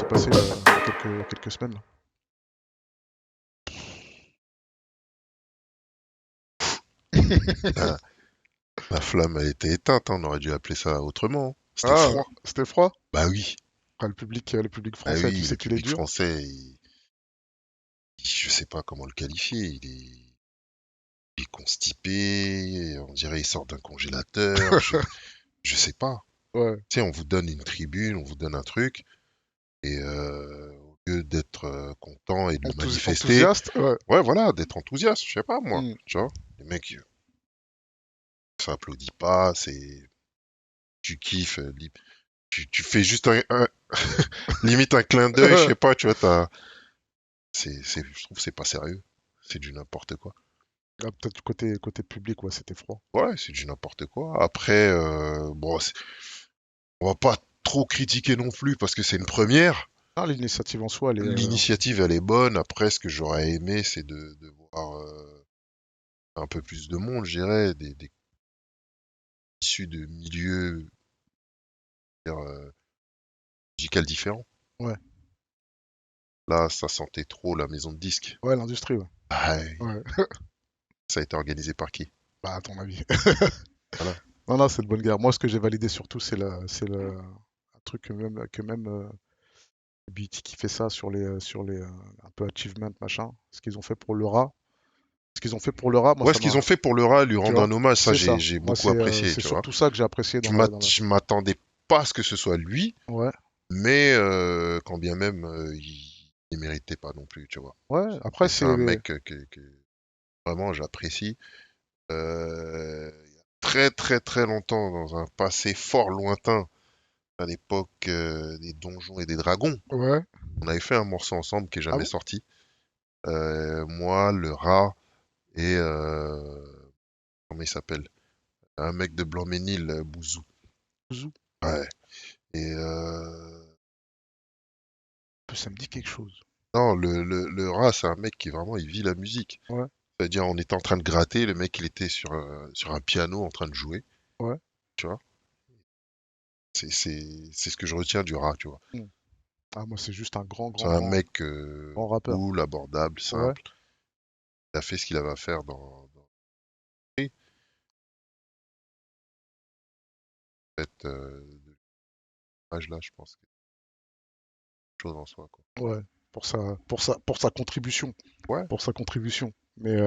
s'est passé il y a quelques semaines là. La, la flamme a été éteinte, hein, on aurait dû appeler ça autrement, hein. C'était Ah, froid. c'était froid? Bah oui, Ah, le public bah français, tu oui, sais le qu'il est public dur. français, je sais pas comment le qualifier, il est constipé, on dirait il sort d'un congélateur, je sais pas. Ouais. Tu sais, on vous donne une tribune, on vous donne un truc, et au lieu d'être content et de le manifester, Enthousiaste? Ouais. ouais, voilà, d'être enthousiaste, je sais pas moi, Hmm. tu vois. Les mecs, ça applaudit pas, c'est, tu kiffes, tu fais juste limite un clin d'œil, je sais pas, tu vois, je trouve que c'est pas sérieux, c'est du n'importe quoi. Ah, peut-être côté public, ouais, c'était froid. Ouais, c'est du n'importe quoi. Après, bon, on va pas trop critiquer non plus parce que c'est une première. Ah, l'initiative en soi, elle est. L'initiative, elle est bonne. Après, ce que j'aurais aimé, c'est de voir un peu plus de monde, je dirais, des issus de milieux musicaux différents. Ouais, Là, ça sentait trop la maison de disques. ouais, l'industrie, ouais. Ah, Ouais. ça a été organisé par qui? Bah, à ton avis. Voilà. Non, non, c'est de bonne guerre. Moi, ce que j'ai validé surtout, c'est un truc que même BT qui fait ça sur les un peu achievement machin. Ce qu'ils ont fait pour le rat. Ce qu'ils ont fait pour le rat, moi, Ouais, ça ce qu'ils m'a. ont fait pour le rat, lui Tu rendre vois? un hommage, ça, C'est ça. j'ai Moi, beaucoup apprécié, c'est tu vois. surtout ça que j'ai apprécié dans la. Je m'attendais pas à ce que ce soit lui, Ouais. mais quand bien même, il méritait pas non plus, tu vois. Ouais. Après, Et c'est un c'est. mec que vraiment j'apprécie. Il y a très très très longtemps, dans un passé fort lointain, à l'époque des Donjons et des Dragons, Ouais. on avait fait un morceau ensemble qui est Ah jamais bon? sorti. Moi, le rat et comment il s'appelle? Un mec de Blanc-Ménil, Bouzou. Ouzou. Ouais. Et Ça me dit quelque chose. non, le rat, c'est un mec qui vraiment, il vit la musique. Ouais. C'est-à-dire, on était en train de gratter, le mec, il était sur un piano en train de jouer, Ouais. tu vois. C'est ce que je retiens du rat, tu vois. Hmm. Ah, moi, c'est juste un C'est un mec grand rappeur. cool, abordable, Ouais. simple. Il a fait ce qu'il avait à faire dans cette âge-là, je pense. Quelque chose en soi, quoi. Ouais. Pour sa contribution. Ouais, Pour sa contribution. Mais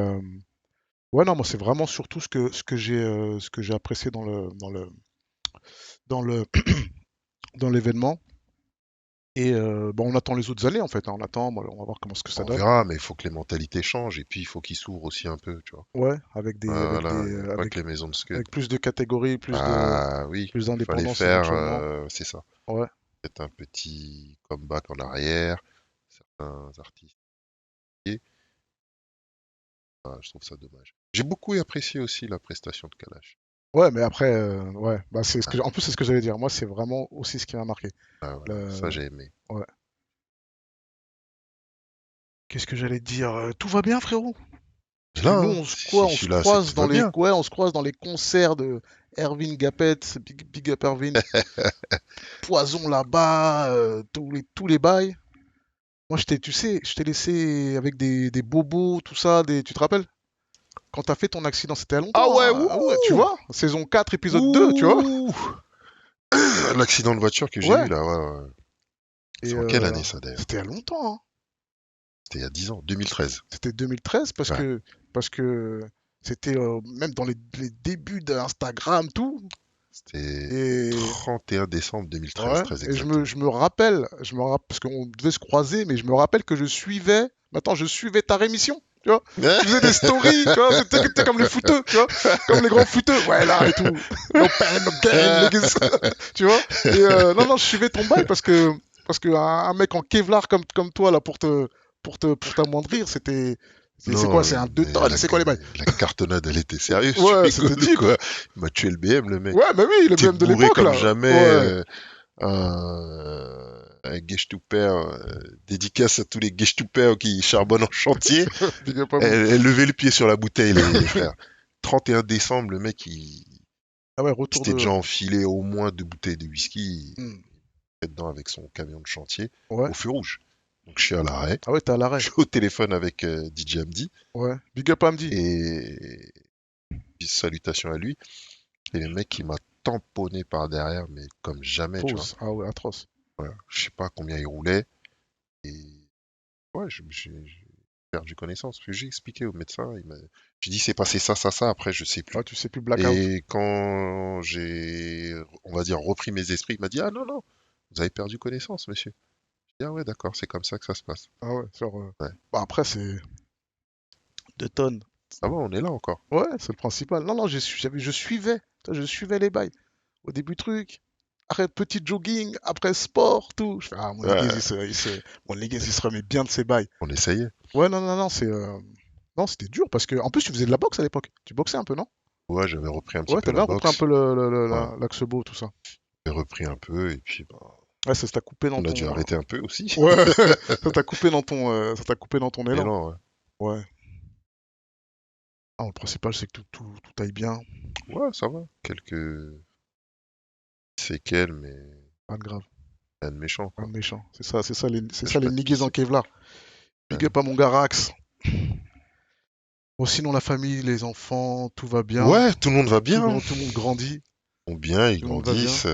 ouais, non, moi, c'est vraiment surtout ce que j'ai apprécié dans le, dans l'événement. Et bon, on attend les autres années en fait, hein. On attend, bon, on va voir comment ce que ça on donne. verra, mais il faut que les mentalités changent et puis il faut qu'ils s'ouvrent aussi un peu, tu vois. Ouais, Voilà, il n'y a pas que les maisons de Scud. avec plus de catégories, Ah oui, plus il fallait d'indépendance faire, éventuellement. c'est ça. Ouais. Peut-être un petit comeback en arrière, certains artistes. Ah, je trouve ça dommage. J'ai beaucoup apprécié aussi la prestation de Kalash. Ouais, mais après, ouais, bah Ah, en plus c'est ce que j'allais dire. Moi, c'est vraiment aussi ce qui m'a marqué. ah, voilà, ça Le- j'ai aimé. Ouais. Qu'est-ce que j'allais dire? Tout va bien, frérot? Et Parce que là, nous, hein, si je on se suis là, c'est que croise tout va bien. ouais, on se croise dans les concerts de Erwin Gapet, Big Up Erwin, Poison là-bas, tous les bails. Moi, tu sais, je t'ai laissé avec des bobos, tout ça, tu te rappelles? Quand t'as fait ton accident, c'était il y a Ah longtemps, ouais, hein. Ah ouais, tu wouh! vois? Saison 4, épisode 2, tu vois? Ouh! L'accident de voiture que j'ai eu Ouais. là, ouais, ouais. Et C'est en quelle année ça d'ailleurs? c'était il y a longtemps, hein. C'était il y a 10 ans, 2013. C'était 2013 Ouais. parce que c'était même dans les débuts d'Instagram, tout. C'était Et 31 décembre 2013, ouais, très et exactement. je me rappelle, parce qu'on devait se croiser, mais je me rappelle que maintenant je suivais ta rémission, tu vois. Tu faisais des stories, tu vois, t'es comme les footeux, tu vois, comme les grands footeux, ouais, là et tout, no pain, no gain, niggas, tu vois. Et non, non, je suivais ton bail parce que un mec en Kevlar comme toi, là, pour t'amoindrir, c'est quoi, Non, c'est un 2 mais tonnes, c'est quoi les bails? la cartonnade, elle était sérieuse, tu Ouais, c'était rigoles ou deep. quoi? Il m'a tué le BM, le mec. Ouais, mais oui, le T'es BM de bourré l'époque, comme là. jamais. Ouais. Un Guest-to-Père, dédicace à tous les Guest-to-Père qui charbonnent en chantier. Big up à vous. Elle levait le pied sur la bouteille, les frères. 31 décembre, le mec, il Ah ouais, retour s'était déjà de. enfilé au moins 2 bouteilles de whisky. Hmm. dedans avec son camion de chantier Ouais. au feu rouge. Donc je suis à l'arrêt, Ah ouais, t'es à je l'arrêt. suis au téléphone avec DJ Amdi Ouais. Big up Amdi. et salutations à lui. Et le mec, il m'a tamponné par derrière, mais comme jamais, tu vois. Pause. Ah ouais, atroce. Voilà. Je sais pas combien il roulait. Et ouais, j'ai perdu connaissance. Puis j'ai expliqué au médecin. J'ai dit, c'est passé ça, ça, ça. Après, je sais plus. Ouais, tu sais plus blackout. Et quand j'ai, on va dire, repris mes esprits, il m'a dit, ah non, non, vous avez perdu connaissance, monsieur. J'ai dit, ah ouais, d'accord, c'est comme ça que ça se passe. Ah ouais, Ouais. bah après, c'est 2 tonnes. Ah bon, on est là encore. Ouais, c'est le principal. Non, non, je suivais les bails. Au début, truc. Après, petit jogging. Après, sport, tout. Je fais, ah, mon niggas, Ouais, mon niggas, il se remet bien de ses bails. on essayait. Ouais, non, non, non, non, c'était dur parce que, en plus, tu faisais de la boxe à l'époque. Tu boxais un peu, non? Ouais, j'avais repris un petit Ouais, peu t'avais la repris un peu boxe. Ouais, l'axe beau, tout ça. j'ai repris un peu et puis bah, Ouais, ça t'a coupé dans on a dû ton. arrêter un peu aussi. Ouais, ça t'a coupé dans ton Et élan. non, ouais. Ouais. Ah, le principal, c'est que tout aille bien. Ouais, ça va. Quelques séquelles, mais Pas de grave, rien de méchant, pas quoi. de méchant. C'est ça Sache les pas de qui niggas en c'est. Kevlar. Big Ouais. up à mon gars Rax. Bon, sinon, la famille, les enfants, tout va bien. Ouais, tout le monde va bien. Tout le monde grandit. Ils vont bien, ils Tout le monde va bien. grandissent,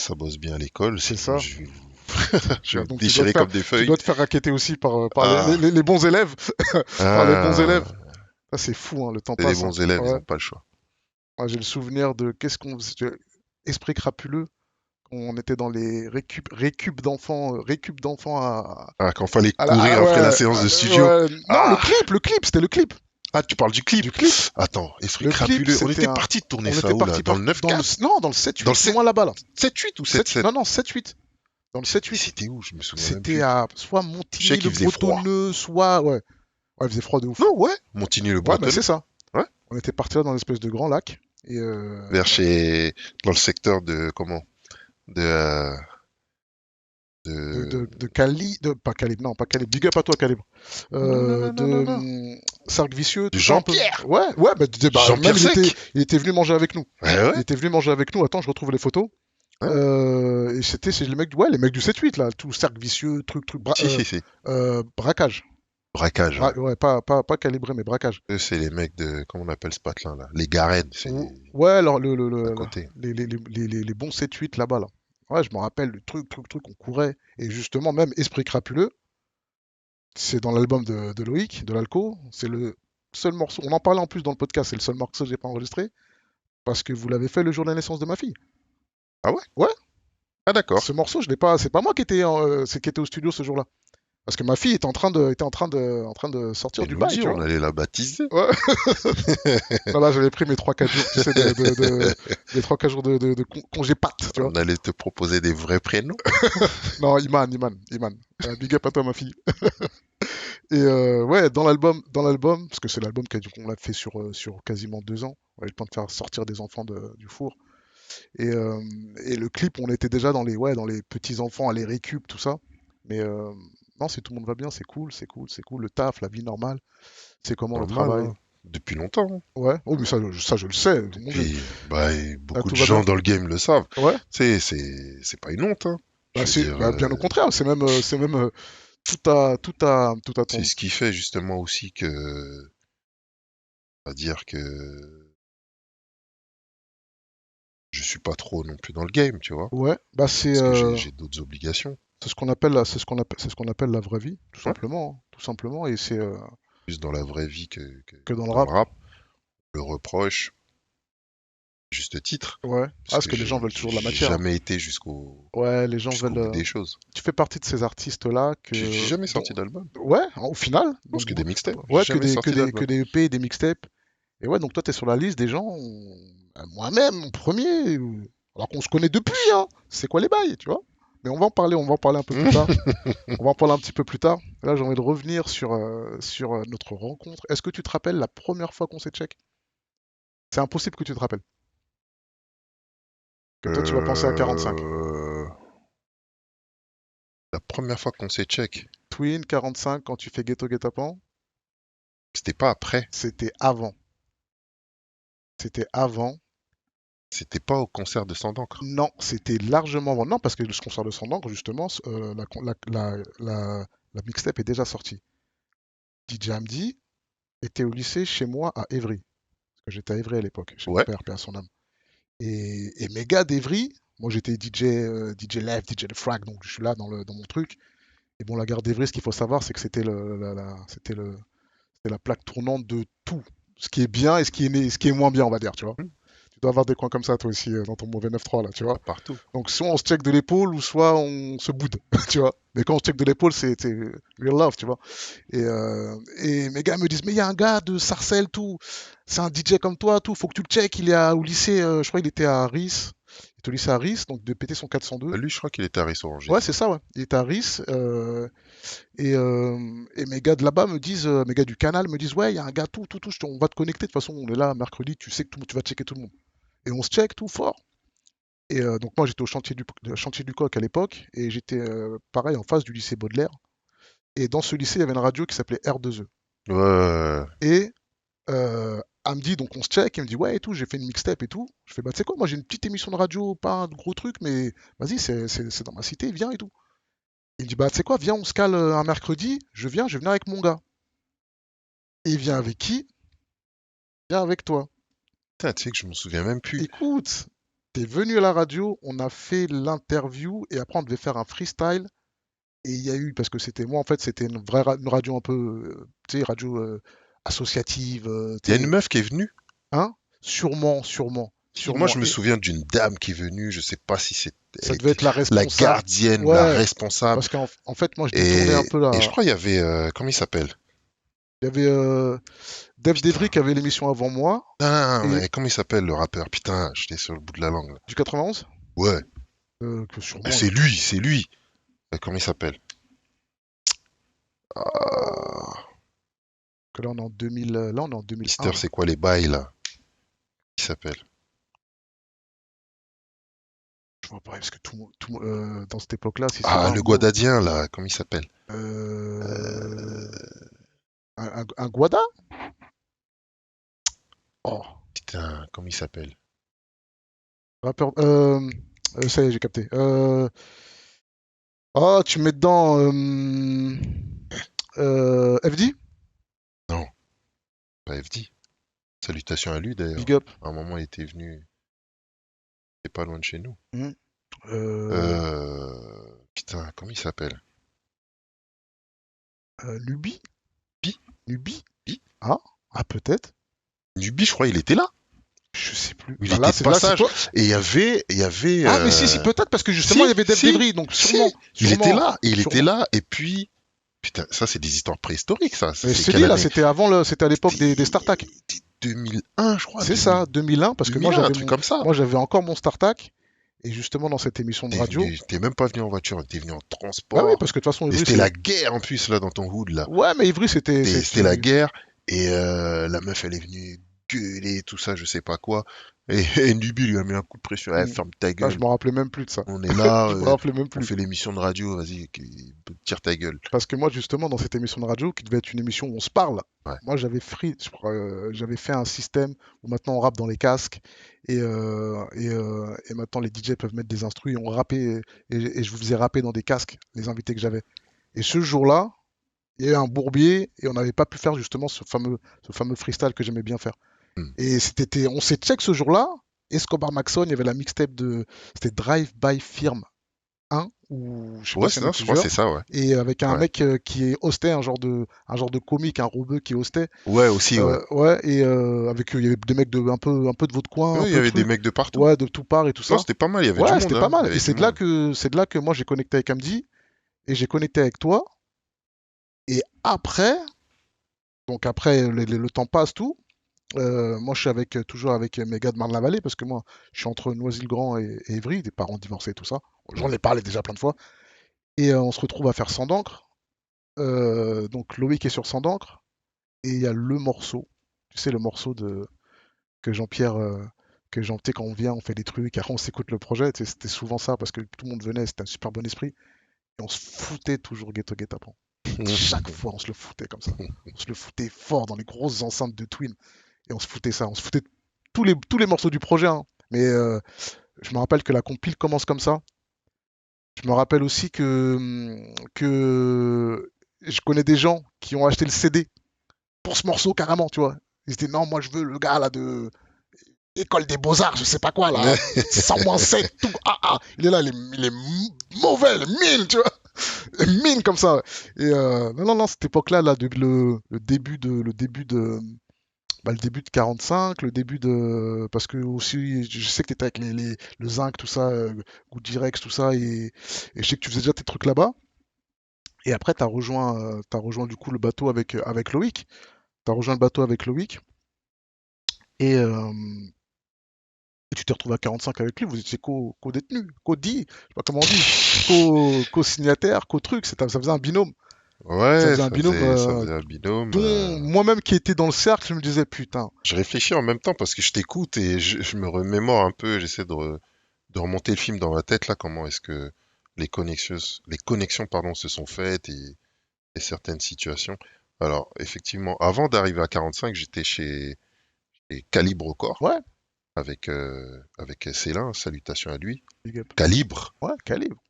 ça bosse bien à l'école, C'est sinon ça. je vais, je Tu vais vois, me donc, déchirer comme des tu feuilles. dois te faire racketter aussi par Ah, les bons élèves. Par les bons élèves. ah, Ça, c'est fou, hein, le temps c'est des passe, hein. bons élèves, ils Ouais. n'ont pas le choix. Moi, j'ai le souvenir de qu'est-ce qu'on faisait. Esprit crapuleux. On était dans les récup d'enfants Ah, quand fallait à courir après la ouais, séance de studio. non, Ah, le clip, c'était le clip. ah, tu parles du clip. Du clip. Attends, Esprit Le clip, crapuleux. On c'était était un. parti de tourner On ça était où là? parti Dans le dans le. 9-4? Non, dans le Dans le 7-8, sept loin là-bas là. 7-8 ou 7-7? Non, non, 7-8. Dans le Mais 7-8. c'était où? Je me souviens même C'était plus. à soit Je sais qu'il faisait froid. Montigny-le-Bretonneux, soit. Ouais. Ouais, il faisait froid de ouf. Non, ouais. Montigny le Ouais, bah Bretonneux. c'est ça. Ouais. On était parti là dans l'espèce de grand lac. Et Vers chez, dans le secteur de, comment? De, de, de Cali. Pas Calibre, non, pas Calibre. Big up à toi, Calibre. non, non, non, non, non, non. Cercle Vicieux, De tout ça un peu. Jean-Pierre. Ouais, ouais, même Jean-Pierre Sec. il était venu manger avec nous. Ouais, Il ouais. était venu manger avec nous. Attends, je retrouve les photos. Hein. Et c'est les mecs, ouais, les mecs du 7-8 là, tout cercle vicieux, Si, si, si. braquage. Braquage, ouais. Ouais, pas calibré, mais braquage. Eux, c'est les mecs de, comment on appelle ce patelin là? Les Garennes, c'est Ouais, alors à côté. les bons 7-8 là-bas là. Ouais, je me rappelle le truc, on courait. Et justement, même Esprit crapuleux, c'est dans l'album de Loïc, de l'Alco. C'est le seul morceau. On en parlait en plus dans le podcast, c'est le seul morceau que j'ai pas enregistré. Parce que vous l'avez fait le jour de la naissance de ma fille. Ah ouais? Ouais, Ah ce d'accord. morceau, je l'ai pas. C'est pas moi qui était au studio ce jour-là. Parce que ma fille était en train de sortir Et du nous le bail, dire, tu on vois. allait la baptiser. Ouais. Non, là, j'avais pris mes 3-4 jours, tu sais, mes 3-4 jours de congé pâte, tu vois. On allait te proposer des vrais prénoms. Non, Iman. Big up à toi, ma fille. Et ouais, dans l'album, parce que c'est l'album qu'on l'a fait sur quasiment 2 ans. On a eu le temps de faire sortir des enfants du four. Et, euh, et le clip, on était déjà dans les petits enfants, à les récup, tout ça. Mais non, si tout le monde va bien, c'est cool. Le taf, la vie normale, c'est comment le Normal, travail. hein. Depuis longtemps, hein. Ouais, oh, mais ça, je le sais, mon Dieu. Depuis, bah, et Là, beaucoup tout de va bien. gens dans le game le savent. Ouais, C'est pas une honte, hein. Je veux dire, bien au contraire, c'est même tout à c'est ton. ce qui fait justement aussi que, à dire que je suis pas trop non plus dans le game, tu vois. Ouais, bah Parce que j'ai d'autres obligations. c'est ce qu'on appelle c'est ce qu'on appelle la vraie vie, Ouais. tout simplement, et c'est Plus dans la vraie vie que dans le dans le rap. rap. Le reproche, juste titre. Ouais, ah, Parce parce que que les gens veulent j'ai toujours de la matière, hein. jamais été Ouais, les gens jusqu'au veulent. bout des choses. Tu fais partie de ces artistes-là J'ai que, jamais sorti d'album. ouais, au final, Parce donc que des mixtapes. J'ai ouais, jamais sorti que d'album. des EP, des mixtapes. Et ouais, donc toi, t'es sur la liste des gens, moi-même, mon premier, alors qu'on se connaît depuis, hein. C'est quoi les bails, tu vois? Mais on va en parler un peu plus tard. On va en parler un petit peu plus tard. Là, j'ai envie de revenir sur notre rencontre. Est-ce que tu te rappelles la première fois qu'on s'est check? C'est impossible que tu te rappelles. Que toi, tu vas penser à 45. Euh, La première fois qu'on s'est check, Twin, 45, quand tu fais Ghetto Guet-apens, c'était pas après. c'était avant. C'était avant. C'était pas au concert de Sandancre. Non, c'était largement avant. Non, parce que le concert de Sandancre, justement, la mixtape est déjà sortie. DJ Hamdi était au lycée chez moi à Évry. Parce que j'étais à Évry à l'époque, chez mon Ouais. père, paix à son âme. Et mes gars d'Evry, moi j'étais DJ Live, DJ Le Frag, donc je suis là dans mon truc. Et bon, la gare d'Evry, ce qu'il faut savoir, c'est que c'était la plaque tournante de tout. Ce qui est bien et ce qui est moins bien, on va dire, tu vois. Hmm. Tu dois avoir des coins comme ça, toi aussi, dans ton mauvais 9-3, là, tu Pas vois. partout. Donc, soit on se check de l'épaule, ou soit on se boude, tu vois. Mais quand on se check de l'épaule, c'est real love, tu vois. Et mes gars me disent, mais il y a un gars de Sarcelles, tout. C'est un DJ comme toi, tout. Faut que tu le check. Il est au lycée, je crois qu'il était à Ris. Il était au lycée à Ris, donc de péter son 402. Lui, je crois qu'il était à Rissorangis. Ouais, c'est ça, ouais. Il était à Ris. Et mes gars de là-bas me disent, mes gars du canal me disent, ouais, il y a un gars, tout, on va te connecter. De toute façon, on est là mercredi, tu sais que tu vas checker tout le monde. Et on se check tout fort. Et donc, moi, j'étais au chantier du Coq à l'époque. Et j'étais, pareil, en face du lycée Baudelaire. Et dans ce lycée, il y avait une radio qui s'appelait R2E. Ouais. Et Hamdi, donc on se check, il me dit ouais et tout, j'ai fait une mixtape et tout. Je fais bah tu sais quoi, moi j'ai une petite émission de radio, pas un gros truc, mais vas-y, c'est dans ma cité, viens et tout. Il me dit bah tu sais quoi, viens, on se cale un mercredi, je vais venir avec mon gars. Et il vient avec qui? Il vient avec toi. Putain, tu sais que je me souviens même plus. Écoute, t'es venu à la radio, on a fait l'interview et après on devait faire un freestyle. Et il y a eu, parce que c'était moi en fait, c'était une vraie une radio un peu, tu sais, radio associative, Il y a tu une sais, meuf qui est venue. hein? Sûrement, sûrement, Moi, sûrement. je me Et souviens d'une dame qui est venue. Je sais pas si elle ça devait était être la la responsable. gardienne ou la Ouais, responsable. parce qu'en fait, moi, je détournais un peu Et je là. crois il y avait, comment il s'appelle? Il y avait Dev Devry Putain. qui avait l'émission avant moi, Ah, et mais comment il s'appelle le rappeur? Putain, j'étais sur le bout de la langue là. du 91, Ouais, que ah, sûrement. c'est lui, c'est lui. Comment il s'appelle? Ah, Que là, on est en 2000, là, on est en 2001, Mister, là. c'est quoi les bails là? Qui s'appelle? Je vois pas, parce que dans cette époque-là, si c'est Ah, pas un le mot. Guadadien là, comment il s'appelle? Euh, Euh, un Guada? Oh, Putain, comment il s'appelle? rappeur. Ça y est, j'ai capté. Oh, tu mets dedans FD? Non, pas FD. Salutations à lui Big d'ailleurs. Up. À un moment, il était venu, c'est pas loin de chez nous. Hmm. Euh, Putain, comment il s'appelle? Nubi? Nubi? Nubi? Nubi, Ah, ah peut-être. Nubi, je crois, il était là. Je sais plus. Il Bah était de là, c'est passage. toi. Et il y avait, Ah, mais si, peut-être parce que justement, il y si, avait Dev si, Devry, donc sûrement, si. Il était sûrement, là. Et il était sûrement. là. Et puis, putain, ça, c'est des histoires préhistoriques, ça. Mais C'est c'est quelle dit, là, année? c'était c'était à l'époque des StarTac. C'était 2001, je crois. C'est ça, 2001, parce que 2001, un truc comme ça. moi, j'avais encore mon StarTac, et justement, dans cette émission de radio. T'es même pas venu en voiture, t'es venu en Bah oui, transport. parce que de toute façon, Et Ivry, c'était c'est. la guerre en plus, là, dans ton hood, là. Ouais, mais Ivry, c'était. C'était la guerre. Et la meuf, elle est venue gueuler, tout ça, je sais pas quoi. Et Nubi lui a mis un coup de pression. Eh, Hmm. ferme ta Ah, je gueule. me rappelais même plus de ça. On est là, Je me rappelais même on plus. fait l'émission de radio, vas-y, tire ta gueule. Parce que moi, justement, dans cette émission de radio, qui devait être une émission où on se parle, Ouais. moi, j'avais fait un système où maintenant on rappe dans les casques et maintenant les DJ peuvent mettre des instrus et on rappait et je vous faisais rapper dans des casques les invités que j'avais. Et ce jour-là, il y a eu un bourbier et on n'avait pas pu faire justement ce fameux freestyle que j'aimais bien faire. Hmm. Et on s'est check ce jour-là. Escobar Maxon, il y avait la mixtape c'était Drive by Firm 1 ou je sais pas Ouais, s'il y en a je crois que plusieurs c'est ça, ouais. et avec un Ouais, mec qui est hostait un genre de comique, un robeux qui hostait. ouais aussi, ouais. Ouais, et avec il y avait des mecs un peu de votre coin, un Ouais, il y peu avait des truc, mecs de partout. ouais, de tout part et tout Non, ça. c'était pas mal, il y avait du Ouais, monde, c'était pas hein. Il y mal. Et avait du monde. c'est de là que moi j'ai connecté avec Hamdi et j'ai connecté avec toi. Et après, donc après le temps passe tout. Moi je suis toujours avec mes gars de Marne-la-Vallée parce que moi je suis entre Noisy-le-Grand et Évry, des parents divorcés tout ça. J'en ai parlé déjà plein de fois. Et on se retrouve à faire Sang d'encre. Donc Loïc est sur Sang d'encre. Et il y a le morceau, tu sais, le morceau que Jean-Pierre, tu sais, quand on vient, on fait des trucs, après on s'écoute le projet, tu sais, c'était souvent ça, parce que tout le monde venait, c'était un super bon esprit, et on se foutait toujours Ghetto Guet-Apens. Chaque fois, on se le foutait comme ça. On se le foutait fort dans les grosses enceintes de Twin, et on se foutait ça, on se foutait tous les morceaux du projet, hein. Mais je me rappelle que la compile commence comme ça. Je me rappelle aussi que je connais des gens qui ont acheté le CD pour ce morceau carrément, tu vois. Ils se disaient non, moi je veux le gars là de École des Beaux-Arts, je sais pas quoi là, 100-7, tout. Ah ah, il est là, mauvais, les mine, tu vois. Les mine comme ça. Et non, non, non, cette époque-là, là, le début de 45, le début de. Parce que aussi, je sais que tu étais avec le zinc, tout ça, Good Direct, tout ça, et je sais que tu faisais déjà tes trucs là-bas. Et après, t'as rejoint du coup le bateau avec Loïc. T'as rejoint le bateau avec Loïc. Et, et tu t'es retrouvé à 45 avec lui. Vous étiez co-détenu, co-dit, je sais pas comment on dit, co-signataire, co-truc. Ça faisait un binôme. Ça Ouais, faisait un binôme ça faisait un binôme. dont moi-même qui étais dans le cercle, je me disais putain. Je réfléchis en même temps parce que je t'écoute et je me remémore un peu, j'essaie de remonter le film dans ma tête là, comment est-ce que les connexions pardon, se sont faites et certaines situations. Alors, effectivement, avant d'arriver à 45, j'étais chez Calibre Record Ouais, avec Célin, salutations à lui. big up. Calibre. Ouais, calibre.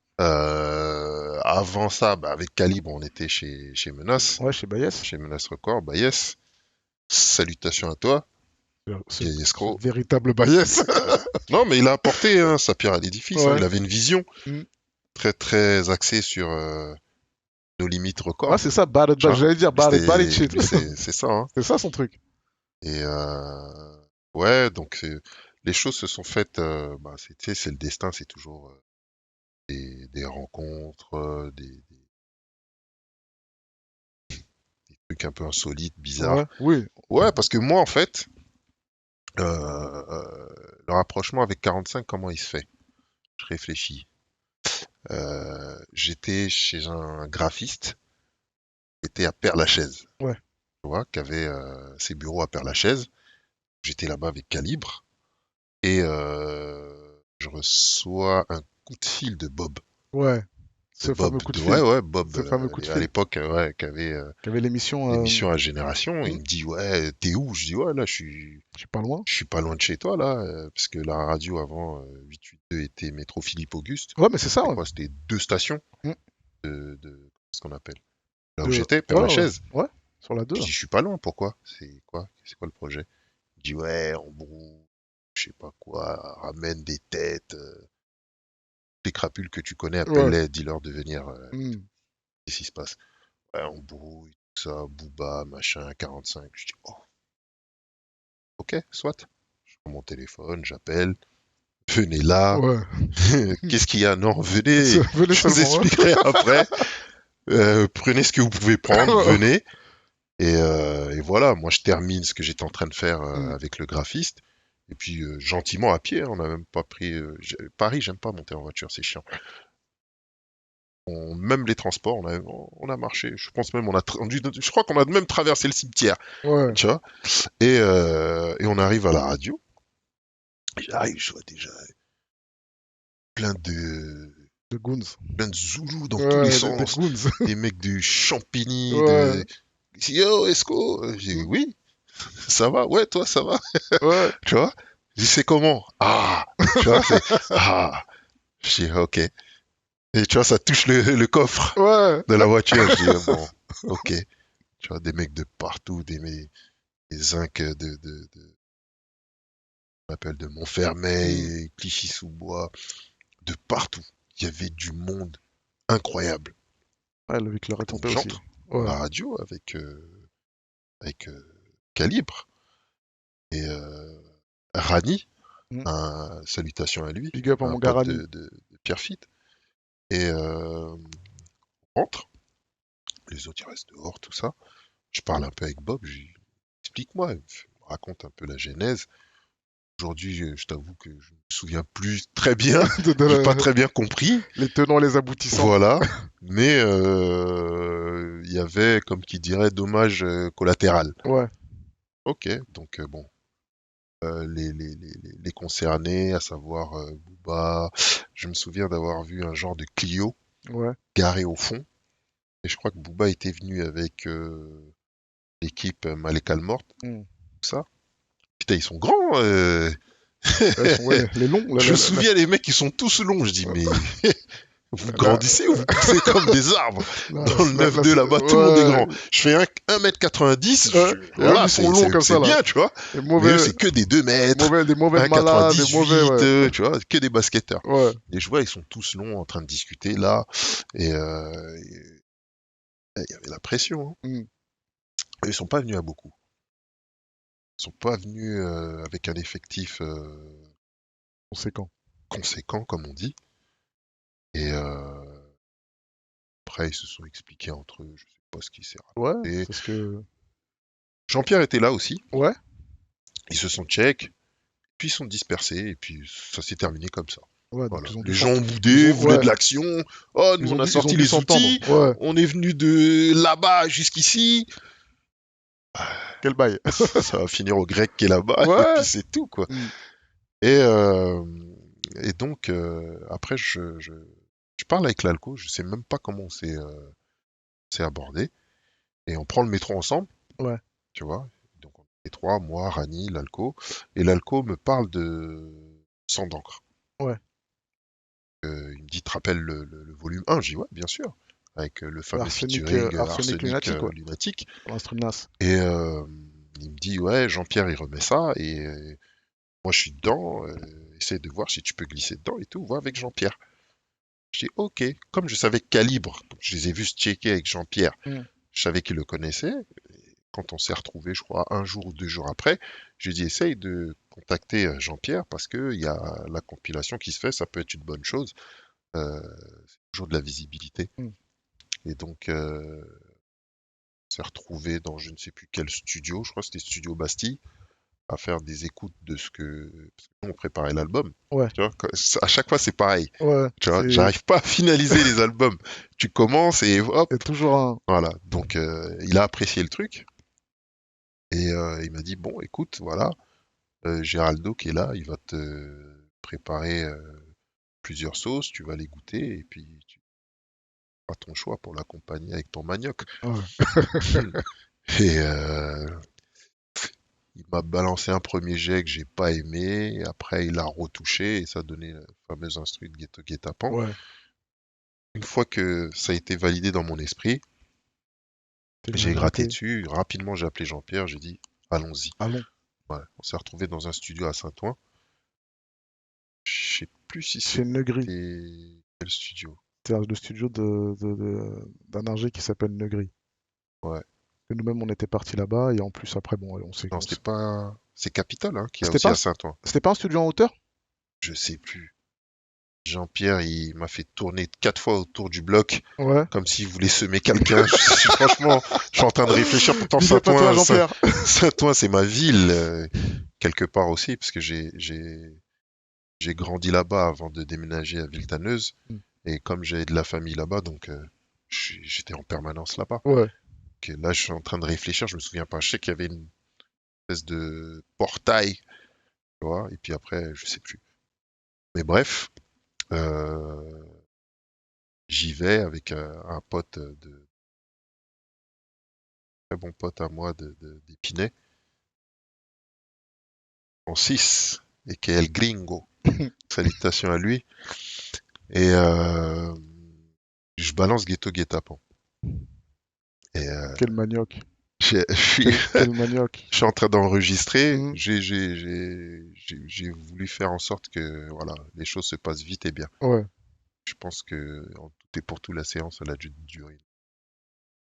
Avant ça, bah, avec Calibre, on était Ouais, chez Bayes. Chez Menace Record, bah yes. Salutations à toi, vieil Ce escroc. véritable Bayes. Non, mais il a apporté hein, sa pierre à l'édifice. Hein. Ouais. Il avait une vision Mm. très très axée sur nos limites Ouais, records. c'est ça, Tu vois? j'allais dire bad it shit. Lui, c'est ça. Hein. C'est ça son truc. Et ouais, donc les choses se sont faites. Bah, tu sais, c'est le destin, c'est toujours des rencontres, des trucs un peu insolites, Ouais, bizarres. oui. Ouais, parce que moi, en fait, le rapprochement avec 45, comment il se fait? Je réfléchis. J'étais chez un graphiste qui était à Père-Lachaise, Ouais, tu vois, qui avait ses bureaux à Père-Lachaise. J'étais là-bas avec Calibre et je reçois un coup de fil de Bob. ouais. Ce fameux coup de Ouais, fil. ouais, Bob, Ce fameux coup de à fil. l'époque, ouais, qui avait Qui avait l'émission. l'émission à Génération. Il Hmm, me dit, ouais, t'es où? Je dis, ouais, là, je suis pas loin. je suis pas loin de chez toi, là, parce que la radio avant 882 était métro Philippe Auguste. Ouais, mais c'est ça, C'était ouais. quoi? C'était deux stations Hmm, ce qu'on appelle. Là où de... j'étais, Ouais, ouais, Père-Lachaise. ouais. Sur la 2 Je là. dis, je suis pas loin, pourquoi? C'est quoi le projet? Il dit, ouais, en gros, je sais pas quoi, ramène des têtes, les crapules que tu connais, Ouais. appelle-les, dis-leur de venir, Hmm. qu'est-ce qui se passe? Ouais, en brouille, tout ça, Booba, machin, 45. Je dis, oh, ok, soit. Je prends mon téléphone, j'appelle, venez là, Ouais. qu'est-ce qu'il y a? Non, venez, Venez je vous seulement. expliquerai après. Prenez ce que vous pouvez prendre, Hein. venez. Et voilà, moi je termine ce que j'étais en train de faire Hmm. avec le graphiste. Et puis gentiment à pied, hein, on n'a même pas pris. Paris, j'aime pas monter en voiture, c'est chiant. Même les transports, on a marché. Je pense même je crois qu'on a même traversé le cimetière, Ouais. tu vois. Et on arrive à la radio. J'arrive, je vois déjà plein de De Goons. plein de Zoulous dans tous les Ouais, des sens, Goons. des mecs de Champigny, Ouais. Yo, Esco. J'ai dit Hmm. oui, ça va, ouais, toi, ça va. Ouais. Tu vois? Je dis, c'est comment? Ah! Tu vois, c'est, ah! Je dis, ok. Et tu vois, ça touche le coffre Ouais. de la voiture. Je dis, bon, ok. Tu vois, des mecs de partout, des zincs on appelle de Hmm. Montfermeil, Clichy-sous-Bois, de partout. Il y avait du monde incroyable. Ouais, Loïc leur est Donc tombé aussi. j'entre dans Ouais. la radio avec Calibre et Rani, Hmm. salutations à lui, Big up à un mon pote Garani. de Pierre Fitt. Et on rentre. Les autres, ils restent dehors, tout ça. Je parle un peu avec Bob, je lui dis, explique-moi, il me raconte un peu la genèse. Aujourd'hui, je t'avoue que je me souviens plus très bien, j'ai pas très bien compris, Les tenants, les aboutissants. voilà. Mais il y avait, comme qui dirait, dommage collatéral. Ouais. Ok, donc bon, les concernés, à savoir Booba, je me souviens d'avoir vu un genre de Clio Ouais. garé au fond, et je crois que Booba était venu avec l'équipe Malek Almort, Hmm. tout ça. Putain, ils sont grands, Ouais, les longs. Je me souviens, les mecs, ils sont tous longs. Je dis, mais vous la- grandissez ou vous poussez comme des arbres la- dans le la- 9-2 là-bas, tout le monde est grand. Je fais 1m90, et eux, voilà, ils sont longs comme ça, c'est là. bien, tu vois. Les Mais eux, mauvais, c'est que des 2 mètres, des mauvais malades, des mauvais, 1,98 ouais. tu vois, que des basketteurs. Ouais. Et je vois, ils sont tous longs en train de discuter là, et il y avait la pression. Hein. Mm. Ils sont pas venus à beaucoup. Ils sont pas venus avec un effectif Conséquent. conséquent, comme on dit. Et après, ils se sont expliqués entre eux, je sais pas ce qui s'est Ouais, raconté. c'est ce que. Jean-Pierre était là aussi, Ouais. ils se sont check, puis ils sont dispersés, et puis ça s'est terminé comme ça. Ouais, donc Voilà. ils ont dû Les gens ont s'entendre. boudé, voulaient Ouais, de l'action. Oh, nous on a ils ont sorti dû les s'entendre. outils, Ouais, on est venu de là-bas jusqu'ici. quel bail. Ça va finir au grec qui est là-bas, et puis Ouais. c'est tout, quoi. Mm. Et, euh, et donc, après, je parle avec l'alco, je sais même pas comment s'est abordé. Et on prend le métro ensemble, Ouais. tu vois. Donc, on est les trois, moi, Rani, l'alco. Et l'alco me parle de Sang d'encre. Ouais. Il me dit, tu te rappelles le volume 1? Je dis, ouais, bien sûr. Avec le fameux Arsenic, featuring arsenic Arsenic lunatique, ouais. Lunatique. Pour l'instrument. Et il me dit, ouais, Jean-Pierre, il remet ça. Et moi, je suis dedans. Essaye de voir si tu peux glisser dedans et tout. Vois avec Jean-Pierre. Je dis, ok. Comme je savais que Calibre, je les ai vus se checker avec Jean-Pierre, Mm. je savais qu'il le connaissait. Quand on s'est retrouvés, je crois, un jour ou 2 jours après, je lui ai dit, essaye de contacter Jean-Pierre parce qu'il y a la compilation qui se fait, ça peut être une bonne chose. C'est toujours de la visibilité. Mm. Et donc, on s'est retrouvés dans je ne sais plus quel studio, je crois que c'était Studio Bastille, à faire des écoutes de ce que... Parce que nous, on préparait l'album. Ouais. Tu vois, à chaque fois, c'est pareil. Ouais. Tu vois, j'arrive pas à finaliser les albums. Tu commences et hop, Il y a toujours un. voilà. Donc, il a apprécié le truc. Et il m'a dit, bon, écoute, voilà, Géraldo qui est là, il va te préparer plusieurs sauces, tu vas les goûter et puis tu feras ton choix pour l'accompagner avec ton manioc. Ouais. Et il m'a balancé un premier jet que j'ai pas aimé, et après il a retouché et ça donnait le fameux instru de Ghetto Guet-Apens. Ouais. Une fois que ça a été validé dans mon esprit, T'es venu j'ai gratté gratter. dessus, rapidement j'ai appelé Jean-Pierre, j'ai dit, allons-y. Allons. Ouais, on s'est retrouvé dans un studio à Saint-Ouen. Je sais plus si Chez Negri. c'était quel studio. C'est le studio d'un ingé qui s'appelle Negri. Ouais. Que nous-mêmes, on était partis là-bas et en plus, après, bon, on s'est. Non, c'était pas. C'est Capitole, hein, qui a C'était aussi pas, à Saint-Ouen. c'était pas un studio en hauteur? Je sais plus. Jean-Pierre, il m'a fait tourner 4 fois autour du bloc, Ouais. comme s'il voulait semer quelqu'un. Franchement, je suis en train de réfléchir. Pourtant, Dis pas toi, Saint-Ouen, Jean-Pierre. Saint-Ouen, c'est ma ville, quelque part aussi, parce que j'ai grandi là-bas avant de déménager à Villetaneuse. Mm. Et comme j'avais de la famille là-bas, donc j'étais en permanence là-bas. Ouais. Là, je suis en train de réfléchir, je me souviens pas. Je sais qu'il y avait une espèce de portail, tu vois, et puis après, je sais plus. Mais bref, euh, j'y vais avec un pote très bon pote à moi d'Épinay, Francis, et qui est El Gringo. Salutations à lui. Et je balance Ghetto Guet-Apens. Et Quel manioc. je suis Quel manioc. je suis en train d'enregistrer. Mhm. J'ai voulu faire en sorte que voilà, les choses se passent vite et bien. Ouais. Je pense que en tout et pour tout, la séance, elle a dû durer.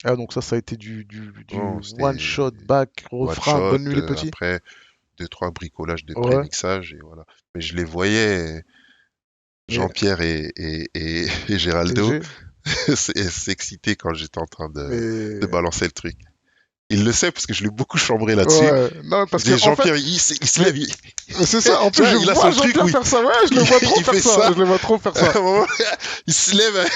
Ah, donc ça a été du Non, one c'était shot, back, one refrain, shot, bonne nuit les petits. après 2, 3 bricolages de Ouais. pré-mixage et voilà. Mais je les voyais, Mais Jean-Pierre et Géraldo, LG, s'exciter quand j'étais en train de mais balancer le truc. Il le sait parce que je l'ai beaucoup chambré là-dessus. ouais, non parce que Et en fait, Jean-Pierre, il se lève, mais c'est ça. En tu plus, vois, je il a vois son truc Jean-Pierre où faire ça. Ouais, je le vois trop il faire fait ça. ça. Je le vois trop faire À ça. un moment, il se lève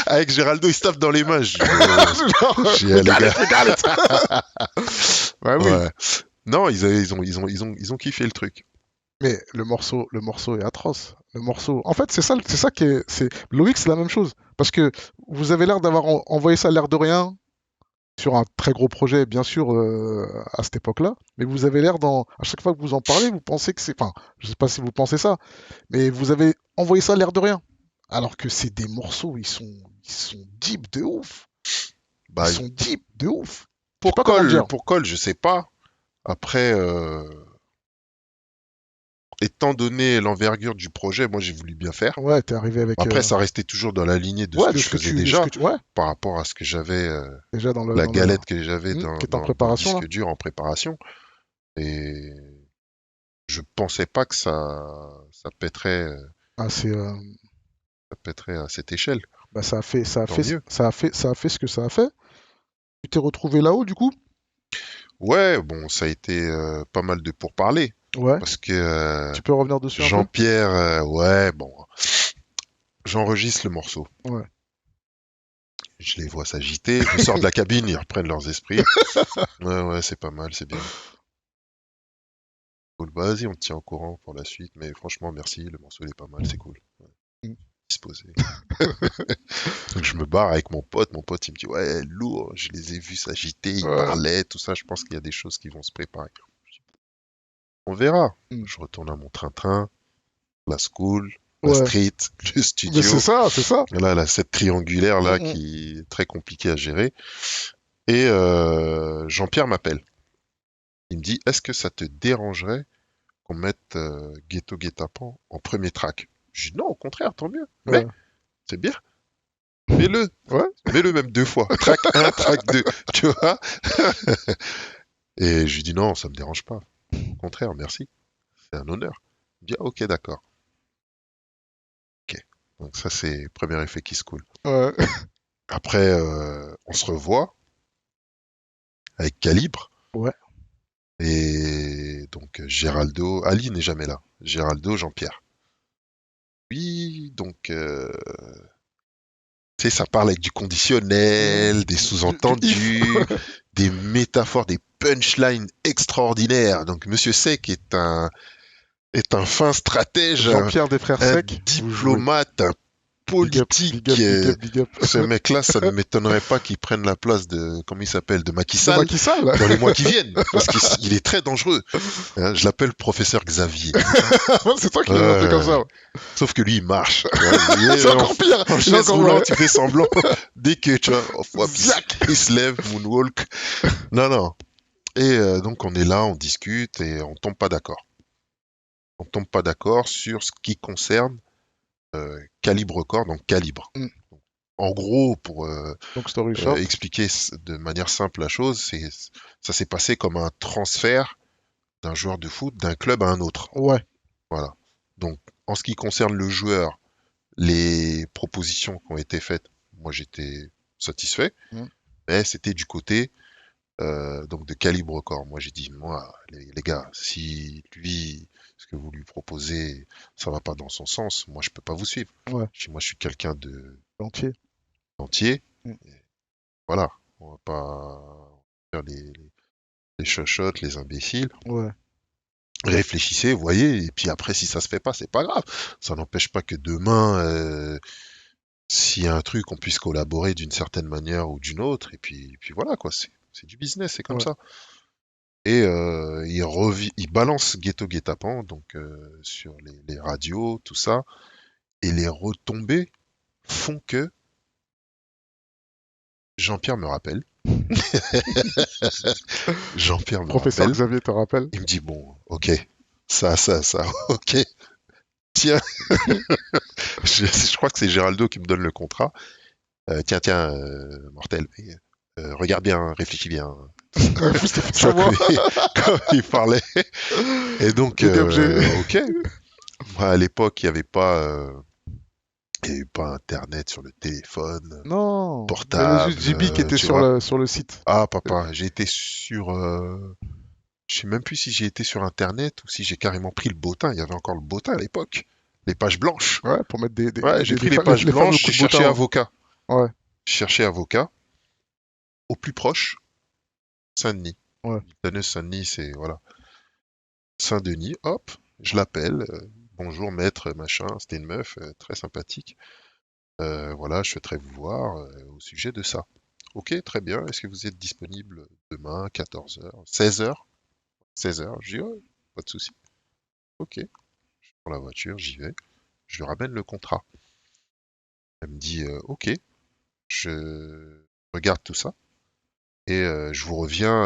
avec Géraldo, il se tape dans les mains. Genre, J'ai les gars. regarde. Ouais, oui. Ouais. Non, ils ont kiffé le truc. Mais le morceau est atroce. Le morceau. En fait, c'est ça qui est. Loïc, c'est la même chose. Parce que vous avez l'air d'avoir envoyé ça à l'air de rien. sur un très gros projet, bien sûr, à cette époque-là. Mais vous avez l'air à chaque fois que vous en parlez, vous pensez que c'est, enfin, je sais pas si vous pensez ça, mais vous avez envoyé ça l'air de rien. Alors que c'est des morceaux, ils sont deep de ouf. Ils Bah, sont deep de ouf. Je sais pas comment dire. pour Cole, je sais pas. Après, étant donné l'envergure du projet, moi j'ai voulu bien faire. Ouais, t'es arrivé avec, Après, ça restait toujours dans la lignée de ce ouais, que je faisais déjà, ouais, par rapport à ce que j'avais, déjà la galette que j'avais qui est en dans le préparation là. disque dur en préparation. Et je pensais pas que Ah, ça pèterait à cette échelle. bah, Tant mieux. ça a fait ce que ça a fait. Tu t'es retrouvé là-haut, du coup? Ouais, bon, ça a été pas mal de pourparlers. Ouais. Parce que Tu peux revenir dessus un peu? Jean-Pierre, ouais, bon, j'enregistre le morceau. Ouais. Je les vois s'agiter. Je sors de la cabine, ils reprennent leurs esprits. Ouais, ouais, c'est pas mal, c'est bien. Cool. Bah, vas-y, on te tient au courant pour la suite. Mais franchement, merci. Le morceau, il est pas mal, c'est cool. Ouais, Mm. disposé. Donc, je me barre avec mon pote. Mon pote, il me dit, ouais, lourd. Je les ai vus s'agiter, ils Ouais. parlaient, tout ça. Je pense qu'il y a des choses qui vont se préparer. On verra. Mm. Je retourne à mon train-train, la school, la Ouais. street, le Mais c'est studio. ça, c'est ça. Là, cette triangulaire Mm, là mm. qui est très compliquée à gérer. Et Jean-Pierre m'appelle. Il me dit, est-ce que ça te dérangerait qu'on mette Ghetto Guet-Apens en premier track? Je dis non, au contraire, tant mieux. Mais Ouais. c'est bien. Mets-le. Ouais. Mets-le même deux fois. Track 1, track 2. Tu vois? Et je lui dis non, ça me dérange pas. Au contraire, merci. C'est un honneur. Il me dit ah, ok, d'accord. Ok. Donc ça, c'est le premier effet qui se coule. Ouais. Après, on se revoit avec Calibre. Ouais. Et donc Géraldo, Ali n'est jamais là. Géraldo, Jean-Pierre. Oui, donc tu sais, ça parle avec du Mm. conditionnel, des Du if. sous-entendus, des métaphores, des punchlines extraordinaires. Donc Monsieur Sec est un fin stratège, Jean-Pierre des Frères un Secs, vous jouez. diplomate, un Big up, big up, politique. big up, big up. Ce mec-là, ça ne m'étonnerait pas qu'il prenne la place de, comment il s'appelle, de Macky De Sall Macky Sall. dans les mois qui viennent, parce qu'il est très dangereux. Hein, je l'appelle professeur Xavier. C'est toi qui l'as appelé comme Euh, ça. Sauf que lui, il marche. Tu vois, il C'est est encore pire. en Il est chaise encore, ouais. roulante, il fait semblant. Dès que tu vois, hop, Ziac. il se lève, moonwalk. Non, non. Et donc on est là, on discute et on tombe pas d'accord. On tombe pas d'accord sur ce qui concerne Calibre Record, donc Calibre. Mm. En gros, pour Donc, story short. expliquer de manière simple la chose, ça s'est passé comme un transfert d'un joueur de foot d'un club à un autre. Ouais. Voilà. Donc, en ce qui concerne le joueur, les propositions qui ont été faites, moi j'étais satisfait, Mm. mais c'était du côté donc de Calibre Record. Moi j'ai dit, moi, les gars, si lui, ce que vous lui proposez, ça va pas dans son sens, moi je peux pas vous suivre. Ouais. Moi je suis quelqu'un de Entier. entier, Mm. voilà, on va pas faire les chochottes, les imbéciles. Ouais. Réfléchissez, voyez, et puis après si ça se fait pas, c'est pas grave. Ça n'empêche pas que demain, s'il y a un truc, on puisse collaborer d'une certaine manière ou d'une autre, et puis voilà quoi, c'est du business, c'est comme Ouais. ça. Et il balance Ghetto Guet-Apens donc sur les radios, tout ça, et les retombées font que Jean-Pierre me rappelle. Jean-Pierre me Professeur rappelle. Xavier te rappelle. Il me dit bon, ok, ça, ok. Tiens, je crois que c'est Géraldo qui me donne le contrat. Tiens, tiens, mortel, regarde bien, réfléchis bien. Je t'ai fait Ça, savoir. comme il parlait. Et donc, Big up, ok. Moi, à l'époque, il y avait pas Internet sur le téléphone, Non. Il y avait juste portable, JB qui était tu vois. sur le site. Ah, papa, j'ai été sur, je sais même plus si j'ai été sur Internet ou si j'ai carrément pris le bottin. Il y avait encore le bottin à l'époque. Les pages blanches. Ouais, pour mettre Ouais, j'ai pris les pages les fameux blanches, j'ai coups de cherché bottin. avocat. Ouais. Je cherchais avocat au plus proche, Saint-Denis. Ouais. Saint-Denis, c'est, voilà. Saint-Denis, hop, je l'appelle. Bonjour maître, machin. C'était une meuf très sympathique. Voilà, je souhaiterais vous voir au sujet de ça. ok, très bien. Est-ce que vous êtes disponible demain, 14h, 16h? 16h. Je dis, ouais, pas de souci. Ok, je prends la voiture, j'y vais. Je lui ramène le contrat. Elle me dit, ok, je regarde tout ça et je vous reviens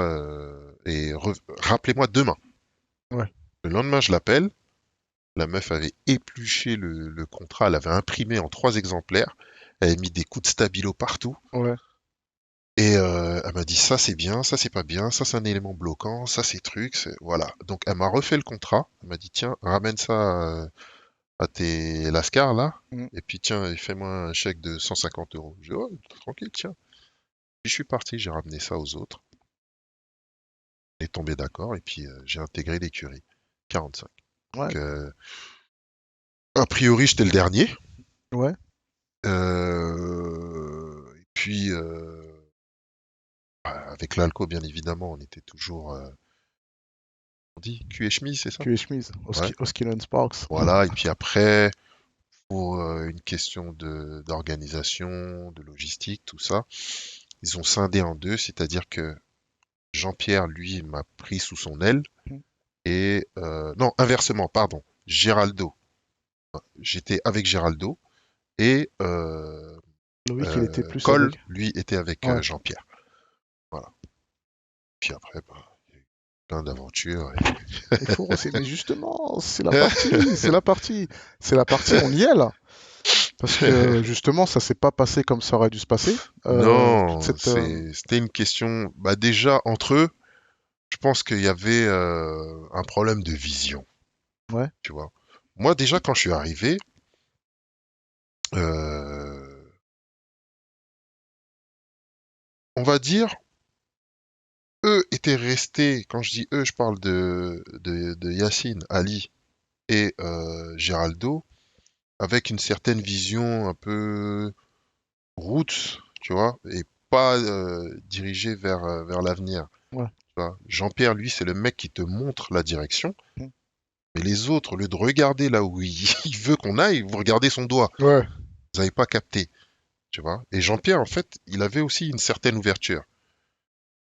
rappelez-moi demain. Ouais, Le lendemain, je l'appelle. La meuf avait épluché le contrat, elle avait imprimé en 3 exemplaires. Elle avait mis des coups de stabilo partout. ouais. Et elle m'a dit ça c'est bien, ça c'est pas bien, ça c'est un élément bloquant, ça c'est truc, voilà. Donc elle m'a refait le contrat, elle m'a dit tiens, ramène ça à tes lascars là, Mm. et puis tiens, et fais-moi un chèque de 150 euros. J'ai dit ouais, tranquille, tiens. Puis je suis parti, j'ai ramené ça aux autres, on est tombé d'accord, et puis j'ai intégré l'écurie. 45. Ouais, Donc, a priori j'étais le dernier. ouais. Et puis avec l'alco bien évidemment, on était toujours, on dit cul et chemise, c'est ça? Cul et chemise. Ouais. Hoskin and Sparks. Voilà, et puis après, pour une question d'organisation, de logistique, tout ça, ils ont scindé en deux, c'est-à-dire que Jean-Pierre, lui, m'a pris sous son aile, Mm. et non, inversement, pardon, Géraldo. J'étais avec Géraldo, et Loïc, il était plus Cole, avec. lui, était avec Ouais. Jean-Pierre. Voilà. Puis après, bah, il y a eu plein d'aventures. Il faut aussi, mais justement, c'est la partie, c'est la partie, c'est la partie, on y est là. Parce que justement, ça s'est pas passé comme ça aurait dû se passer. Toute Non, cette. c'était une question, bah déjà, entre eux, je pense qu'il y avait un problème de vision, Ouais, tu vois. Moi, déjà, quand je suis arrivé, euh, on va dire, eux étaient restés, quand je dis eux, je parle de Yacine, Ali et Géraldo, avec une certaine vision un peu roots, tu vois, et pas dirigée vers l'avenir. ouais. Tu vois. Jean-Pierre, lui, c'est le mec qui te montre la direction. Mm. Mais les autres, au lieu de regarder là où il, il veut qu'on aille, vous regardez son doigt. Ouais. Vous n'avez pas capté, tu vois. Et Jean-Pierre, en fait, il avait aussi une certaine ouverture.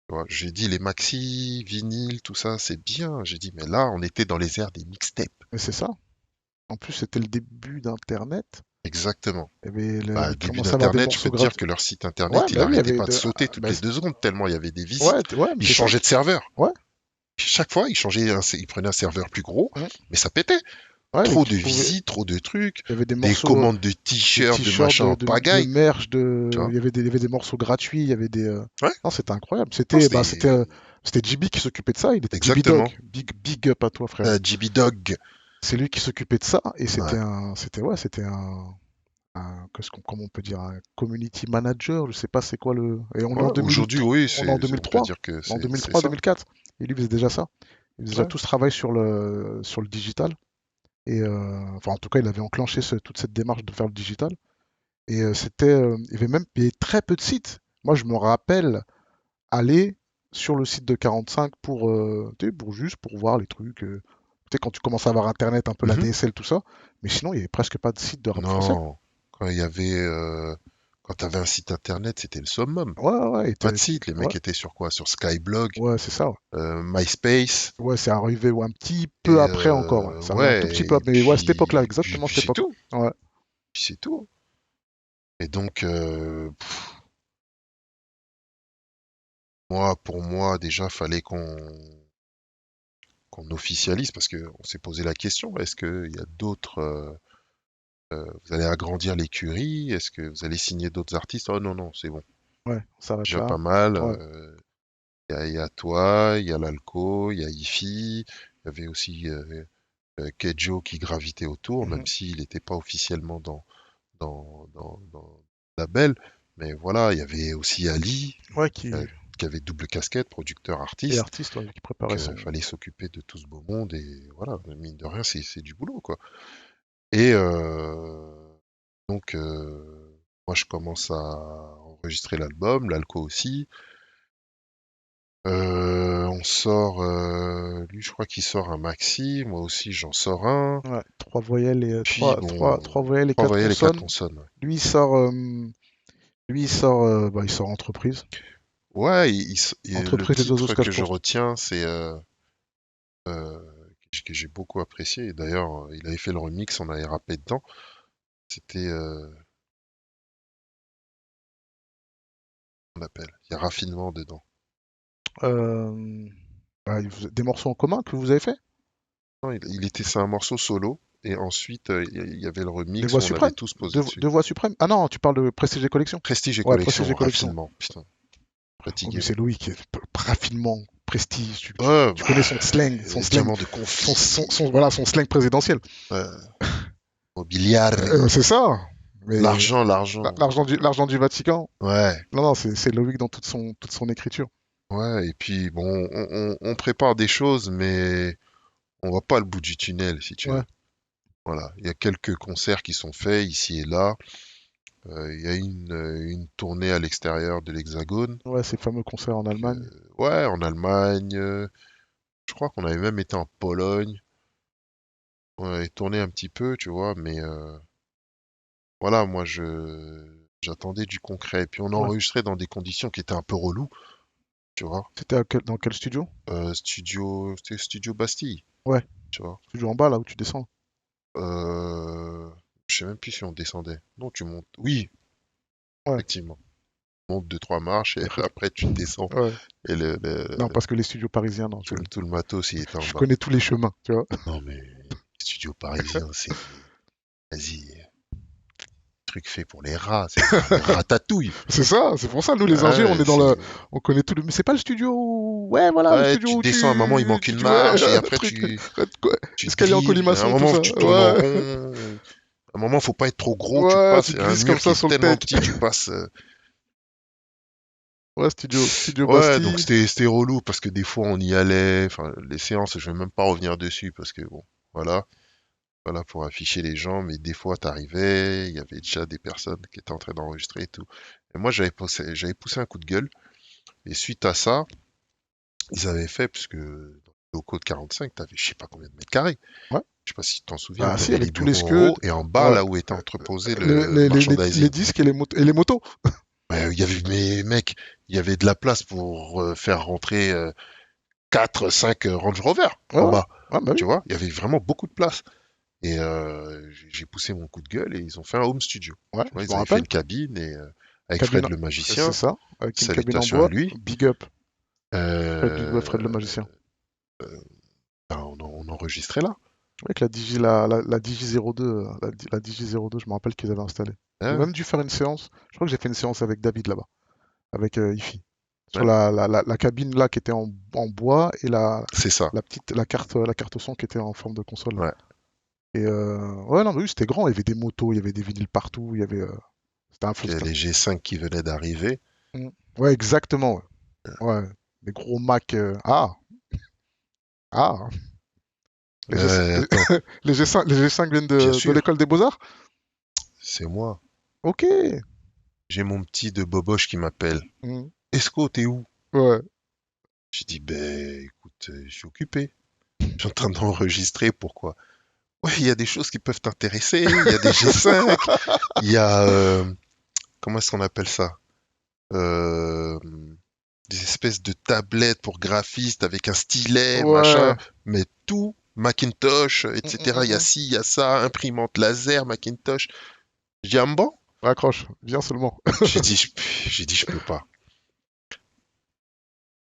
Tu vois. J'ai dit les maxi, vinyles, tout ça, c'est bien. J'ai dit, mais là, on était dans les airs des mixtapes. Mais c'est ça. En plus, c'était le début d'Internet. Exactement. Il y avait Bah, il début commençait à avoir des d'Internet, je peux morceaux te dire gratuits. que leur site Ouais, Internet, il bah oui, il y arrêtait avait pas de sauter toutes bah, les 2 secondes, tellement il y avait des ouais, visites. ouais, mais Ils c'est ça. changeaient de serveur. Ouais. Chaque fois, ils prenaient un serveur plus gros, Mm. mais ça pétait. Ouais, et Trop tu de pouvais. visites, trop de trucs, Il y avait des des morceaux commandes de de t-shirts, de t-shirts, machin en de pagaille, merch, tu vois. il y avait des morceaux gratuits, il y avait des. Ouais, Non, c'était incroyable. non, C'était JB qui s'occupait de ça. Il était JB Dog. exactement. Big up à toi, frère. GB Dog. C'est lui qui s'occupait de ça et Ouais. c'était comment on peut dire, un community manager. Je sais pas c'est quoi le. Et on est en Ouais, aujourd'hui, 2003, oui, on est en on peut 2003, dire que en c'est 2003, ça. 2004. Et lui faisait déjà ça. Il faisait déjà Ouais. tout ce travail sur le digital. Et enfin, en tout cas, il avait enclenché toute cette démarche de faire le digital. Et il y avait même il y avait très peu de sites. Moi, je me rappelle aller sur le site de 45 tu sais, pour juste pour voir les trucs. Tu sais, quand tu commences à avoir Internet, un peu la Mhm. DSL, tout ça. Mais sinon, il y avait presque pas de site de rap français. Non, quand il y avait, quand t'avais un site internet, c'était le summum. Ouais, ouais, ouais, Pas de site, les ouais, mecs étaient sur quoi? Sur Skyblog, ouais, c'est ça. Ouais, MySpace, ouais, c'est arrivé ouais, un petit peu et après encore. Ouais. C'est arrivé un tout petit peu ouais, après. Mais ouais, cette époque-là, exactement cette puis c'est époque. tout. Ouais, Puis c'est tout. Et donc, moi, pour moi, déjà, fallait qu'on officialise parce que on s'est posé la question, est-ce qu'il y a d'autres, vous allez agrandir l'écurie, est-ce que vous allez signer d'autres artistes? Oh non, non, c'est bon, ouais, on s'arrête déjà là. pas mal. Ouais. Il y a toi, il y a l'Alco, il y a Ifi, il y avait aussi Kejo qui gravitait autour, même Mhm. s'il n'était pas officiellement dans le label. Mais voilà, il y avait aussi Ali, Ouais, euh, qui avait double casquette, producteur et artiste. artiste ouais, qui Donc, préparait son. il fallait s'occuper de tout ce beau monde et voilà, mine de rien, c'est du boulot, quoi. Et donc, moi, je commence à enregistrer l'album, l'Alco aussi. On sort, lui, je crois qu'il sort un maxi, moi aussi, j'en sors un. Ouais, trois voyelles et Puis bon, trois voyelles et trois quatre voyelles et 4 consonnes. consonnes. Ouais. Lui, il sort. Lui, il sort entreprise. Ouais, le Entreprise des oiseaux titre que Scotch je Post. retiens, c'est euh, que j'ai beaucoup apprécié. Et d'ailleurs, il avait fait le remix, on avait rappé dedans. C'était, on appelle, il y a raffinement dedans. Euh, des morceaux en commun que vous avez fait? Non, c'est un morceau solo. Et ensuite, il y avait le Des remix voix où on avait suprêmes? tous posé dessus. Deux voix suprêmes? Ah non, tu parles de Prestige et Collection. Prestige et Ouais, Prestige et collection, Collection. raffinement. Putain, Oh, mais fatigué. c'est Loïc, raffinement, Prestige. Ouais, Tu bah, connais son slang, diamant de conflit, voilà, son slang présidentiel. mobiliard, C'est ça. Mais l'argent. l'argent du Vatican. Ouais, Non, non, c'est Loïc dans toute son écriture. ouais. Et puis, bon, on prépare des choses, mais on voit pas le bout du tunnel, si tu Ouais, veux. Voilà, il y a quelques concerts qui sont faits ici et là. Il y a une tournée à l'extérieur de l'Hexagone. ouais, ces fameux concerts en Allemagne. Ouais, en Allemagne. Je crois qu'on avait même été en Pologne. On avait tourné un petit peu, tu vois, mais voilà, moi j'attendais du concret. Et puis on a Ouais. enregistré dans des conditions qui étaient un peu reloues, tu vois. Dans quel studio? C'était Studio Bastille, Ouais, tu vois. studio en bas, là où tu descends. Euh, je sais même plus si on descendait. Non, tu montes. Oui, Ouais, effectivement. Tu montes deux, trois marches et après, après tu descends. ouais. Et Non, parce que les studios parisiens, non, tout le matos, il était en je bas. connais tous les chemins, tu vois. Non, mais studio parisien, c'est. Vas-y, truc fait pour les rats, c'est ratatouille. C'est ça, c'est pour ça, nous les ingés, Ouais, on connaît tout le, mais c'est pas le studio, ouais, voilà, le ouais, studio tu où descends, à un moment, il manque une ouais, marche, et le après, truc, tu escalier en dribbles, à un colimaçon, tout moment, ça, tu tournes en ouais, rond. À un moment, faut pas être trop gros, tu ouais, passes, tu il y a un glisses comme mur qui ça est sur le tellement tech, petit, tu passes. ouais, studio Ouais, donc Bastille, c'était relou parce que des fois, on y allait, enfin, les séances, je vais même pas revenir dessus parce que bon, voilà. Voilà, pour afficher les gens, mais des fois, t'arrivais, il y avait déjà des personnes qui étaient en train d'enregistrer et tout. Et moi, j'avais poussé un coup de gueule, et suite à ça, ils avaient fait, puisque dans les locaux de 45, t'avais je sais pas combien de mètres carrés. ouais, Je sais pas si tu t'en souviens, bah si, t'avais les avec tous les bureaux en scuds, haut, et en bas, ouais, là où était entreposé le les merchandising. disques et les motos, Il y avait, mais mec, il y avait de la place pour faire rentrer 4, 5 Range Rover ouais, en ouais, bas. ouais, bah Tu oui, vois, il y avait vraiment beaucoup de place. Et j'ai poussé mon coup de gueule et ils ont fait un home studio. ouais, Tu vois, je ils me avaient fait rappelle, une cabine et avec Fred cabine, le c'est magicien, ça, avec une cabine en salutations à bois, lui. big up, Fred le Euh, magicien. ben, on enregistrait là. Avec la Digi 02, la Digi 02, je me rappelle qu'ils avaient installé. J'ai Hein, même dû faire une séance. Je crois que j'ai fait une séance avec David là-bas, avec IFI. Sur ouais, la cabine là qui était en bois et c'est ça. la carte son qui était en forme de console là. Ouais. Et ouais, non, mais oui, c'était grand. Il y avait des motos, il y avait des vinyles partout. C'était un feu, Puis il y a les G5 qui venaient d'arriver. Mm. Ouais, exactement. Ouais. Ouais. Des gros Mac. Ah, les G, Attends, les G5 viennent bien de sûr, l'école des Beaux-Arts? c'est moi. Ok. J'ai mon petit de Boboche qui m'appelle. Mm. Esco, t'es où? Ouais. J'ai dit, ben écoute, je suis occupé. Je suis en train d'enregistrer, pourquoi? Ouais, il y a des choses qui peuvent t'intéresser. Il y a des G5, il y a, comment est-ce qu'on appelle ça? Euh, des espèces de tablettes pour graphistes avec un stylet, machin, Ouais. mais tout Macintosh, Mm, mm, etc. Il y a mm. ci, il y a ça, imprimante laser, Macintosh. J'ai dit, ah bon? Raccroche, viens seulement. J'ai dit, je peux pas.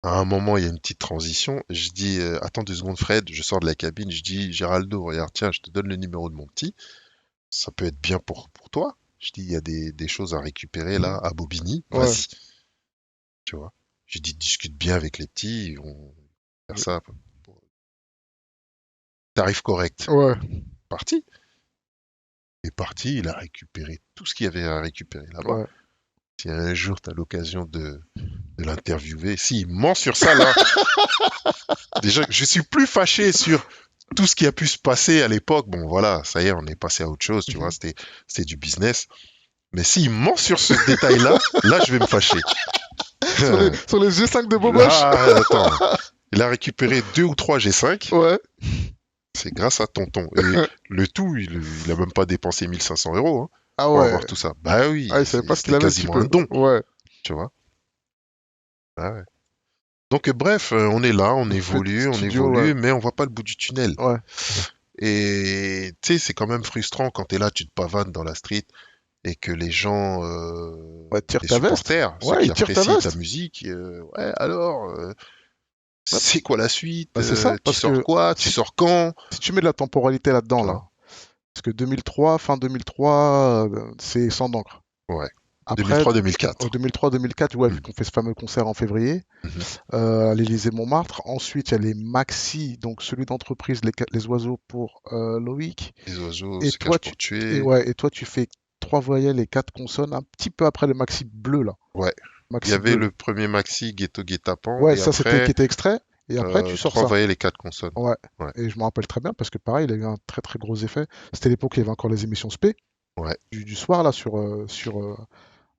À un moment, il y a une petite transition. Je dis, attends 2 secondes, Fred. Je sors de la cabine. Je dis, Géraldo, regarde, tiens, je te donne le numéro de mon petit. Ça peut être bien pour toi. Je dis, il y a des choses à récupérer là, à Bobigny. Ouais. Vas-y, tu vois. J'ai dit, discute bien avec les petits. On va faire ça. Tarif correct. Ouais. Parti. Il est parti. Il a récupéré tout ce qu'il y avait à récupérer là-bas. Ouais. Si un jour tu as l'occasion de l'interviewer, s'il ment sur ça là, déjà, je suis plus fâché sur tout ce qui a pu se passer à l'époque. Bon, voilà, ça y est, on est passé à autre chose, tu vois, Mhm. c'était du business. Mais s'il ment sur ce détail-là, là, je vais me fâcher. Sur les G5 de Boboche. Là, attends, il a récupéré 2 ou 3 G5, Ouais. c'est grâce à Tonton. Et le tout, il a même pas dépensé 1 500 euros, hein. Ah pour ouais. avoir tout ça. Bah Ah, oui, il savait pas ce qu'il c'était avait un petit quasiment un peu. don, Ouais. tu vois. Ah ouais. Donc bref, on est là, Fête on studio, ouais. évolue, mais on voit pas le bout du tunnel. Ouais. Et tu sais, c'est quand même frustrant quand t'es là, tu te pavanes dans la street et que les gens, Ouais, tire les ta veste. supporters, ceux Ouais, qui il tire ta apprécient ta veste. musique, ouais, alors, Ouais. c'est quoi la suite? Bah, c'est ça, Tu parce sors que quoi? Tu si, sors quand? si tu mets de la temporalité là-dedans, Tu là, vois? parce que 2003, fin 2003, c'est sang d'encre. Ouais. Après, 2003-2004. 2003-2004, ouais, vu Hmm. qu'on fait ce fameux concert en février, Mhm. à l'Élysée-Montmartre. Ensuite, il y a les maxi, donc celui d'entreprise, les oiseaux pour Loïc. Les oiseaux Et se toi, cachent tu, pour et tuer. ouais, et toi, tu fais trois voyelles et quatre consonnes, un petit peu après le maxi bleu, là. Ouais. Il y Maxi avait bleu. le premier maxi Ghetto Guet-Apens Ouais, et ça, c'était qui après était extrait. Et après, tu sors trois ça. voyelles et quatre consonnes. Ouais. Ouais. Et je me rappelle très bien parce que pareil, il a eu un très très gros effet. C'était l'époque où il y avait encore les émissions SP Ouais. du soir là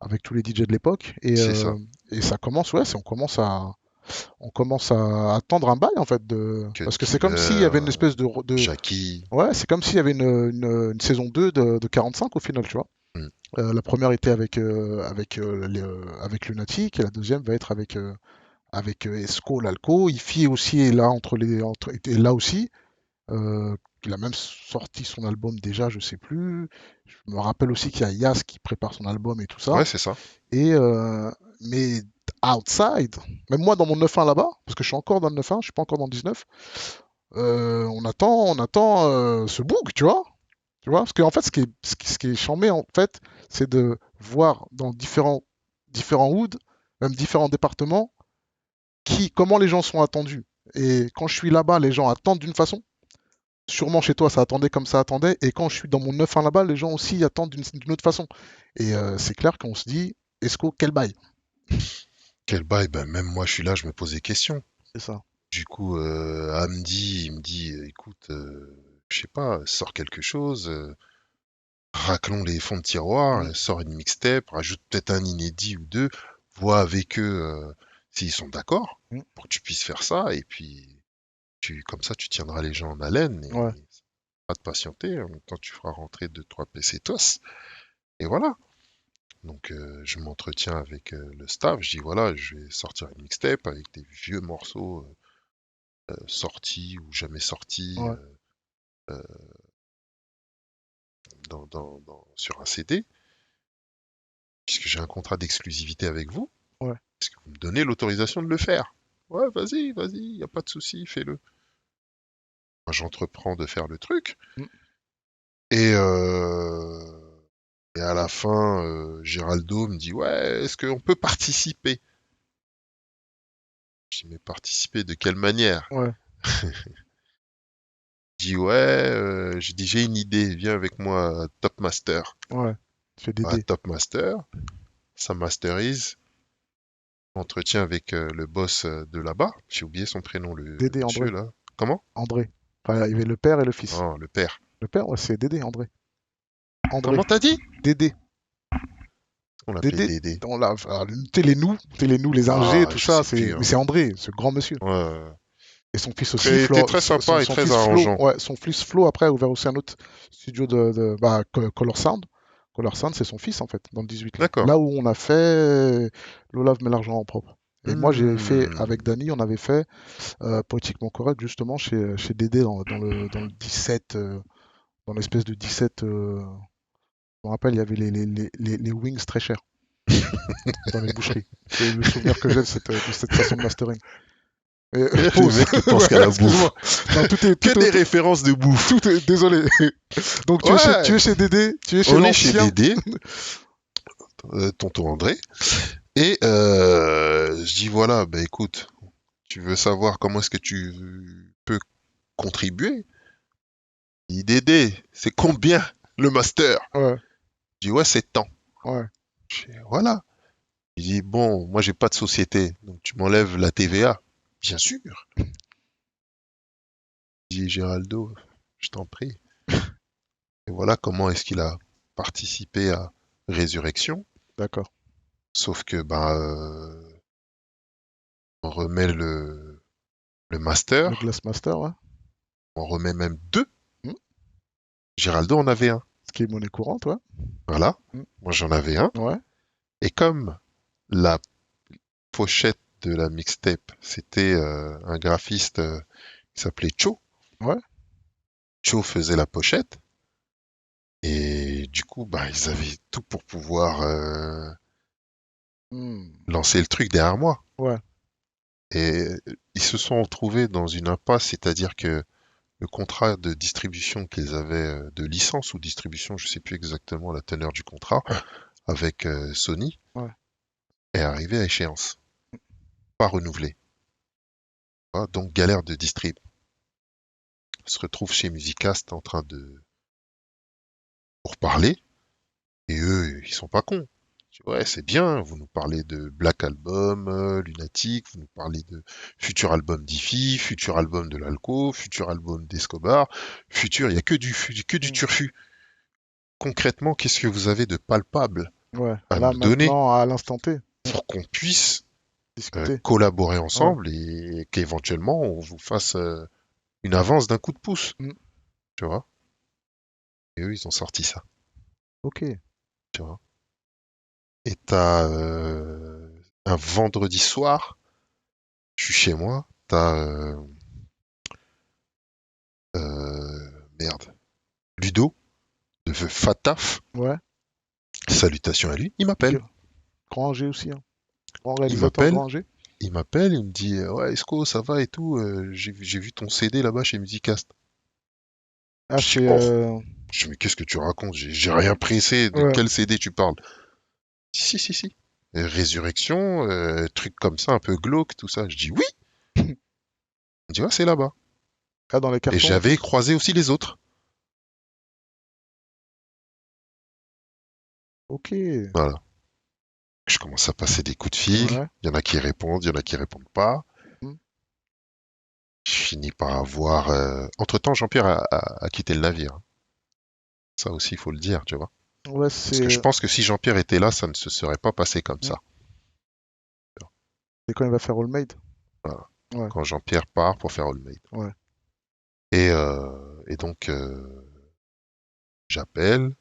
avec tous les DJ de l'époque. C'est ça. Et ça commence, ouais, on commence à attendre un bail en fait Cut parce que c'est comme s'il y Killer, avait une espèce Jackie. ouais, c'est comme s'il y avait une saison 2 de 45 au final, tu vois. Hmm. La première était avec Lunatic et la deuxième va être avec Esco, l'Alco. Ifi aussi est là est là aussi. Il a même sorti son album déjà, je sais plus. Je me rappelle aussi qu'il y a Yas qui prépare son album et tout ça. Ouais, c'est ça. Et mais outside, même moi dans mon 9-1 là-bas, parce que je suis encore dans le 9-1, je suis pas encore dans le 19, on attend ce book, tu vois. Tu vois, parce qu'en fait, ce qui est charmé, en fait, c'est de voir dans différents hoods, même différents départements, comment les gens sont attendus. Et quand je suis là-bas, les gens attendent d'une façon. Sûrement chez toi, ça attendait comme ça attendait. Et quand je suis dans mon 9-1 là-bas, les gens aussi attendent d'une autre façon. Et c'est clair qu'on se dit, Esco, quel bail? Quel bail, ben même moi je suis là, je me pose des questions. C'est ça. Du coup, Hamdi, il me dit, écoute, je sais pas, sors quelque chose, raclons les fonds de tiroir, Mm. sors une mixtape, rajoute peut-être un inédit ou deux, vois avec eux s'ils sont d'accord Mm. pour que tu puisses faire ça, et puis comme ça tu tiendras les gens en haleine Ouais, et pas de patienter, en même temps tu feras rentrer deux trois PC tos, et voilà. Donc je m'entretiens avec le staff, je dis voilà, je vais sortir une mixtape avec des vieux morceaux sortis ou jamais sortis ouais, euh, sur un CD, puisque j'ai un contrat d'exclusivité avec vous, ouais. est-ce que vous me donnez l'autorisation de le faire? Ouais, vas-y, vas-y, y a pas de souci, fais-le. Moi, j'entreprends de faire le truc, Mm. et, et à la fin, Géraldo me dit, ouais, est-ce qu'on peut participer? Je dis, mais participer de quelle manière? Ouais, Je dis, ouais, je dis, j'ai une idée, viens avec moi à Top Master. ouais. Fais À Dédé. Top Master, ça masterise, entretien avec le boss de là-bas, j'ai oublié son prénom, le Dédé, monsieur André. là. Comment? André. Enfin, il y avait le père et le fils. Oh, le père. Le père, ouais, c'est Dédé, André. André. Comment t'as dit? Dédé. On l'appelait Dédé. Dédé. T'es les nous, les ingés, Ah, tout je ça. sais plus, Mais hein. c'est André, ce grand monsieur. Ouais. Et son fils aussi, Très, était très sympa et son très fils Flo, arrangeant. ouais, son fils Flo après a ouvert aussi un autre studio Color Sound. Color Sound, c'est son fils en fait, dans le 18 là. D'accord. Là où on a fait L'Olave met l'argent en propre. Et moi j'ai fait Hmm. avec Danny, on avait fait Poétiquement Correct justement chez Dédé dans le 17, dans l'espèce de 17. Je me rappelle, il y avait les wings très chers dans les boucheries. C'est le souvenir que j'ai de cette façon de mastering. Le Pause. mec qui pense qu'à Ouais, la bouffe. excuse-moi. Non, Que des références de bouffe. désolé. Donc tu Ouais. es chez Dédé, tu es chez On est chez l'ancien. Dédé, tonton André. Et je dis voilà, bah écoute, tu veux savoir comment est-ce que tu peux contribuer? Il dit Dédé, c'est combien le master? Ouais, Je dis ouais, c'est tant. ouais. Je dis, voilà. Il dit bon, moi j'ai pas de société, donc tu m'enlèves la TVA. Bien sûr. Je dis Géraldo, je t'en prie. Et voilà comment est-ce qu'il a participé à Résurrection. D'accord. Sauf que bah on remet le Le master, Glassmaster, ouais. on remet même deux. Hmm. Géraldo en avait un. Ce qui est monnaie courante, ouais. Voilà. Mm. Moi, j'en avais un. Ouais, Et comme la pochette de la mixtape, c'était un graphiste qui s'appelait Cho. ouais. Cho faisait la pochette. Et du coup, bah, ils avaient tout pour pouvoir Hmm. lancer le truc derrière moi. Ouais. Et ils se sont retrouvés dans une impasse, c'est-à-dire que le contrat de distribution qu'ils avaient, de licence ou distribution, je sais plus exactement la teneur du contrat, avec Sony, Ouais. est arrivé à échéance. Pas renouvelé. Ah, donc galère de distrib. Ils se retrouvent chez Musicast en train de pour parler, et eux, ils sont pas cons. Ouais, c'est bien, vous nous parlez de Black Album, Lunatic, vous nous parlez de futur album d'Ifi, futur album de l'Alco, futur album d'Escobar, futur, il y a que du Hmm. turfu. Concrètement, qu'est-ce que vous avez de palpable Ouais. à Là, nous donner maintenant, à l'instant T, pour qu'on puisse discuter. collaborer Ouais. ensemble et qu'éventuellement on vous fasse une avance d'un coup de pouce, Hmm. tu vois? Et eux, ils ont sorti ça, Ok. tu vois? Et t'as un vendredi soir, je suis chez moi, t'as merde, Ludo de Fataf, Ouais. salutations à lui, Ok. Grand G aussi, hein. Grand il réalisateur m'appelle, Grand G. il me dit ouais Esco ça va et tout, j'ai vu ton CD là-bas chez Musicast. Ah, Je dis c'est... oh, je dis mais qu'est-ce que tu racontes? J'ai rien pressé, de Ouais. quel CD tu parles? Si si si. Résurrection, truc comme ça un peu glauque tout ça. Je dis oui. Il me dit ouais c'est là-bas. Ah, dans les Et cartons et tout. j'avais croisé aussi les autres. Ok. Voilà. Je commence à passer des coups de fil. Ouais. Il y en a qui répondent, il y en a qui répondent pas. Hmm. Je finis par avoir. Entre-temps, Jean-Pierre a quitté le navire. Ça aussi, il faut le dire, tu vois. Ouais, Parce que je c'est... pense que si Jean-Pierre était là, ça ne se serait pas passé comme Hmm. ça. C'est quand il va faire All Made. Voilà. Ouais. Quand Jean-Pierre part pour faire All Made. Ouais. Et donc, j'appelle,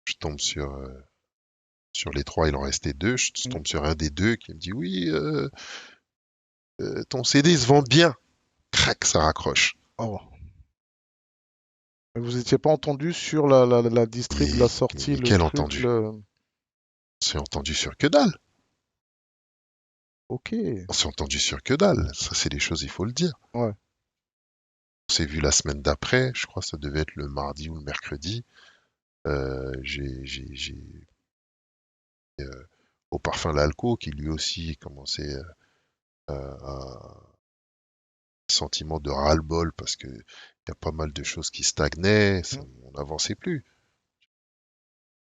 je tombe sur les trois, il en restait deux, je Hmm. tombe sur un des deux qui me dit oui, ton CD se vend bien. Crac, ça raccroche. Oh. Mais vous étiez pas entendu sur la distrib, la sortie, Mais le quel truc, entendu? le... On s'est entendu sur que dalle. Ok. On s'est entendu sur que dalle. Ça, c'est des choses, il faut le dire. Ouais. On s'est vu la semaine d'après, je crois que ça devait être le mardi ou le mercredi. J'ai au parfum l'alco qui lui aussi commençait à un sentiment de ras-le-bol parce que il y a pas mal de choses qui stagnaient, Hmm. on n'avançait plus,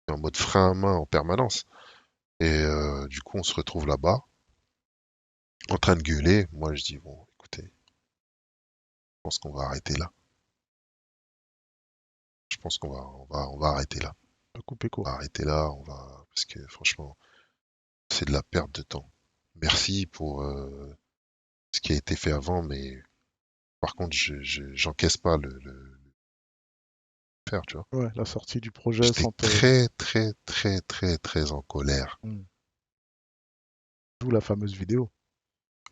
en mode frein à main en permanence. Et du coup, on se retrouve là-bas, en train de gueuler. Moi, je dis bon, écoutez, je pense qu'on va arrêter là. Je pense on va arrêter là. Couper On va court. arrêter là, on va parce que franchement, c'est de la perte de temps. Merci pour ce qui a été fait avant, mais par contre, j'encaisse pas le faire, tu vois. Ouais, la sortie du projet J'étais sans te... très, très, très, très, très en colère. Hmm. D'où la fameuse vidéo.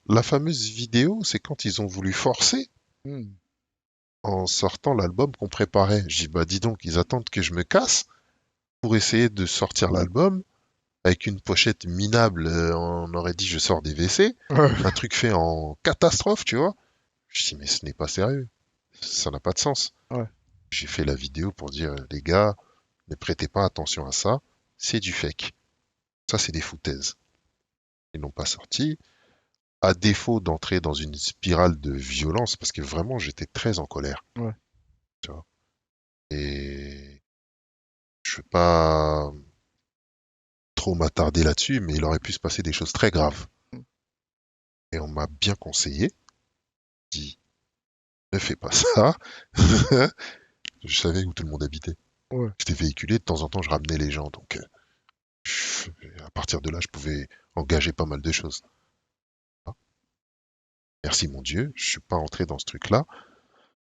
La fameuse vidéo, c'est quand ils ont voulu forcer Hmm. en sortant l'album qu'on préparait. Je dis, bah dis donc, ils attendent que je me casse pour essayer de sortir l'album avec une pochette minable. On aurait dit, je sors des WC. Ouais. Un truc fait en catastrophe, tu vois. Je dis, mais ce n'est pas sérieux. Ça n'a pas de sens. Ouais. J'ai fait la vidéo pour dire, les gars, ne prêtez pas attention à ça. C'est du fake. Ça, c'est des foutaises. Ils n'ont pas sorti. À défaut d'entrer dans une spirale de violence, parce que vraiment, j'étais très en colère. Ouais. Tu vois. Et je veux pas trop m'attarder là-dessus, mais il aurait pu se passer des choses très graves. Hmm. Et on m'a bien conseillé, dit, ne fais pas ça. Je savais où tout le monde habitait. Ouais. J'étais véhiculé, de temps en temps, je ramenais les gens, donc à partir de là, je pouvais engager pas mal de choses. Merci mon Dieu, je suis pas entré dans ce truc-là,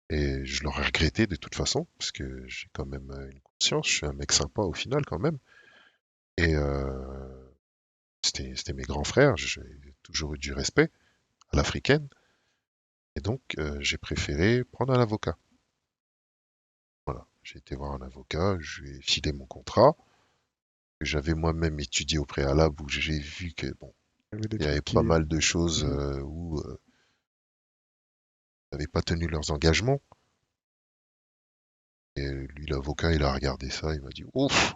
et je l'aurais regretté de toute façon, parce que j'ai quand même une conscience, je suis un mec sympa au final quand même. Et c'était mes grands frères, j'ai toujours eu du respect à l'africaine. Et donc, j'ai préféré prendre un avocat. Voilà. J'ai été voir un avocat, je lui ai filé mon contrat, que j'avais moi-même étudié au préalable, où j'ai vu que bon, Il y avait des il y avait trucs pas qui. mal de choses Mhm. où ils n'avaient pas tenu leurs engagements. Et lui, l'avocat, il a regardé ça, il m'a dit, ouf,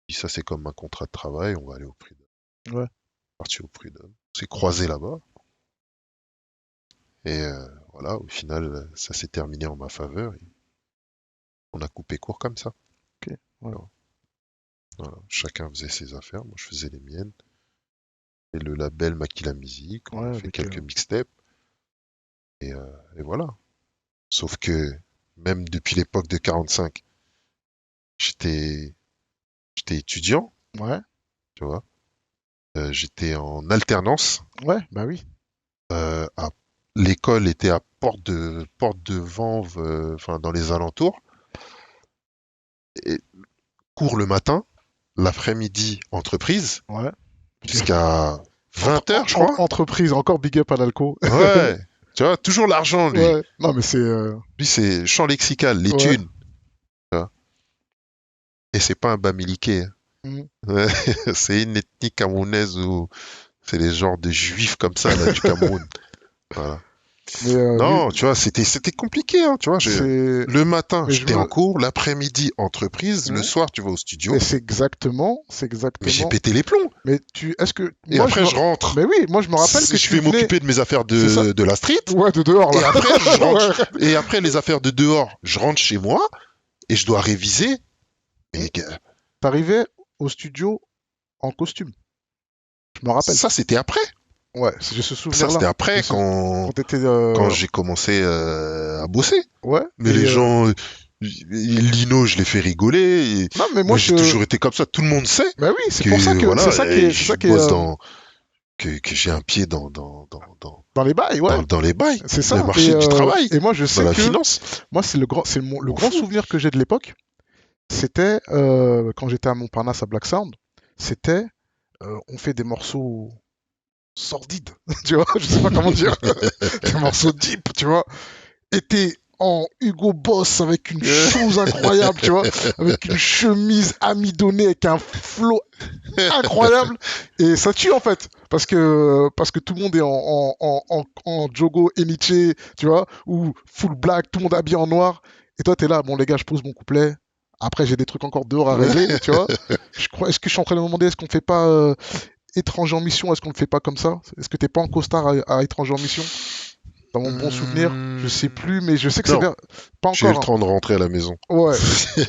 si ça c'est comme un contrat de travail, on va aller au prud'homme. Ouais, Parti au prud'homme. On s'est croisés là-bas. Et voilà, au final, ça s'est terminé en ma faveur. Et on a coupé court comme ça. ok. Ouais, Voilà. Voilà. Chacun faisait ses affaires, moi je faisais les miennes. Et le label Makila Music, on a ouais, fait avec. quelques mixtapes. Et voilà. Sauf que même depuis l'époque de 45, j'étais j'étais étudiant, Ouais, tu vois. J'étais en alternance. ouais, bah oui. À... L'école était à Porte de Vanves, enfin dans les alentours. Et cours le matin, l'après-midi entreprise, Ouais. jusqu'à 20 heures, je crois. Entreprise, encore big up à l'alco. Ouais, tu vois, toujours l'argent, lui. Ouais, non, mais c'est. Lui, c'est champ lexical, les Ouais. thunes. Tu vois. Et c'est pas un bamiliqué, hein. Mhm. Ouais, c'est une ethnie camerounaise où c'est les genres de juifs comme ça, là, du Cameroun. Voilà. Mais lui, Non, tu vois, c'était compliqué, hein, tu vois. c'est. Le matin, Mais je j'étais en me. cours, l'après-midi, entreprise, le Mhm. soir, tu vas au Mais studio, c'est exactement. C'est mais j'ai exactement. pété les plombs. Mais tu. Est-ce que. Et Moi, je après, me. je rentre. Mais oui, moi, je me rappelle que Je tu vais venais. m'occuper de mes affaires C'est ça? de la street. Ouais, de dehors, là. Et après, je rentre. Ouais. Et après, les affaires de dehors, je rentre chez moi et je dois réviser. Mhm. Mais T'arrivais au studio en costume. Je me rappelle. ça, c'était après. Ouais, j'ai ce Ça, souvenir-là. c'était J'ai après ce- quand, Quand t'étais. quand j'ai commencé à bosser. Ouais. Mais les gens, Lino, je l'ai fait rigoler. Et Non, mais moi, moi, j'ai je. toujours été comme ça. Tout le monde sait Bah oui, c'est pour ça que que. C'est voilà, ça qui est. C'est je ça qui est. bosse que j'ai un pied Dans les bails, ouais. dans les bails, C'est le ça. marché du travail, Et moi, je dans sais la que. finance. Moi, c'est le On grand fout. souvenir que j'ai de l'époque. C'était quand j'étais à Montparnasse à Black Sound. C'était. On fait des morceaux sordides. Tu vois, je sais pas comment dire. Des morceaux deep, tu vois. Était en Hugo Boss avec une chose incroyable, tu vois, avec une chemise amidonnée, avec un flow incroyable. Et ça tue en fait, parce que tout le monde est en Jogo Eniche, tu vois, ou full black, tout le monde habillé en noir. Et toi, t'es là, bon les gars, je pose mon couplet. Après, j'ai des trucs encore dehors à régler, tu vois. Est-ce que je suis en train de me demander, est-ce qu'on fait pas étranger en mission, est-ce qu'on le fait pas comme ça? Est-ce que t'es pas en costard à étranger en mission? Dans mon bon souvenir, je sais Hmm, plus, mais je sais que c'est non, vers. Pas j'ai eu le encore, hein. temps de rentrer à la maison. Ouais.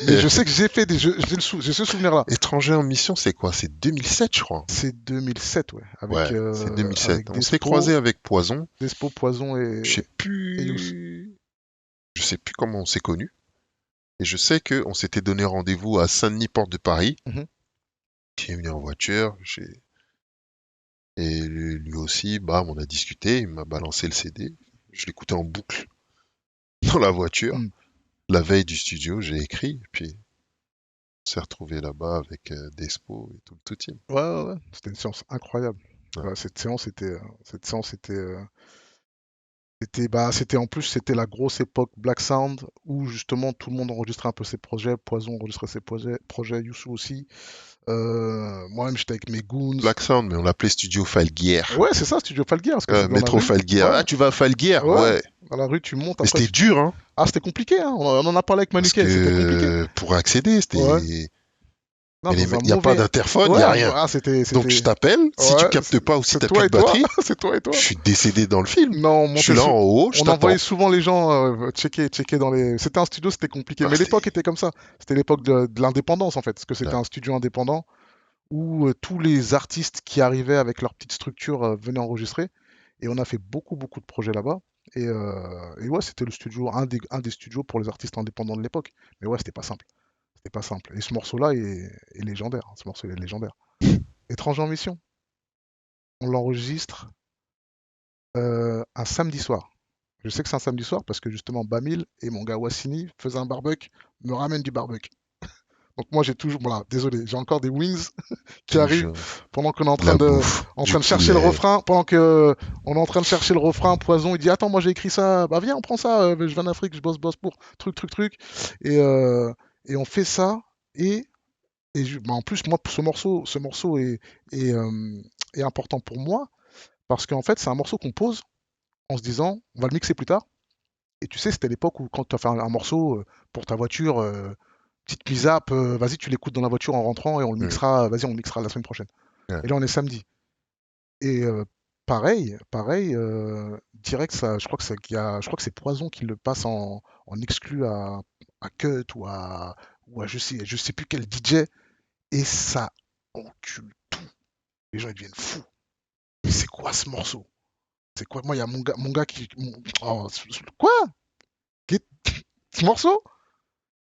Mais je sais que j'ai fait des jeux. J'ai ce souvenir-là. Étranger en mission, c'est quoi? C'est 2007, je crois. C'est 2007, ouais. Ouais, c'est 2007. Avec On s'est croisé avec Poison. Despo, Poison Je sais et Youss. plus, je sais plus comment on s'est connus. Et je sais qu'on s'était donné rendez-vous à Saint-Denis, porte de Paris. Mhm. Qui est venu en voiture. Et lui aussi, bam, on a discuté. Il m'a balancé le CD. Je l'écoutais en boucle dans la voiture. Mhm. La veille du studio, j'ai écrit. Et puis, on s'est retrouvé là-bas avec Despo et tout le tout team. Ouais, ouais, ouais. C'était une séance incroyable. Ouais. Ouais, cette séance était, bah, c'était en plus, c'était la grosse époque Black Sound où justement tout le monde enregistrait un peu ses projets. Poison enregistrait ses projets, Youssou aussi. Moi-même, j'étais avec mes goons. Black Sound, mais on l'appelait Studio Falguière. Ouais, c'est ça, Studio Falguière, parce que c'est dans la Métro rue. Falguière. Ouais, Ah, tu vas à Falguière? ouais. Ouais. Dans la rue, tu montes, Mais après c'était tu. dur, hein. Ah, c'était compliqué, hein. On en a parlé avec Parce Manuquet, c'était compliqué. que pour accéder, Ouais. c'était. Non, dans un Il n'y a pas mauvais. d'interphone, il n'y Ouais, a rien. ah, Donc je t'appelle, si tu Ouais, captes pas ou si c'est t'as plus toi de et toi. batterie, C'est toi et toi. je suis décédé dans le film. Non, Je suis là en haut, je on envoyait t'attends. souvent les gens checker dans les. C'était un studio, c'était compliqué. Ah, Mais l'époque était comme ça. C'était l'époque de l'indépendance, en fait. Parce que c'était ouais. un studio indépendant où tous les artistes qui arrivaient avec leur petite structure venaient enregistrer. Et on a fait beaucoup, beaucoup de projets là-bas. Et ouais, c'était le studio, un des studios pour les artistes indépendants de l'époque. Mais ouais, c'était pas simple. C'était pas simple. Et ce morceau-là est légendaire, hein. Ce morceau il est légendaire. Étranger en mission. On l'enregistre un samedi soir. Je sais que c'est un samedi soir parce que justement Bamil et mon gars Wassini faisaient un barbecue, me ramènent du barbecue. Donc moi j'ai toujours, voilà, désolé, j'ai encore des wings qui arrivent Toujours. pendant qu'on est en De train la de, bouffe, en du train de chercher le poulet. refrain, pendant que on est en train de chercher le refrain, Poison, il dit attends, moi j'ai écrit ça, bah viens, on prend ça, je viens d'Afrique, je bosse pour truc, et et on fait ça bah, en plus moi ce morceau est, est important pour moi parce qu'en fait c'est un morceau qu'on pose en se disant on va le mixer plus tard. Et tu sais, c'était l'époque où quand tu as fait un morceau pour ta voiture, petite mise up, vas-y, tu l'écoutes dans la voiture en rentrant et on le Hmm, mixera, vas-y, on le mixera la semaine prochaine. ouais. Et là, on est samedi. Et pareil, direct, ça, je crois que je crois que c'est Poison qui le passe en exclu à Cut ou à je sais plus quel DJ. Et ça encule tout. Les gens, ils deviennent fous. Mais c'est quoi ce morceau? C'est quoi? Moi, il y a mon gars qui. Oh, quoi? Qu'est- Ce morceau?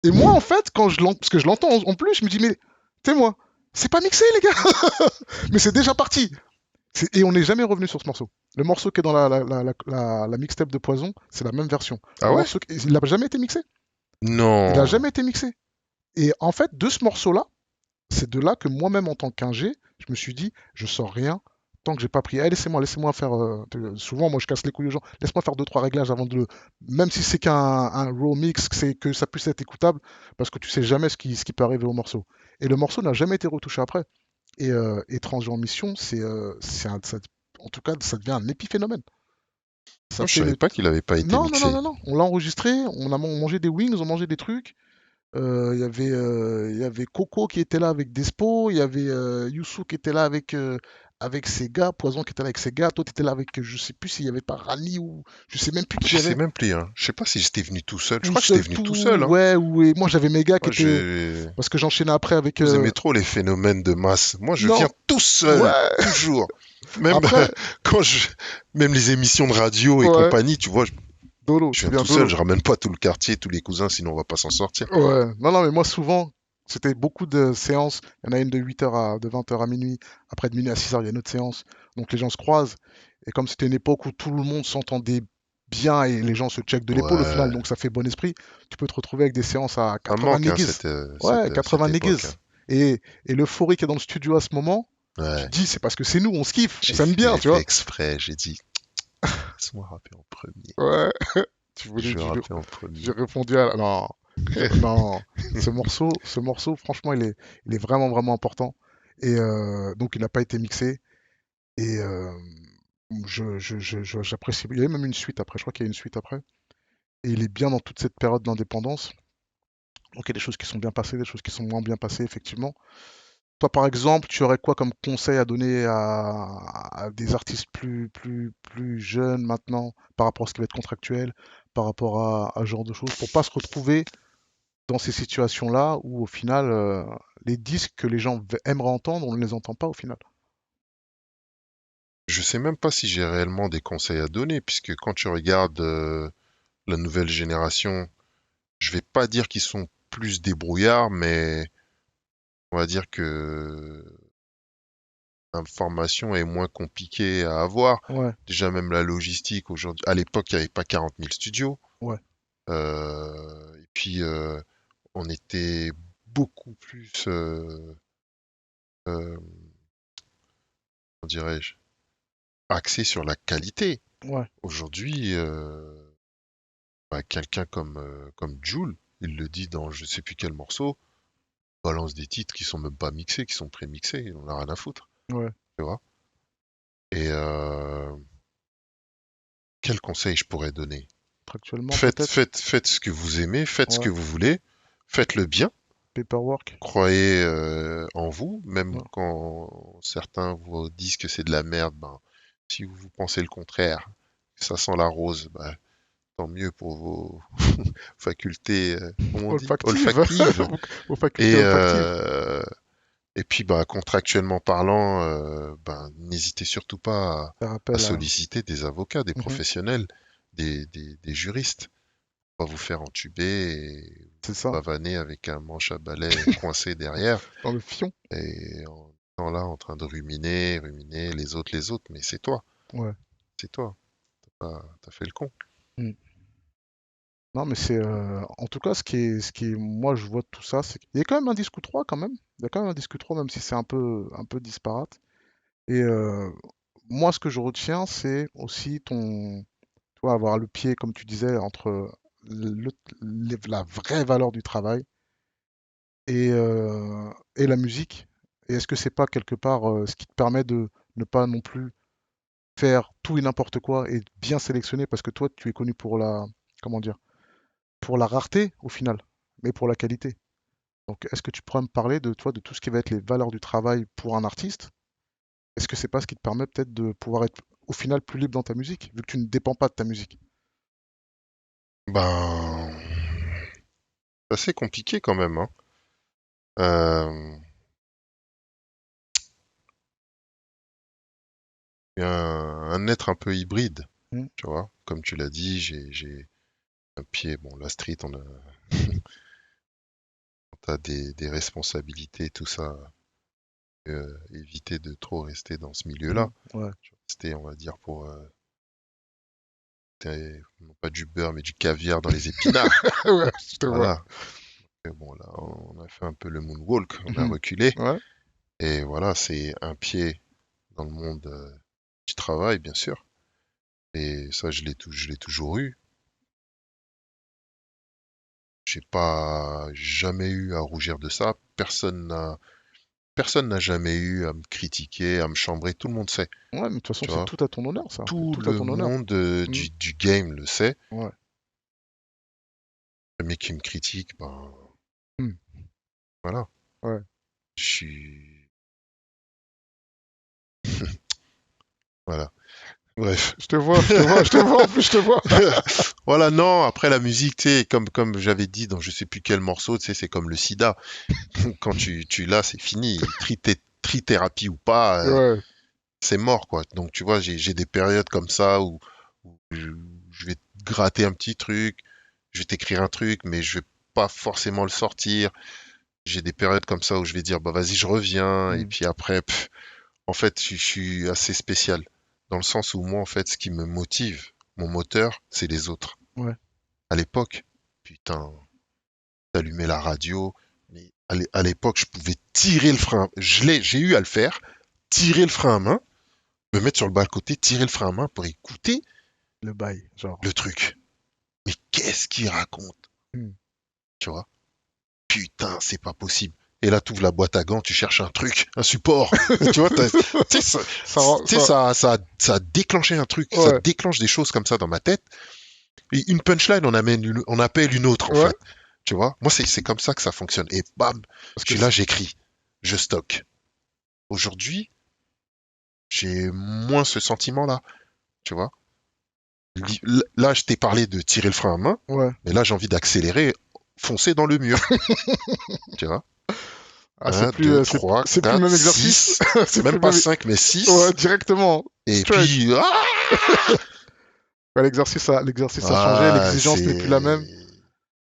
Et moi, en fait, parce que je l'entends en plus, je me dis, mais, tu sais, moi, c'est pas mixé, les gars! Mais c'est déjà parti! Et on n'est jamais revenu sur ce morceau. Le morceau qui est dans la mixtape de Poison, c'est la même version. Ah Le ouais? morceau, il n'a jamais été mixé. Il n'a Non. jamais été mixé. Et en fait, de ce morceau-là, c'est de là que moi-même, en tant qu'ingé, je me suis dit, je sors rien tant que j'ai pas pris. Eh, laissez-moi faire. Souvent, moi, je casse les couilles aux gens. Laisse-moi faire deux, trois réglages avant de le. Même si c'est qu'un raw mix, c'est que ça puisse être écoutable, parce que tu sais jamais ce qui peut arriver au morceau. Et le morceau n'a jamais été retouché après. Et Transgenre Mission, en tout cas, ça devient un épiphénomène. Ça Moi, je fait savais le. pas qu'il avait pas été Non, non, non, mixé. non, non. On l'a enregistré, on mangeait des wings, on mangeait des trucs. Il y avait Coco qui était là avec Despo, il y avait Youssou qui était là avec ses gars, Poison qui était là avec ses gars, toi tu étais là avec, je sais plus s'il y avait pas Rani ou je sais même plus qui Je y sais avait, même plus, hein. Je sais pas si j'étais venu tout seul. Je tout crois que j'étais seul, venu tout tout, seul, hein. ouais, et moi j'avais mes gars qui Moi, étaient, parce que j'enchaînais après avec, vous aimez trop les phénomènes de masse. Moi, je viens non, tout seul, ouais, toujours. Même après, quand même les émissions de radio et ouais, compagnie, tu vois, Dolo, je tu viens viens tout seul. Dolo, Je ramène pas tout le quartier, tous les cousins, sinon on va pas s'en sortir. ouais, non, non, mais moi souvent, c'était beaucoup de séances, il y en a une de 8h de 20h à minuit, après de minuit à 6h il y a une autre séance, donc les gens se croisent. Et comme c'était une époque où tout le monde s'entendait bien et les gens se checkent de l'épaule au final, Ouais. donc ça fait bon esprit, tu peux te retrouver avec des séances à Ça me 80 manque, hein, niggas. Ouais, cette 80 époque, hein. niggas. Et l'euphorie qu'il y a dans le studio à ce moment, tu Ouais. te dis, c'est parce que c'est nous, on se kiffe, on J'ai s'aime fait, bien, j'ai tu fait vois. exprès. J'ai dit, laisse-moi rapper en premier. Ouais, tu voulais, Je vais rapper en j'ai premier. répondu à non, non, ce morceau, franchement, il est vraiment, vraiment important. Et donc, il n'a pas été mixé. Et j'apprécie. Il y avait même une suite après, je crois qu'il y a une suite après. Et il est bien dans toute cette période d'indépendance. Donc il y a des choses qui sont bien passées, des choses qui sont moins bien passées, effectivement. Toi, par exemple, tu aurais quoi comme conseil à donner à des artistes plus jeunes maintenant, par rapport à ce qui va être contractuel, par rapport à ce genre de choses, pour pas se retrouver dans ces situations-là où, au final, les disques que les gens aimeraient entendre, on ne les entend pas au final. Je sais même pas si j'ai réellement des conseils à donner, puisque quand tu regardes la nouvelle génération, je vais pas dire qu'ils sont plus débrouillards, mais on va dire que l'information est moins compliquée à avoir. Ouais, Déjà, même la logistique aujourd'hui. À l'époque, il n'y avait pas 40 000 studios. ouais, Et puis, on était beaucoup plus, euh, comment dirais-je, axé sur la qualité. ouais, Aujourd'hui, bah, quelqu'un comme Jul, il le dit dans je sais plus quel morceau, balance des titres qui sont même pas mixés, qui sont pré-mixés, on a rien à foutre, ouais. tu vois. Et quel conseil je pourrais donner? Contractuellement, peut-être. Faites ce que vous aimez, faites ce que Ouais, vous voulez, faites-le bien, paperwork. croyez en vous, même Ouais. quand certains vous disent que c'est de la merde, ben, si vous pensez le contraire, que ça sent la rose, ben, tant mieux pour vos facultés, comment on dit, Olfactive. olfactives. Aux facultés Et, olfactives. et puis, bah, contractuellement parlant, ben, n'hésitez surtout pas Ça à rappelle. solliciter des avocats, des Mhm. professionnels, des juristes. Pas vous faire entuber et C'est ça, pavaner avec un manche à balai coincé derrière dans le fion. et en étant là en train de ruminer, les autres, mais c'est toi, Ouais. c'est toi. T'as fait le con. Mm. Non, mais c'est en tout cas moi je vois de tout ça, c'est qu'il y a quand même un disque ou trois quand même. Il y a quand même un disque ou trois, même si c'est un peu disparate. Et moi, ce que je retiens, c'est aussi tu vois, avoir le pied, comme tu disais, entre la vraie valeur du travail et la musique. Et est-ce que c'est pas quelque part ce qui te permet de ne pas non plus faire tout et n'importe quoi et bien sélectionner parce que toi, tu es connu pour comment dire, pour la rareté au final, mais pour la qualité. Donc, est-ce que tu pourrais me parler de toi, de tout ce qui va être les valeurs du travail pour un artiste? Est-ce que c'est pas ce qui te permet peut-être de pouvoir être au final plus libre dans ta musique, vu que tu ne dépends pas de ta musique? Ben, c'est assez compliqué quand même, hein. Euh, je suis un être un peu hybride, Hmm. tu vois. Comme tu l'as dit, j'ai un pied. Bon, la street, t'as des responsabilités, tout ça. Éviter de trop rester dans ce Hmm. milieu-là. Ouais. Rester, on va dire, pour non pas du beurre, mais du caviar dans les épinards. Ouais, je te vois. Voilà. Et bon, là, on a fait un peu le moonwalk, on a Mhm. reculé. Ouais. Et voilà, c'est un pied dans le monde du travail, bien sûr. Et ça, je l'ai toujours eu. J'ai pas jamais eu à rougir de ça. Personne n'a jamais eu à me critiquer, à me chambrer. Tout le monde sait, Ouais, mais de toute façon, tu c'est vois. tout à ton honneur, ça. C'est Tout tout à le ton honneur. monde Hmm. du game le sait. Ouais. Le mec qui me critique, ben Hmm. voilà. Ouais. Je suis voilà. Bref. Je te vois, je te vois, je te vois, en plus, je te vois. Voilà, non, après la musique, tu sais, comme j'avais dit dans je sais plus quel morceau, tu sais, c'est comme le sida. Quand tu l'as, c'est fini. Trithérapie ou pas, Ouais. c'est mort, quoi. Donc, tu vois, j'ai des périodes comme ça où je vais te gratter un petit truc, je vais t'écrire un truc, mais je vais pas forcément le sortir. J'ai des périodes comme ça où je vais dire, bah vas-y, je reviens, et Hmm. puis après, en fait, je suis assez spécial. Dans le sens où moi, en fait, ce qui me motive, mon moteur, c'est les autres. Ouais. À l'époque, putain, t'allumais la radio, mais à l'époque, je pouvais tirer le frein. J'ai eu à le faire, tirer le frein à main, me mettre sur le bas-côté, tirer le frein à main pour écouter Le bail, genre. le truc. Mais qu'est-ce qu'il raconte, Hmm. tu vois? Putain, c'est pas possible. Et là, tu ouvres la boîte à gants, tu cherches un truc, un support. Tu vois, tu sais, ça a déclenché un truc, ça Ouais. déclenche des choses comme ça dans ma tête. Et une punchline, on appelle une autre, en Ouais. fait. Tu vois, moi, c'est comme ça que ça fonctionne. Et bam, Parce je que suis là, j'écris, je stocke. Aujourd'hui, j'ai moins ce sentiment-là, tu vois. Là, je t'ai parlé de tirer le frein à main, ouais. mais là, j'ai envie d'accélérer, foncer dans le mur, tu vois. Ah, Un, deux, trois, c'est plus le quatre, même exercice. six, C'est même plus le pas même. cinq, mais Ouais, six. directement. Et Straight. puis, Ouais, l'exercice a changé, ah, l'exigence n'est plus la c'est... même.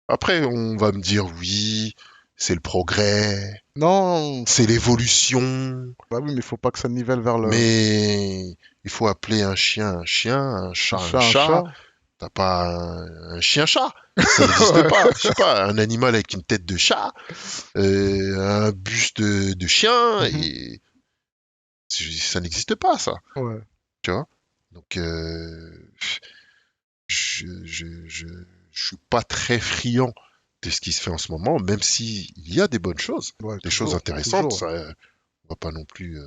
Après, on va me dire, oui, c'est le progrès, Non, c'est l'évolution, bah oui, mais il faut pas que ça nivelle vers le mais il faut appeler un chien, un un chat. chat. T'as pas un chien-chat. Ça n'existe Ouais. pas. Je sais pas, un animal avec une tête de chat, un buste de chien, Mhm. et ça n'existe pas, ça. Ouais. Tu vois? Donc, je suis pas très friand de ce qui se fait en ce moment, même si il y a des bonnes choses, Ouais, des choses toujours, intéressantes. toujours. Ça, on va pas non plus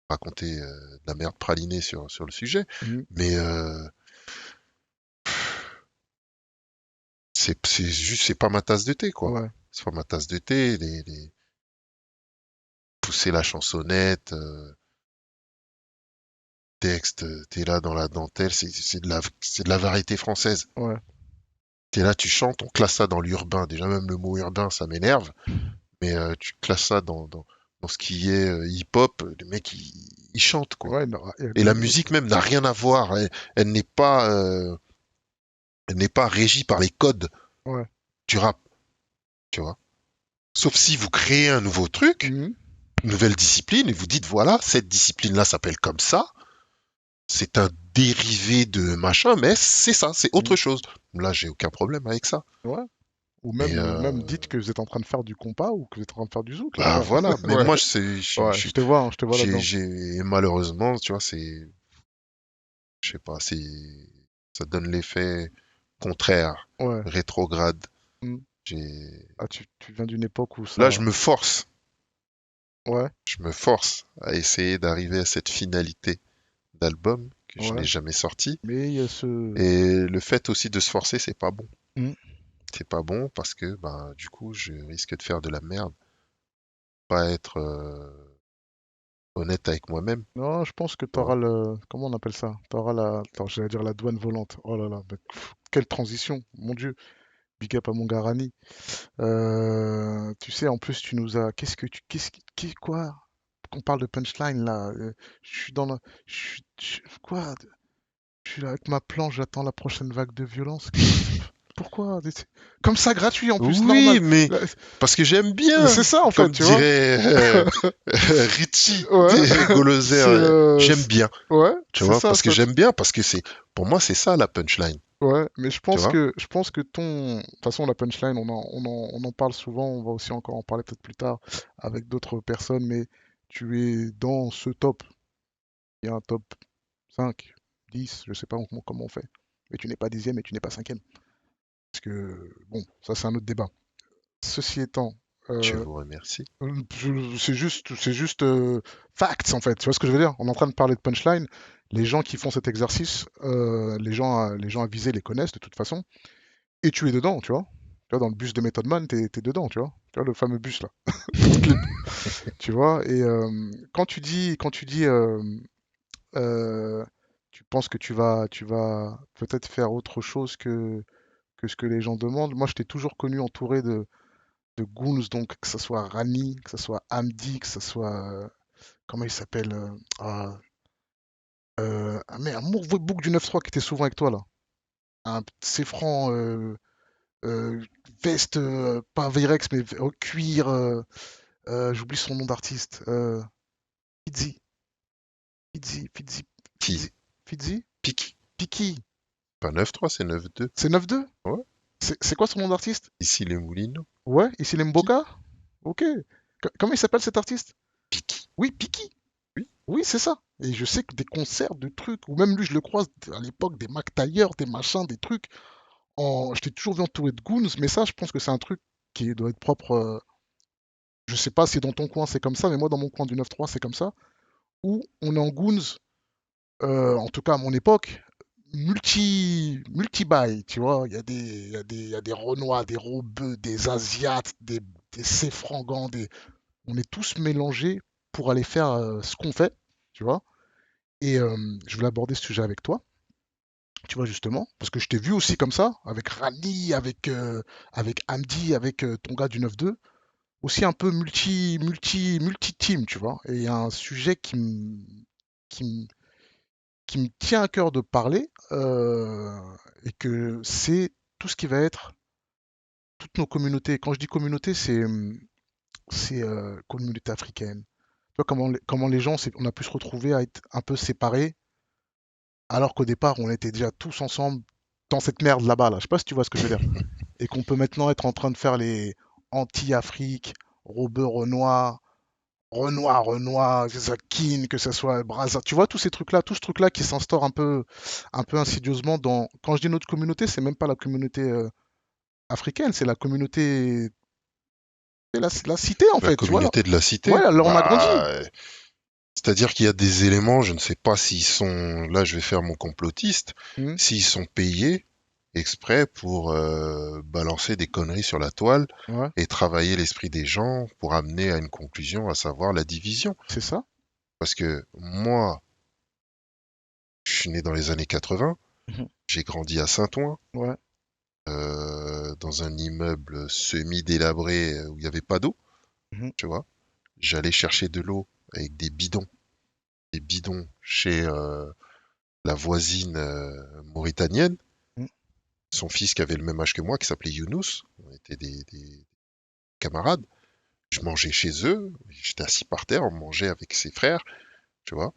raconter de la merde pralinée sur le sujet, Mhm. mais c'est juste, c'est pas ma tasse de thé, quoi. Ouais. C'est pas ma tasse de thé. Pousser la chansonnette, texte, t'es là dans la dentelle, c'est de la variété française. Ouais. T'es là, tu chantes, on classe ça dans l'urbain. Déjà, même le mot urbain, ça m'énerve. Mais tu classes ça dans ce qui est hip-hop, le mec, il chante, quoi. Ouais, il y a de Et la la musique. musique même n'a rien à voir. Elle n'est pas régie par les codes Ouais. du rap, tu vois. Sauf si vous créez un nouveau truc, Mhm. une nouvelle discipline, et vous dites, voilà, cette discipline-là s'appelle comme ça. C'est un dérivé de machin, mais c'est ça, c'est autre Mm. chose. Là, j'ai aucun problème avec ça. Ouais. Mais Ou même dites que vous êtes en train de faire du compas ou que vous êtes en train de faire du zouk, là, bah frère. voilà. Mais Ouais, moi, c'est, ouais, je te vois là-dedans. malheureusement, tu vois, je sais pas, ça donne l'effet contraire, Ouais. rétrograde. Mm. J'ai, Ah, tu viens d'une époque où là, ça. Ouais, je me force à essayer d'arriver à cette finalité d'album que je ouais. n'ai jamais sorti. Mais il y a ce. Et le fait aussi de se forcer, c'est pas bon. Mm. C'est pas bon parce que, ben, du coup, je risque de faire de la merde, pas être honnête avec moi-même. Non, je pense que Tu tu auras vois. le. Comment on appelle ça? Tu auras la. Attends, j'allais dire la douane volante. Oh là là, mais quelle transition, mon Dieu. Big up à mon gars Rani. Tu sais, en plus, tu nous as. Qu'est-ce que tu. Quoi? On parle de punchline là. Je suis dans la. Quoi? Je suis là avec ma planche, j'attends la prochaine vague de violence. Pourquoi? Comme ça, gratuit en plus, normal. Oui, mais Là, parce que j'aime bien, c'est ça en fait, comme tu vois? dirait Richie Ouais, des c'est Golosaires, j'aime bien, ouais, tu c'est vois, ça, parce que j'aime bien, parce que pour moi, c'est ça la punchline, ouais, mais tu vois. je pense que de toute façon, la punchline, on en parle souvent, on va aussi encore en parler peut-être plus tard avec d'autres personnes, mais tu es dans ce top. Il y a un top 5, 10, je sais pas comment on fait. Mais tu n'es pas dixième et tu n'es pas cinquième. Parce que, bon, ça c'est un autre débat. Ceci étant, Je euh, vous remercie. c'est juste facts en fait. Tu vois ce que je veux dire? On est en train de parler de punchline. Les gens qui font cet exercice, les gens avisés les connaissent de toute façon. Et tu es dedans, tu vois. Tu vois, dans le bus de Method Man, t'es dedans, tu vois. Tu vois, le fameux bus là, dans le clip. Tu vois. Et quand tu dis, euh, tu penses que tu vas peut-être faire autre chose que ce que les gens demandent. Moi, je t'ai toujours connu entouré de goons, donc que ce soit Rani, que ce soit Hamdi, que ce soit. Comment il s'appelle merde, Mourveux Book du 9-3 qui était souvent avec toi là. Un Céfran, euh, veste, pas Virex, mais cuir. J'oublie son nom d'artiste. Fidzi. Fidzi. Fidzi. Qui? Fidzi. Fidzi. Pique. Piki. Pas 9-3, c'est 9-2. C'est 9-2. Ouais. C'est quoi son nom d'artiste? Ici les Moulineaux. Ouais, ici les Qui? Mboka. Ok. Comment il s'appelle cet artiste? Pique. Oui, Piki. Oui. Oui, c'est ça. Et je sais que des concerts, de trucs, ou même lui, je le croise à l'époque, des Mac Taylor, des machins, des trucs. Je t'ai toujours vu entouré de goons, mais ça, je pense que c'est un truc qui doit être propre. Je sais pas si dans ton coin c'est comme ça, mais moi, dans mon coin du 9-3, c'est comme ça. Où on est en goons, en tout cas à mon époque, multi-bail, tu vois. Il y a des Renois, des Rebeux, des Asiates, des Séfrangans, on est tous mélangés pour aller faire ce qu'on fait, tu vois. Et je voulais aborder ce sujet avec toi, tu vois, justement, parce que je t'ai vu aussi comme ça, avec Rani, avec Hamdi, avec ton gars du 9-2, aussi un peu multi-team, tu vois. Et il y a un sujet qui me, qui me tient à cœur de parler, et que c'est tout ce qui va être toutes nos communautés. Quand je dis communauté, c'est communauté africaine. Tu vois comment les gens, on a pu se retrouver à être un peu séparés, alors qu'au départ, on était déjà tous ensemble dans cette merde là-bas, là. Je sais pas si tu vois ce que je veux dire. Et qu'on peut maintenant être en train de faire les anti-Afrique, Robert Renoir, Renoir, que ce soit Kin, que ce soit Brazza. Tu vois tous ces trucs-là, tout ce truc-là qui s'instaure un peu insidieusement dans. Quand je dis notre communauté, c'est même pas la communauté africaine, c'est la communauté, c'est la cité en La fait. Tu vois là. communauté de la Ouais, cité, alors on a grandi. bah, c'est-à-dire qu'il y a des éléments, je ne sais pas s'ils sont, là je vais faire mon complotiste, Hmm, s'ils sont payés exprès pour balancer des conneries sur la toile ouais, et travailler l'esprit des gens pour amener à une conclusion, à savoir la division. c'est ça. Parce que moi, je suis né dans les années 80, Mhm. j'ai grandi à Saint-Ouen, Ouais, dans un immeuble semi-délabré où il n'y avait pas d'eau, mhm, tu vois. J'allais chercher de l'eau avec des bidons chez la voisine mauritanienne, mhm. son fils qui avait le même âge que moi, qui s'appelait Younous. On était des camarades. Je mangeais chez eux, j'étais assis par terre, on mangeait avec ses frères, tu vois.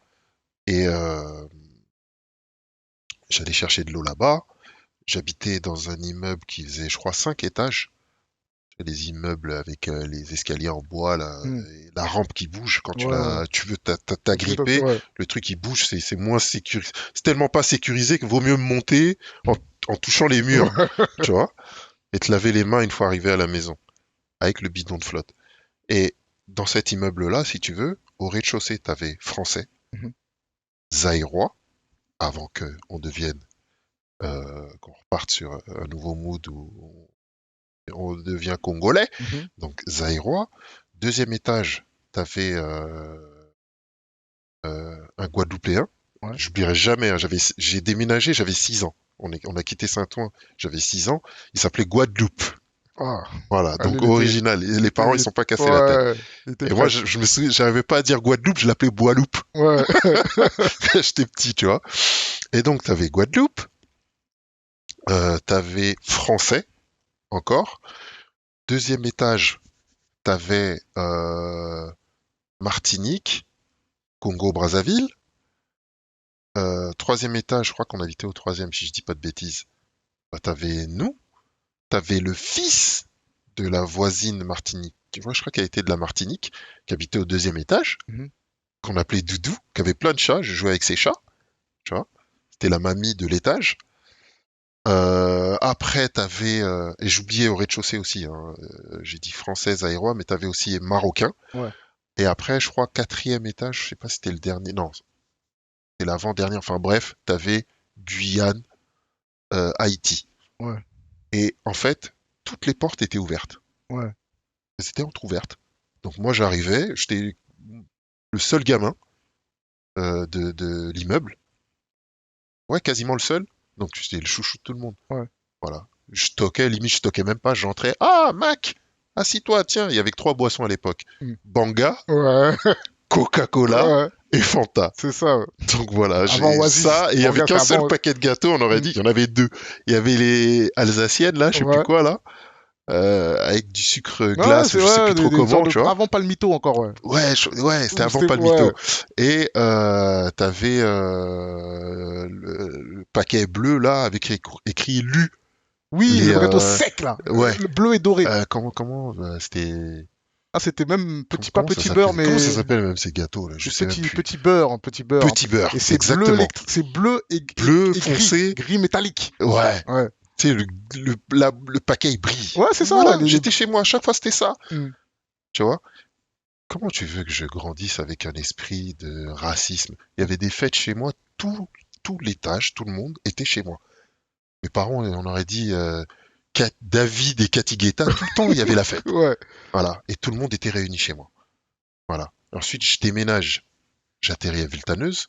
Et J'allais chercher de l'eau là-bas. J'habitais dans un immeuble qui faisait, je crois, 5 étages. Les immeubles avec les escaliers en bois, là, Hmm. et la rampe qui bouge quand Ouais, ouais. tu veux Tu veux t'agripper, ouais. le truc qui bouge, c'est moins sécurisé. C'est tellement pas sécurisé qu'il vaut mieux monter en touchant les murs, Ouais. tu vois, et te laver les mains une fois arrivé à la maison, avec le bidon de flotte. Et dans cet immeuble-là, si tu veux, au rez-de-chaussée, t'avais français, Mhm. zaïrois, avant que on devienne, qu'on reparte sur un nouveau mood où on devient congolais, Mhm. donc zaïrois. Deuxième étage, t'avais un Guadeloupéen. Ouais. J'oublierai jamais, hein, j'ai déménagé, j'avais 6 ans. On a quitté Saint-Ouen, j'avais 6 ans. Il s'appelait Guadeloupe. Ah, Voilà, allez, donc original. Et les parents, ils sont pas cassés la tête. ouais, il était Et moi, fresh. je me souviens, j'arrivais pas à dire Guadeloupe, je l'appelais Boiloupe. Ouais. J'étais petit, tu vois. Et donc, t'avais Guadeloupe, t'avais français, encore. Deuxième étage, t'avais Martinique, Congo-Brazzaville. Troisième étage, je crois qu'on habitait au troisième, si je dis pas de bêtises. Bah, t'avais nous, t'avais le fils de la voisine Martinique. Tu vois, je crois qu'elle était de la Martinique, qui habitait au deuxième étage, Mhm. qu'on appelait Doudou, qui avait plein de chats. Je jouais avec ses chats, tu vois. C'était la mamie de l'étage. Après, t'avais, et j'oubliais au rez-de-chaussée aussi, hein, j'ai dit française aérois, mais t'avais aussi marocain. Ouais. Et après, je crois, quatrième étage, je sais pas si c'était le dernier, non, c'était l'avant-dernier, enfin bref, t'avais Guyane, Haïti. Ouais. Et en fait, toutes les portes étaient ouvertes. Ouais. Elles étaient entrouvertes. Donc moi, j'arrivais, j'étais le seul gamin de l'immeuble. Ouais, quasiment le seul. Donc j'étais le chouchou de tout le monde. Ouais. Voilà. Je toquais, limite, je toquais même pas. J'entrais. Ah, Mac! Assis-toi, tiens. Il y avait que 3 boissons à l'époque. Hmm. Banga, Ouais. Coca-Cola Ouais. et Fanta. C'est ça. Ouais. Donc voilà, Avant j'ai Oasis. ça. Et il y On avait revient, c'est qu'un seul avant. paquet de gâteaux. On aurait Hmm. dit qu'il y en avait deux. Il y avait les Alsaciennes, là, je sais plus Ouais. quoi, là. avec du sucre Ouais, glace ou c'est je sais ouais, plus trop des sortes comment, de. tu vois. Avant Palmito encore, ouais. Ouais, ouais, c'était Ou avant c'était. Palmito. Ouais. Et t'avais le paquet bleu là avec écrit Lu. Oui, Les le gâteau sec, là. ouais, Le bleu et doré. comment c'était Ah, c'était même petit, pas comment ça petit beurre, s'appelle? Comment ça mais s'appelle même ces gâteaux là? Je c'est sais même petit, plus. petit beurre, un petit beurre. Petit beurre, Et c'est bleu, exactement. c'est bleu Bleu et gris, foncé. gris métallique. Ouais. Ouais. Tu sais le paquet il brille. Ouais, c'est ça. Voilà, Les... j'étais chez moi, à chaque fois c'était ça, Hmm. tu vois. Comment tu veux que je grandisse avec un esprit de racisme? Il y avait des fêtes chez moi, tout l'étage, tout le monde était chez moi. Mes parents, on aurait dit David et Cathy Guetta, tout le temps il y avait la fête. Ouais. Voilà, et tout le monde était réuni chez moi. Voilà. Ensuite, je déménage, j'atterris à Villetaneuse,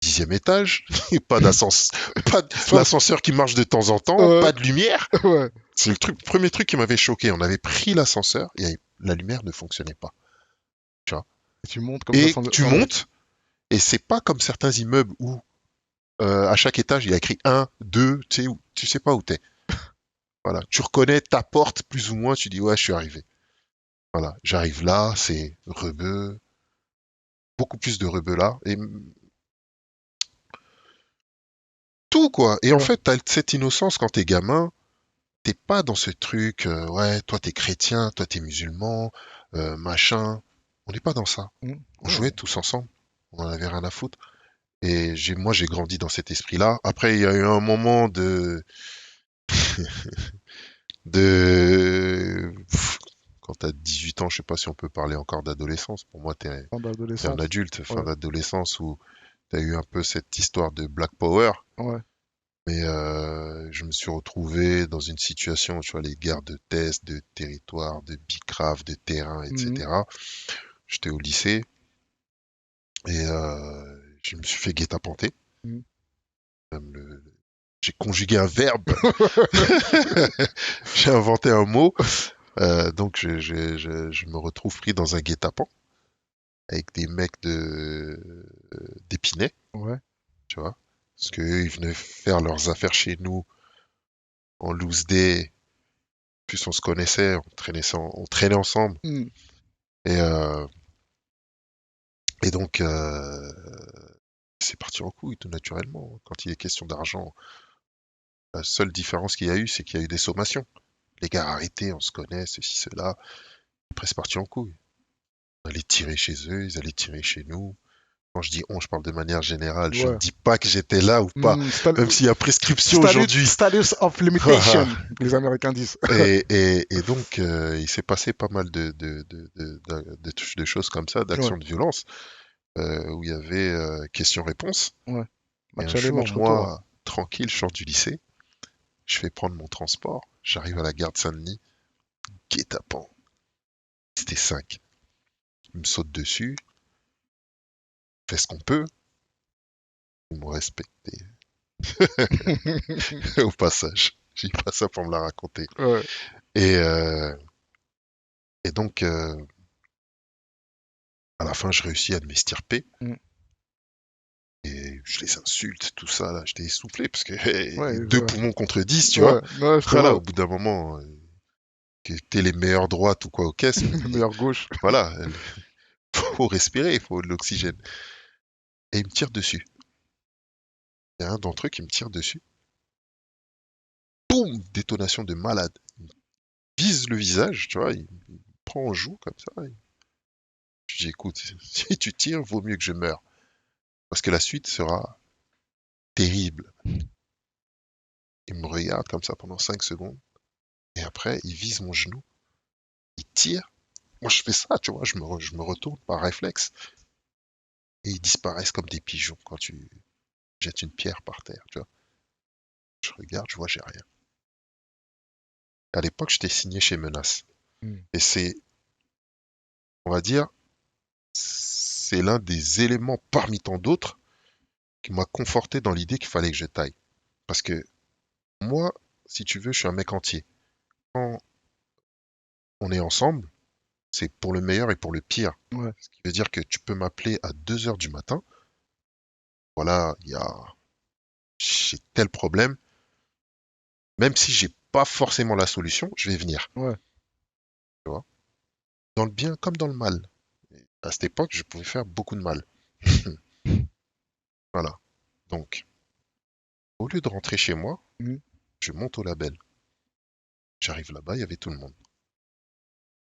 10e étage, et pas d'ascenseur, Ça, l'ascenseur qui marche de temps en temps, ouais. pas de lumière. Ouais. C'est premier truc qui m'avait choqué. On avait pris l'ascenseur et la lumière ne fonctionnait pas. Tu vois. Et tu montes comme ça Et tu sans le... montes, et c'est pas comme certains immeubles où à chaque étage il y a écrit un, 2, tu sais pas où t'es. Voilà. Tu reconnais ta porte plus ou moins, tu dis ouais, je suis arrivé. Voilà. J'arrive là, c'est rebeu, beaucoup plus de rebeu là. Et tout quoi. Et en Ouais. fait, t'as cette innocence quand t'es gamin, t'es pas dans ce truc, ouais, toi t'es chrétien, toi t'es musulman, machin. On n'est pas dans ça. Hmm. On jouait Ouais. tous ensemble. On en avait rien à foutre. Et moi, j'ai grandi dans cet esprit-là. Après, il y a eu un moment de, quand t'as 18 ans, je sais pas si on peut parler encore d'adolescence. Pour moi, Fin t'es un d'adolescence. adulte, fin Ouais. d'adolescence où t'as eu un peu cette histoire de Black Power. Ouais. Mais je me suis retrouvé dans une situation, tu vois, les guerres de test, de territoire, de bicrave, de terrain, Mhm. etc. J'étais au lycée et je me suis fait guet-apenter. Mhm. Même j'ai conjugué un verbe, j'ai inventé un mot, donc je me retrouve pris dans un guet-apens avec des mecs d'Épinay, Ouais. tu vois, parce qu'eux, ils venaient faire leurs affaires chez nous en loose day, plus on se connaissait, on traînait ensemble, Hmm. et, euh, et donc c'est parti en couille tout naturellement. Quand il est question d'argent, la seule différence qu'il y a eu, c'est qu'il y a eu des sommations. Les gars, arrêtez, on se connaît, ceci, cela. Après, c'est parti en couille. On allait tirer chez eux, ils allaient tirer chez nous. Quand je dis on, je parle de manière générale. Je ne Ouais. dis pas que j'étais là ou pas, même s'il y a prescription aujourd'hui. Status of limitation, les Américains disent. Et donc, il s'est passé pas mal de choses comme ça, d'actions Ouais, de violence, où il y avait question-réponse. ouais. Et un Match aller, jour, match retour. Ouais. moi, tranquille, je sors du lycée, je fais prendre mon transport, j'arrive à la gare de Saint-Denis, guet-apens, c'était 5. Ils me sautent dessus, fait ce qu'on peut, ils m'ont respecté au passage. J'ai pas ça pour me la raconter. Ouais. Et, euh, et donc, à la fin, je réussis à m'estirper. Mm. Et je les insulte, tout ça, là, j'étais essoufflé, parce que hey, Ouais, 2 poumons contre 10, tu vois. ouais, ouais, je te Voilà, vois. au bout d'un moment, que t'es les meilleures droites ou quoi aux caisses, mais Meilleure gauche. voilà, faut respirer, il faut de l'oxygène. Et il me tire dessus. Il y a un d'entre eux qui me tire dessus. Boum! Détonation de malade. Il me vise le visage, tu vois, il me prend en joue comme ça. Je dis, écoute, si tu tires, vaut mieux que je meure. Parce que la suite sera terrible. Il me regarde comme ça pendant 5 secondes. Et après, il vise mon genou. Il tire. Moi, je fais ça, tu vois, je me retourne par réflexe. Et ils disparaissent comme des pigeons quand tu jettes une pierre par terre, tu vois. Je regarde, je vois, j'ai rien. À l'époque, j'étais signé chez Menace. Mm. Et c'est, on va dire, c'est l'un des éléments parmi tant d'autres qui m'a conforté dans l'idée qu'il fallait que je taille. Parce que moi, si tu veux, je suis un mec entier. Quand on est ensemble, c'est pour le meilleur et pour le pire. Ouais, Ce qui veut dire que tu peux m'appeler à 2 heures du matin. Voilà, j'ai tel problème. Même si j'ai pas forcément la solution, je vais venir. ouais. Tu vois. Dans le bien comme dans le mal. À cette époque, je pouvais faire beaucoup de mal. Voilà. Donc, au lieu de rentrer chez moi, Mm. je monte au label. J'arrive là-bas, il y avait tout le monde.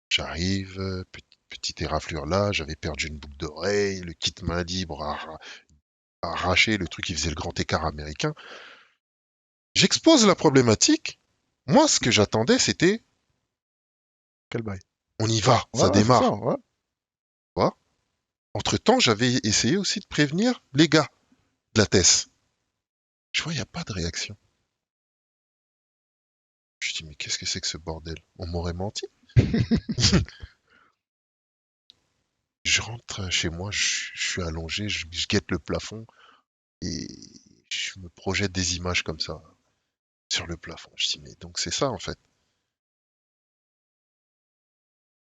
J'arrive, petite éraflure là, j'avais perdu une boucle d'oreille, le kit main libre a arraché, le truc qui faisait le grand écart américain. J'expose la problématique. Moi, ce que j'attendais, c'était, Quel bail. on y va, Ouais, ça ouais, c'est ça, démarre. ouais. Tu vois. Entre-temps, j'avais essayé aussi de prévenir les gars de la TES. Je vois, il n'y a pas de réaction. Je dis, mais qu'est-ce que c'est que ce bordel? On m'aurait menti. Je rentre chez moi, je suis allongé, je guette le plafond et je me projette des images comme ça sur le plafond. Je dis, mais donc c'est ça en fait.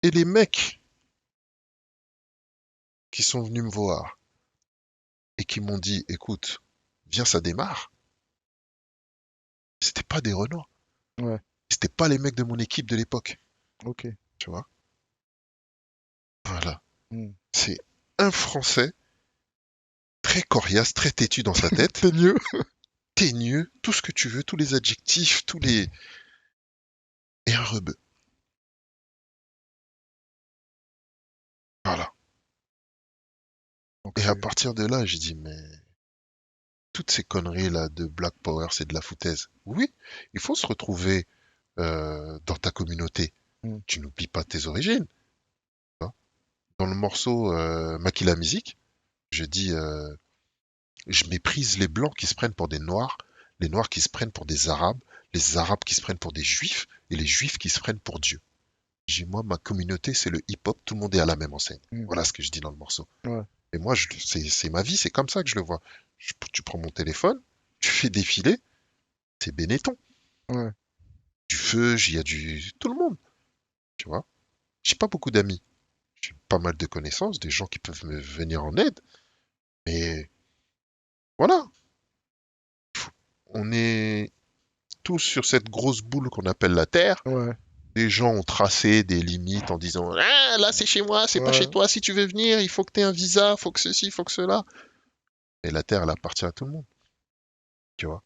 Et les mecs qui sont venus me voir et qui m'ont dit, écoute, viens, ça démarre, c'était pas des Renois. Ouais, C'était pas les mecs de mon équipe de l'époque. ok. Tu vois? Voilà. Mm. C'est un Français très coriace, très têtu dans sa tête, T'es mieux. teigneux, tout ce que tu veux, tous les adjectifs, tous les... Et un rebeu. Voilà. Donc Et à c'est. partir de là, j'ai dit, mais toutes ces conneries-là de Black Power, c'est de la foutaise. Oui, il faut se retrouver dans ta communauté. Mm. Tu n'oublies pas tes origines. Hein. Dans le morceau Maquille la musique, je dis, je méprise les blancs qui se prennent pour des noirs, les noirs qui se prennent pour des arabes, les arabes qui se prennent pour des juifs, et les juifs qui se prennent pour Dieu. J'ai moi, ma communauté, c'est le hip-hop, tout le monde est à la même enseigne. Mm. Voilà ce que je dis dans le morceau. Ouais, Et moi, c'est ma vie, c'est comme ça que je le vois. Tu prends mon téléphone, tu fais défiler, c'est Benetton. ouais. Du feu, il y a du... Tout le monde, tu vois. J'ai pas beaucoup d'amis. J'ai pas mal de connaissances, des gens qui peuvent me venir en aide. Mais voilà, on est tous sur cette grosse boule qu'on appelle la Terre. Ouais, Les gens ont tracé des limites en disant ah là c'est chez moi, c'est pas chez ouais. toi, si tu veux venir, il faut que tu aies un visa, faut que ceci, faut que cela. Et la terre, elle appartient à tout le monde, tu vois.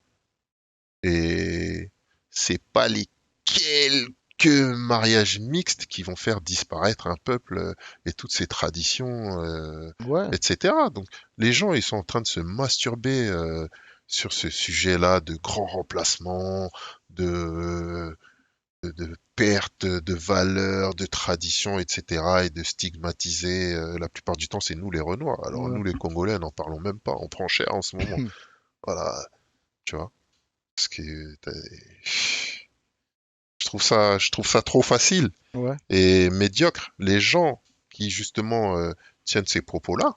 Et c'est pas les quelques mariages mixtes qui vont faire disparaître un peuple et toutes ses traditions, Ouais, etc. Donc les gens, ils sont en train de se masturber sur ce sujet-là de grand remplacement, de perte de valeurs, de traditions, etc. et de stigmatiser. La plupart du temps, c'est nous les Renois. Alors ouais. nous les Congolais, n'en parlons même pas. On prend cher en ce moment. Voilà, tu vois. Parce que je trouve ça trop facile Ouais. et médiocre. Les gens qui justement tiennent ces propos-là,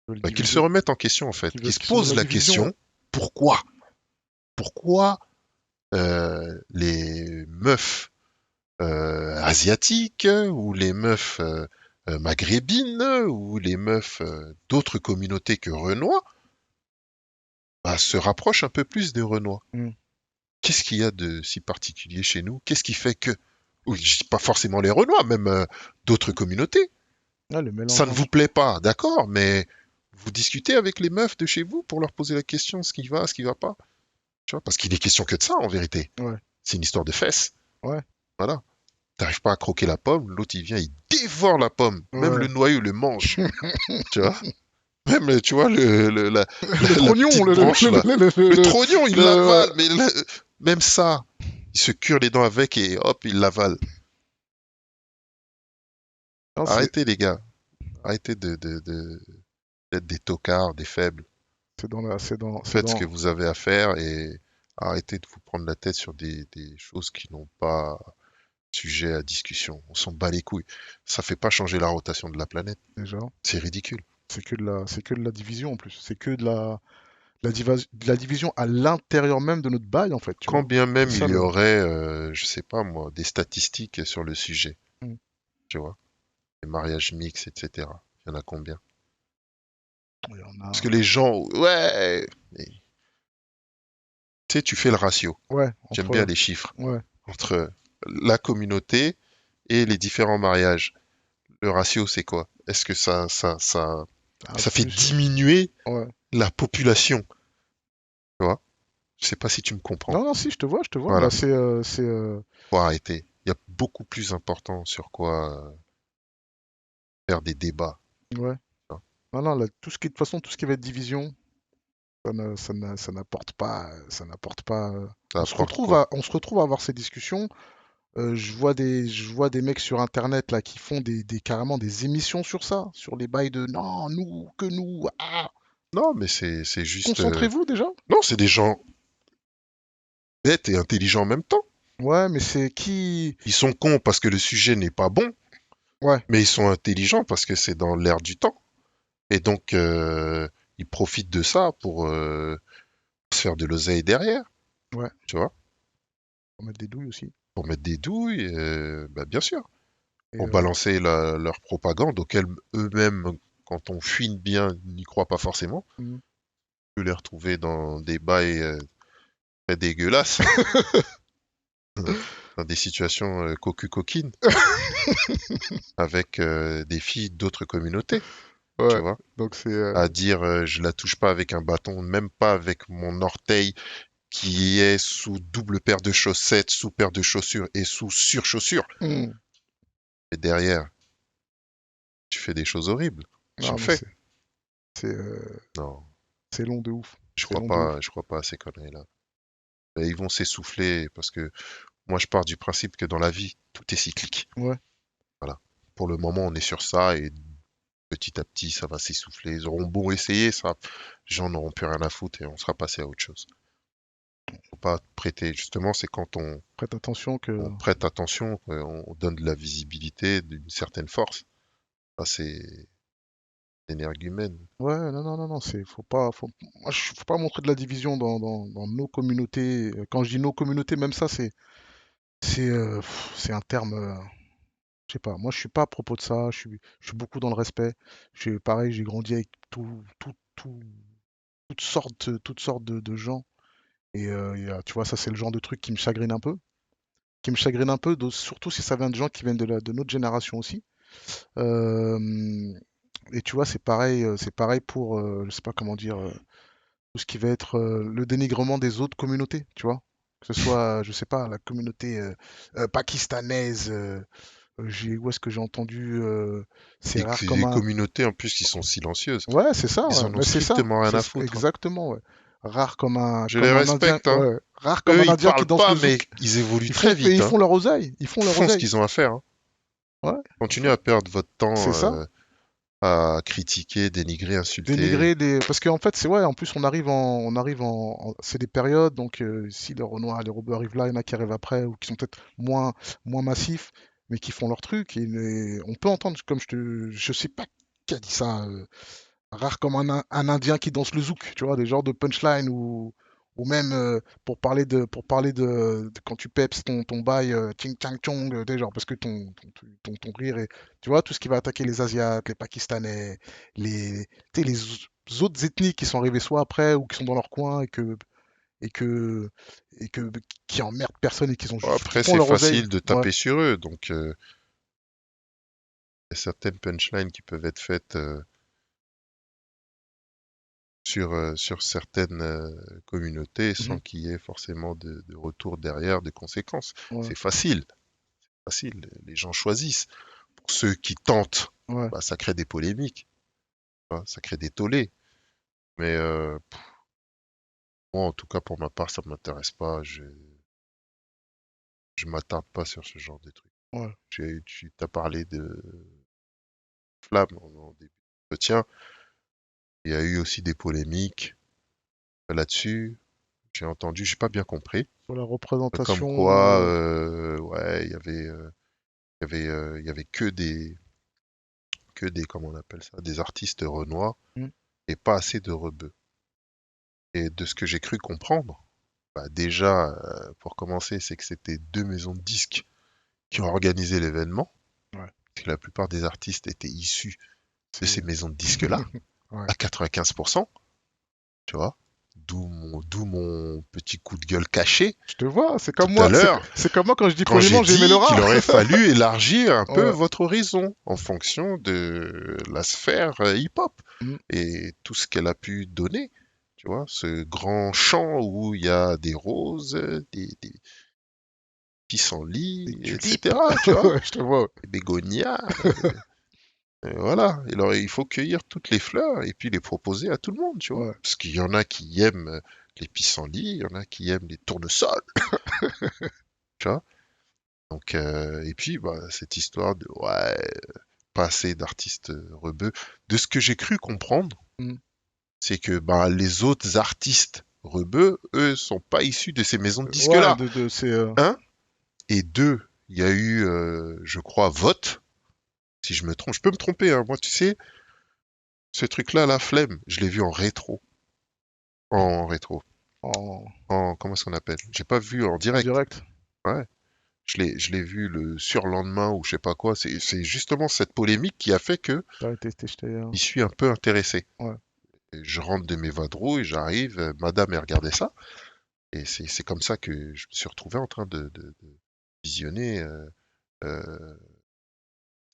Ils veulent bah, qu'ils se diviser, remettent en question en fait, qu'ils se qui sont dans posent la la division, ouais. question pourquoi, pourquoi les meufs asiatiques ou les meufs maghrébines ou les meufs d'autres communautés que Renois bah, se rapprochent un peu plus des Renois. Mm. Qu'est-ce qu'il y a de si particulier chez nous? Qu'est-ce qui fait que, oui, je dis pas forcément les Renois, même d'autres communautés. Ah, le Ça mélange ne vous entre. plaît pas, d'accord, mais vous discutez avec les meufs de chez vous pour leur poser la question, ce qui va pas. Tu vois, parce qu'il est question que de ça en vérité. Ouais, C'est une histoire de fesses. ouais, Voilà. T'arrives pas à croquer la pomme, l'autre il vient, il dévore la pomme. Même le ouais. noyau il le mange. Tu vois? Même, tu vois, Le la trognon, petite branche là. Le trognon, il l'avale, mais même ça, il se cure les dents avec et hop, il l'avale. non, Arrêtez les gars. Arrêtez d'être des tocards, des faibles. c'est Faites ce dans, que vous avez à faire et arrêtez de vous prendre la tête sur des choses qui n'ont pas sujet à discussion. On s'en bat les couilles. Ça fait pas changer la rotation de la planète. déjà. C'est ridicule. C'est que de la division en plus. C'est que de la division à l'intérieur même de notre bail en fait, tu Quand vois. bien C'est même ça il y le. aurait, je sais pas moi, des statistiques sur le sujet, Mm. tu vois, les mariages mixtes, etc. Il y en a combien? Il y en Parce que a. les gens, ouais, tu sais, tu fais le ratio. Ouais, J'aime bien entre. les chiffres Ouais. entre la communauté et les différents mariages. Le ratio, c'est quoi? Est-ce que Ah, ça fait plus. diminuer Ouais. la population? Tu vois? Je sais pas si tu me comprends. Non, non, si, je te vois, je te vois. Bah, Voilà, c'est. faut arrêter. Il y a beaucoup plus important sur quoi faire des débats. Ouais. Tu vois. Non, non, tout ce qui, de toute façon, tout ce qui va être division, ça n'apporte pas. Ça apporte quoi? On se retrouve à avoir ces discussions. Je vois des mecs sur Internet là qui font carrément des émissions sur ça, sur les bails de non, nous, que nous. Ah, Non, mais c'est juste. concentrez-vous déjà. Non, c'est des gens bêtes et intelligents en même temps. Ouais, mais c'est qui. Ils sont cons parce que le sujet n'est pas bon, Ouais, mais ils sont intelligents parce que c'est dans l'air du temps. Et donc, ils profitent de ça pour se faire de l'oseille derrière, ouais. tu vois, On mettre des douilles aussi. pour mettre des douilles, bah, bien sûr, Et pour balancer leur propagande auquel eux-mêmes, quand on fouine bien, n'y croient pas forcément. mm. On peut les retrouver dans des bails très dégueulasses, dans des situations cocu-coquines, avec des filles d'autres communautés, tu Ouais. vois. Donc c'est. À dire je la touche pas avec un bâton, même pas avec mon orteil qui est sous double paire de chaussettes, sous paire de chaussures et sous surchaussures. Mm. Et derrière, tu fais des choses horribles. J'en Non, mais fais. c'est euh, Non, c'est long de ouf. C'est long de ouf. je crois pas à ces conneries-là. Et ils vont s'essouffler parce que moi je pars du principe que dans la vie, tout est cyclique. Ouais. Voilà. Pour le moment, on est sur ça et petit à petit, ça va s'essouffler. Ils auront beau essayer, ça, les gens n'auront plus rien à foutre et on sera passé à autre chose. Faut pas prêter. Justement, c'est quand Prête attention que. on prête attention, qu'on donne de la visibilité, d'une certaine force. Ça, c'est énergumène. Ouais, non, non, non, non, faut pas montrer de la division dans nos communautés. Quand je dis nos communautés, même ça, c'est un terme, je sais pas. Moi, je suis pas à propos de ça. Je suis beaucoup dans le respect. Pareil, j'ai grandi avec toutes sortes de gens. Et tu vois, ça, c'est le genre de truc qui me chagrine un peu. Qui me chagrine un peu, surtout si ça vient de gens qui viennent de notre génération aussi. Euh, Et tu vois, c'est pareil pour, je sais pas comment dire, tout ce qui va être le dénigrement des autres communautés, tu vois. Que ce soit, je sais pas, la communauté pakistanaise, où est-ce que j'ai entendu, c'est Et rare que comme les un. communautés, en plus, qui sont silencieuses. Ouais, c'est ça, Ils ouais. en ont Mais c'est ça, strictement rien à foutre, hein. exactement, ouais. Je les Comme un Indien, respecte, hein. ouais, rare comme Eux, un ils Indien qui parlent danse pas, le mais zouk. ils évoluent très Et vite, ils hein. font leur oseille, ils font Ils leur font ce oseille. qu'ils ont à faire, hein. Ouais, Continuez à perdre votre c'est temps ça. à critiquer, dénigrer, insulter. Dénigrer des, parce qu'en fait, c'est ouais, en plus c'est des périodes, donc si les Renois, les robots arrivent là, il y en a qui arrivent après ou qui sont peut-être moins massifs, mais qui font leur truc. On peut entendre, je sais pas qui a dit ça. Rare comme un Indien qui danse le zouk, tu vois, des genres de punchline ou même pour parler de quand tu peps ton bail, ching chang chong, des genres, parce que ton rire est, tu vois, tout ce qui va attaquer les Asiates, les Pakistanais, tu sais, autres ethnies qui sont arrivées soit après ou qui sont dans leur coin et que, et que, qui emmerdent personne et Bon, qui après, font c'est leur oseille. facile de Ouais, taper sur eux, donc il y a certaines punchlines qui peuvent être faites sur certaines communautés mhm, sans qu'il y ait forcément de retour derrière, de conséquences. ouais, C'est facile, facile. Les gens choisissent. Pour ceux qui tentent, ouais. bah, ça crée des polémiques, hein, ça crée des tollés. Mais moi, en tout cas, pour ma part, ça m'intéresse pas. Je m'attarde pas sur ce genre de trucs. Ouais. Tu t'as parlé de Flamme en début d'entretien. Il y a eu aussi des polémiques là-dessus. J'ai entendu, j'ai pas bien compris. Sur la Comme représentation, quoi, ouais, il y avait comment on appelle ça, des artistes renois hmm, et pas assez de rebeux. Et de ce que j'ai cru comprendre, bah déjà, pour commencer, c'est que c'était deux maisons de disques qui ont organisé l'événement, ouais, que la plupart des artistes étaient issus de ces c'est, maisons de disques-là, ouais. à 95%, tu vois. D'où mon petit coup de gueule caché Je te vois, tout à l'heure, c'est comme moi quand je dis quand j'ai poliment, j'ai aimé le dit qu'il rat. aurait fallu élargir un peu Ouais. votre horizon en fonction de la sphère hip-hop Mm. et tout ce qu'elle a pu donner. Tu vois, ce grand champ où il y a des roses, des Des pissenlits, tulipes. etc. Tu vois, Ouais, je te vois. des bégonias. Et voilà. Et alors, il faut cueillir toutes les fleurs et puis les proposer à tout le monde, tu vois. Ouais. Parce qu'il y en a qui aiment les pissenlits, il y en a qui aiment les tournesols, tu vois. Donc, et puis, bah, cette histoire de, ouais, pas assez d'artistes rebeux. De ce que j'ai cru comprendre, Mm. c'est que bah, les autres artistes rebeux, eux, sont pas issus de ces maisons de Ouais, disques-là. c'est. Un, et deux, il y a eu, je crois, vote. Si je me trompe, je peux me tromper, hein. Moi, tu sais, ce truc-là, la flemme, je l'ai vu en rétro. En rétro. En, Comment est-ce qu'on appelle? J'ai pas vu en en direct. direct. Ouais. Je l'ai vu le surlendemain ou je sais pas quoi. C'est justement cette polémique qui a fait que T'as été jeté. j'y suis un peu intéressé. Ouais. Et je rentre de mes vadrouilles, j'arrive, madame elle regardait ça. Et c'est comme ça que je me suis retrouvé en train de visionner euh,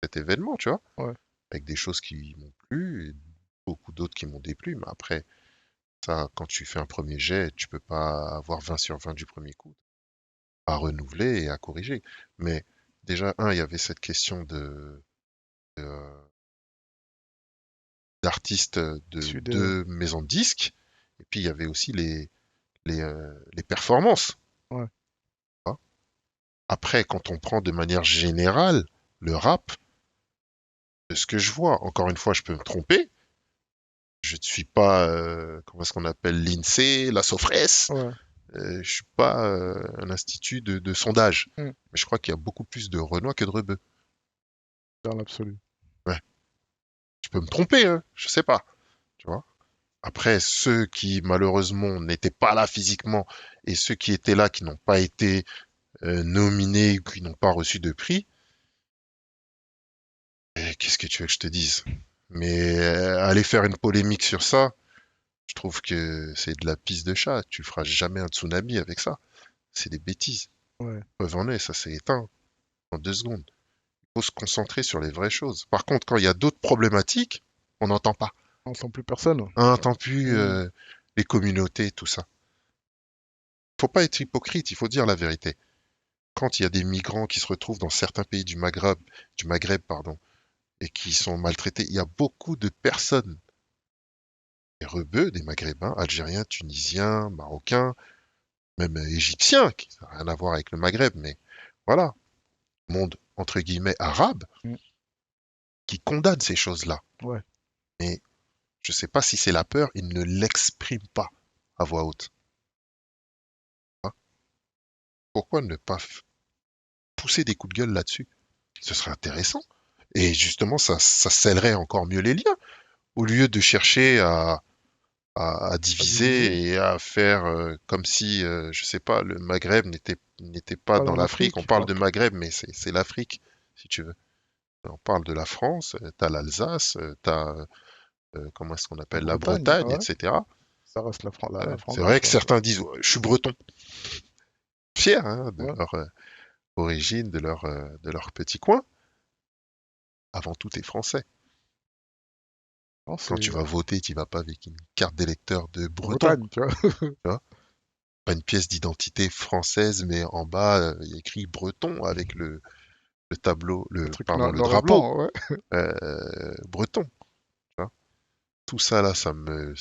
cet événement, tu vois, Ouais. avec des choses qui m'ont plu et beaucoup d'autres qui m'ont déplu. Mais après, ça, quand tu fais un premier jet, tu peux pas avoir 20 sur 20 du premier coup, à renouveler et à corriger. Mais déjà, il y avait cette question de- d'artistes de Sud. deux maisons de disques. Et puis, il y avait aussi les performances. Ouais. Hein. Après, quand on prend de manière générale le rap, de ce que je vois, encore une fois, je peux me tromper. Je ne suis pas, comment est-ce qu'on appelle, l'INSEE, la Sofres. Ouais. Je suis pas un institut de sondage. Mm. Mais je crois qu'il y a beaucoup plus de Renois que de Rebeux. Dans l'absolu. Ouais. Je peux me tromper, hein. Je sais pas. Tu vois. Après, ceux qui malheureusement n'étaient pas là physiquement et ceux qui étaient là qui n'ont pas été nominés, qui n'ont pas reçu de prix, qu'est-ce que tu veux que je te dise? Mais aller faire une polémique sur ça, je trouve que c'est de la pisse de chat. Tu feras jamais un tsunami avec ça. C'est des bêtises. Ouais. Preuve en est, ça s'est éteint en 2 secondes. Il faut se concentrer sur les vraies choses. Par contre, quand il y a d'autres problématiques, On n'entend pas. On sent plus personne. On n'entend plus Hmm. les communautés, tout ça. Faut pas être hypocrite, il faut dire la vérité. Quand il y a des migrants qui se retrouvent dans certains pays du Maghreb, pardon, et qui sont maltraités, il y a beaucoup de personnes, des rebeux, des Maghrébins, Algériens, Tunisiens, Marocains, même Égyptiens, qui n'ont rien à voir avec le Maghreb, mais voilà, monde entre guillemets arabe, Hmm. qui condamne ces choses-là. Ouais. Mais je ne sais pas si c'est la peur, ils ne l'expriment pas à voix haute. Hein. Pourquoi ne pas pousser des coups de gueule là-dessus? Ce serait intéressant. Et justement, ça scellerait encore mieux les liens. Au lieu de chercher à À diviser. diviser et à faire comme si, je sais pas, le Maghreb n'était pas Pas dans dans l'Afrique. On l'Afrique. parle Alors de que... Maghreb, mais c'est l'Afrique, si tu veux. On parle de la France, t'as l'Alsace, t'as, comment est-ce qu'on la appelle, la Bretagne, Bretagne, ouais. etc. Ça reste la C'est vrai francoche, que ouais. certains disent, ouais, je suis breton. Fiers hein, de Ouais. leur origine, de leur petit coin. Avant tout, t'es français. Non, Quand tu c'est vas voter, tu vas pas avec une carte d'électeur de la breton. Bretagne, tu vois. Tu vois. Pas une pièce d'identité française, mais en bas, il y a écrit breton avec le tableau, Le le, truc pardon, le noir et drapeau blanc, ouais. breton. Tu vois. Tout ça là, ça me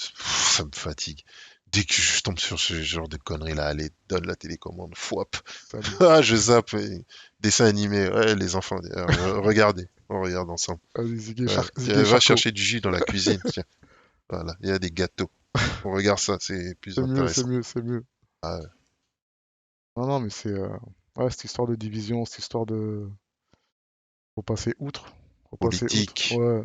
fatigue. Dès que je tombe sur ce genre de conneries là, allez, donne la télécommande, fouap. Salut. Ah, je zappe, dessin animé, ouais, les enfants, regardez, on regarde ensemble. Vas-y, Ouais, Ziggy tiens, va Charcot. chercher du jus dans la cuisine, tiens, voilà, il y a des gâteaux. On regarde ça, c'est plus C'est mieux, c'est intéressant. mieux, c'est mieux. Ah, ouais. Non, non, mais c'est... ouais, cette histoire de division, cette histoire de... Faut passer outre. Faut passer outre. Politique, Ouais.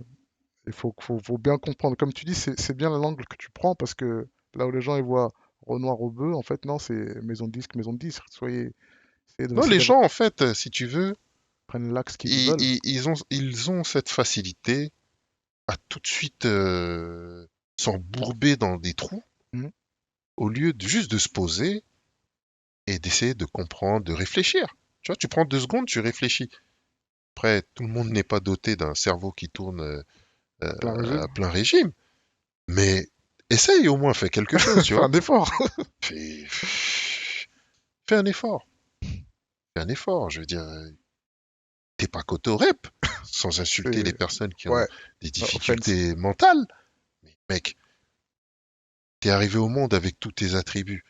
Il faut bien comprendre. Comme tu dis, c'est bien l'angle que tu prends parce que là où les gens ils voient Renoir au bœuf, en fait, non, c'est maison de disque. non, Essayez les d'avoir, gens, en fait, si tu veux, prennent l'axe qu'ils veulent. ils ont cette facilité à tout de suite s'embourber dans des trous Mhm. au lieu juste de se poser et d'essayer de comprendre, de réfléchir. Tu vois, tu prends 2 secondes, tu réfléchis. Après, tout le monde n'est pas doté d'un cerveau qui tourne Plein régime. à plein régime, mais essaye au moins, fais quelque chose, tu Fais vois. un effort. Fais, fais un effort, fais un effort. Je veux dire, t'es pas cotorep, sans insulter les C'est... personnes qui ont Ouais, des no offense. difficultés mentales. Mais mec, t'es arrivé au monde avec tous tes attributs.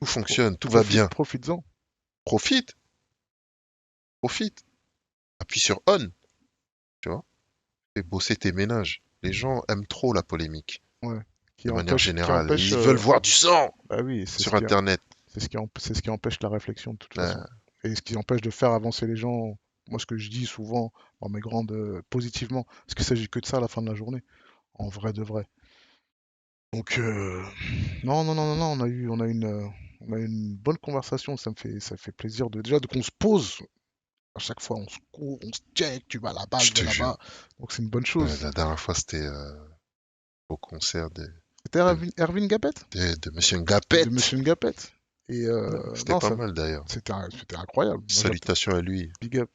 Tout fonctionne, tout va bien. Profites-en. Profite, profite. Appuie sur on, tu vois. Fais bosser tes ménages. Les gens aiment trop la polémique, Ouais. de manière Qui générale. empêche. Ils veulent voir du sang Bah oui, sur Internet. c'est ce qui empêche la réflexion de toute façon. Euh, Et ce qui empêche de faire avancer les gens. Moi, ce que je dis souvent dans mes grandes positivement, parce qu'il s'agit que de ça à la fin de la journée, en vrai de vrai. Donc non, non, non, non, non, on a eu une bonne conversation. Ça me fait plaisir de déjà de qu'on se pose. À chaque fois, on se court, on se check. Tu vas là-bas, je je vais te jure. là-bas. Donc c'est une bonne chose. La dernière fois, c'était au concert C'était de, Erwin Gapet? de Monsieur De Ngapet. Monsieur Ngapet. Et C'était non, pas ça, mal d'ailleurs. c'était incroyable. Moi, Salutations à lui. big up.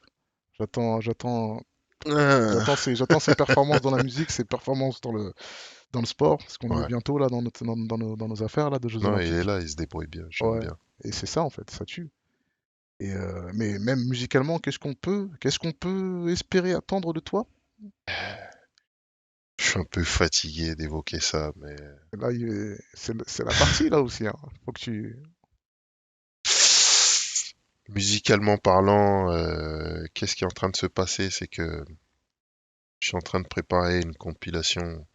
J'attends, j'attends, Ah, j'attends ses performances dans la musique, ses performances dans le sport, parce qu'on est ouais. bientôt là dans nos affaires là de Jeux Non, il est Olympiques. là, il se débrouille bien. J'aime Ouais. bien. Et c'est ça en fait, ça tue. Et mais même musicalement, qu'est-ce qu'on peut espérer attendre de toi? Je suis un peu fatigué d'évoquer ça, mais Là, c'est la partie là aussi, hein. Faut que tu. musicalement parlant, qu'est-ce qui est en train de se passer? C'est que je suis en train de préparer une compilation